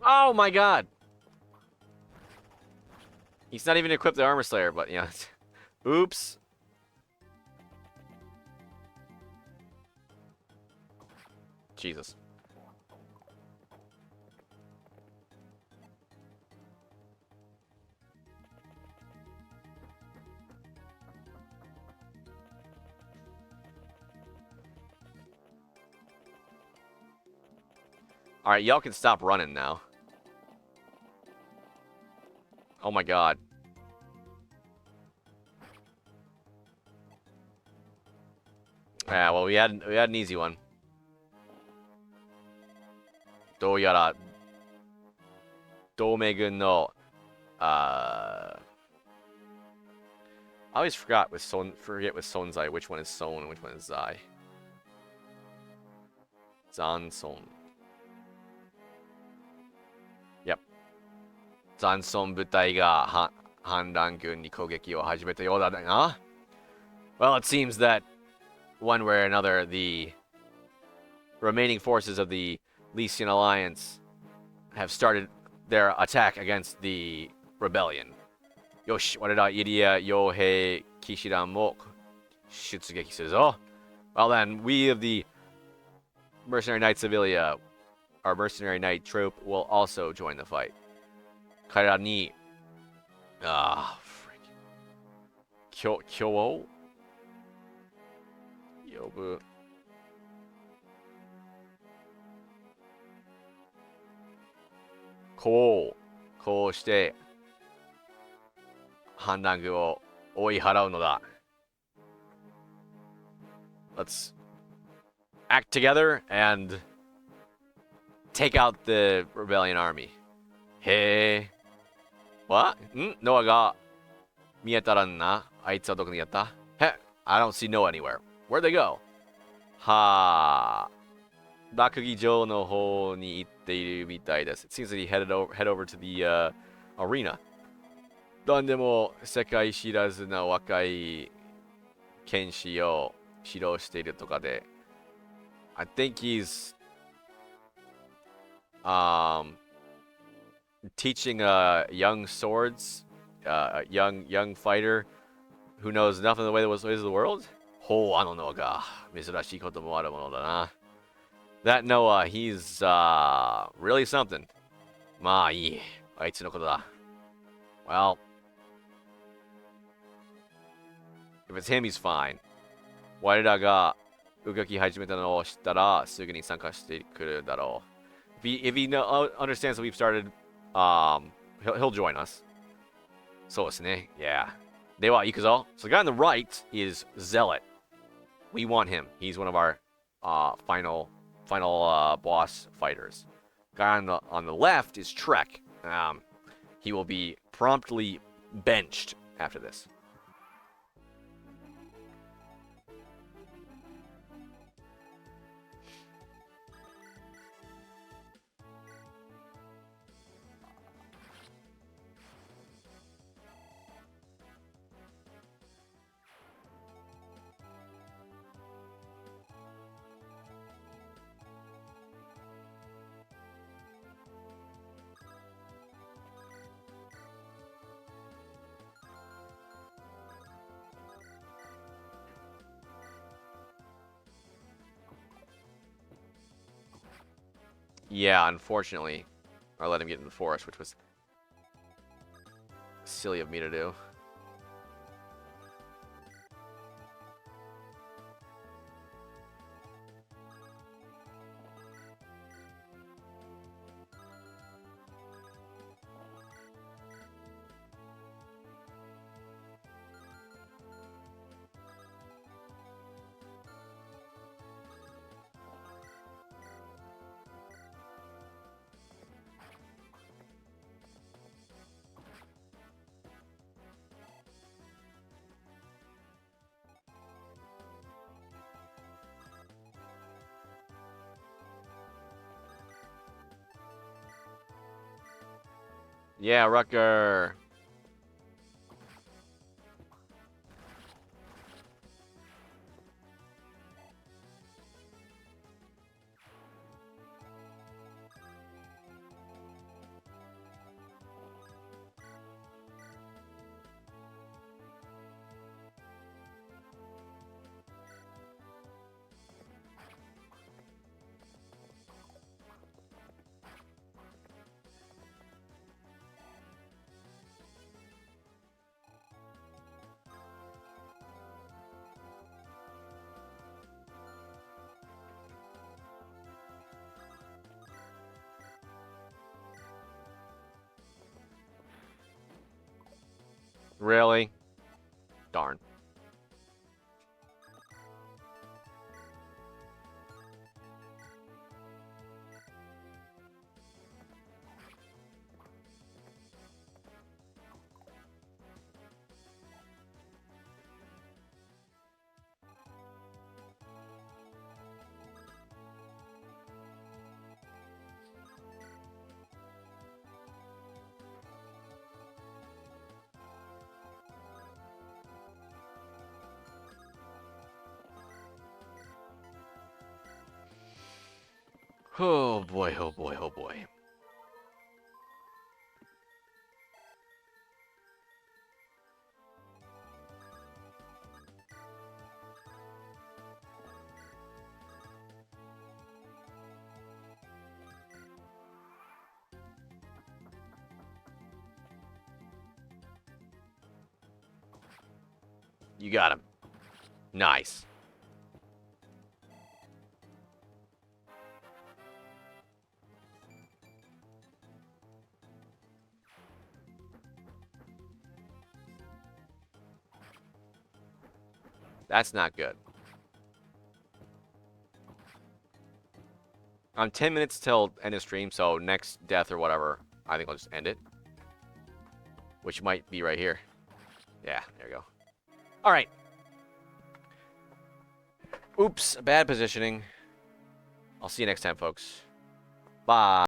Oh my god! He's not even equipped the Armor Slayer, but yeah. Oops. Jesus. Alright, y'all can stop running now. Oh my god. Yeah, well, we had an easy one. どうやら同盟軍の I always forget with Sonzai which one is Son and which one is Zai. Zanson. Yep. Zanson 部隊が反乱軍に攻撃を始めたようだな. Well, it seems that one way or another, the remaining forces of the Lycian Alliance have started their attack against the rebellion. Yoshi, 我らイリア傭兵騎士団も出撃するぞ. Well then, we of the Mercenary Knights of Ilia, our Mercenary Knight troop, will also join the fight. 彼らに、今日を呼ぶ。こうして反乱軍を追い払うのだ。Let's act together and take out the rebellion army. へえ。What? ノアが見えたらな。あいつはどこにやった？へ、I don't see Noah anywhere. Where'd they go? はあ。落議場の方に行っているみたいです。It seems that he head over to the arena. なんでも世界知らずな若い剣士を指導しているとかで。I think he's teaching young swords, young fighter who knows nothing of the ways of the world. ほう、あののが珍しいこともあるものだな。That Noah, he's really something. まあいい。あいつのことだ。Well, if it's him, he's fine. 我らが動き始めたのを知ったらすぐに参加してくるだろう。If he understands that we've started, he'll join us. そうですね。Yeah. では行くぞ。So the guy on the right is Zealot. We want him. He's one of our final boss fighters. Guy on the left is Trek. He will be promptly benched after this. Yeah, unfortunately, I let him get in the forest, which was silly of me to do. Yeah, Rucker. Really? Darn. Oh boy, oh boy, oh boy. You got him. Nice. That's not good. 10 minutes till end of stream, so next death or whatever, I think I'll just end it. Which might be right here. Yeah, there we go. All right. Oops, bad positioning. I'll see you next time, folks. Bye.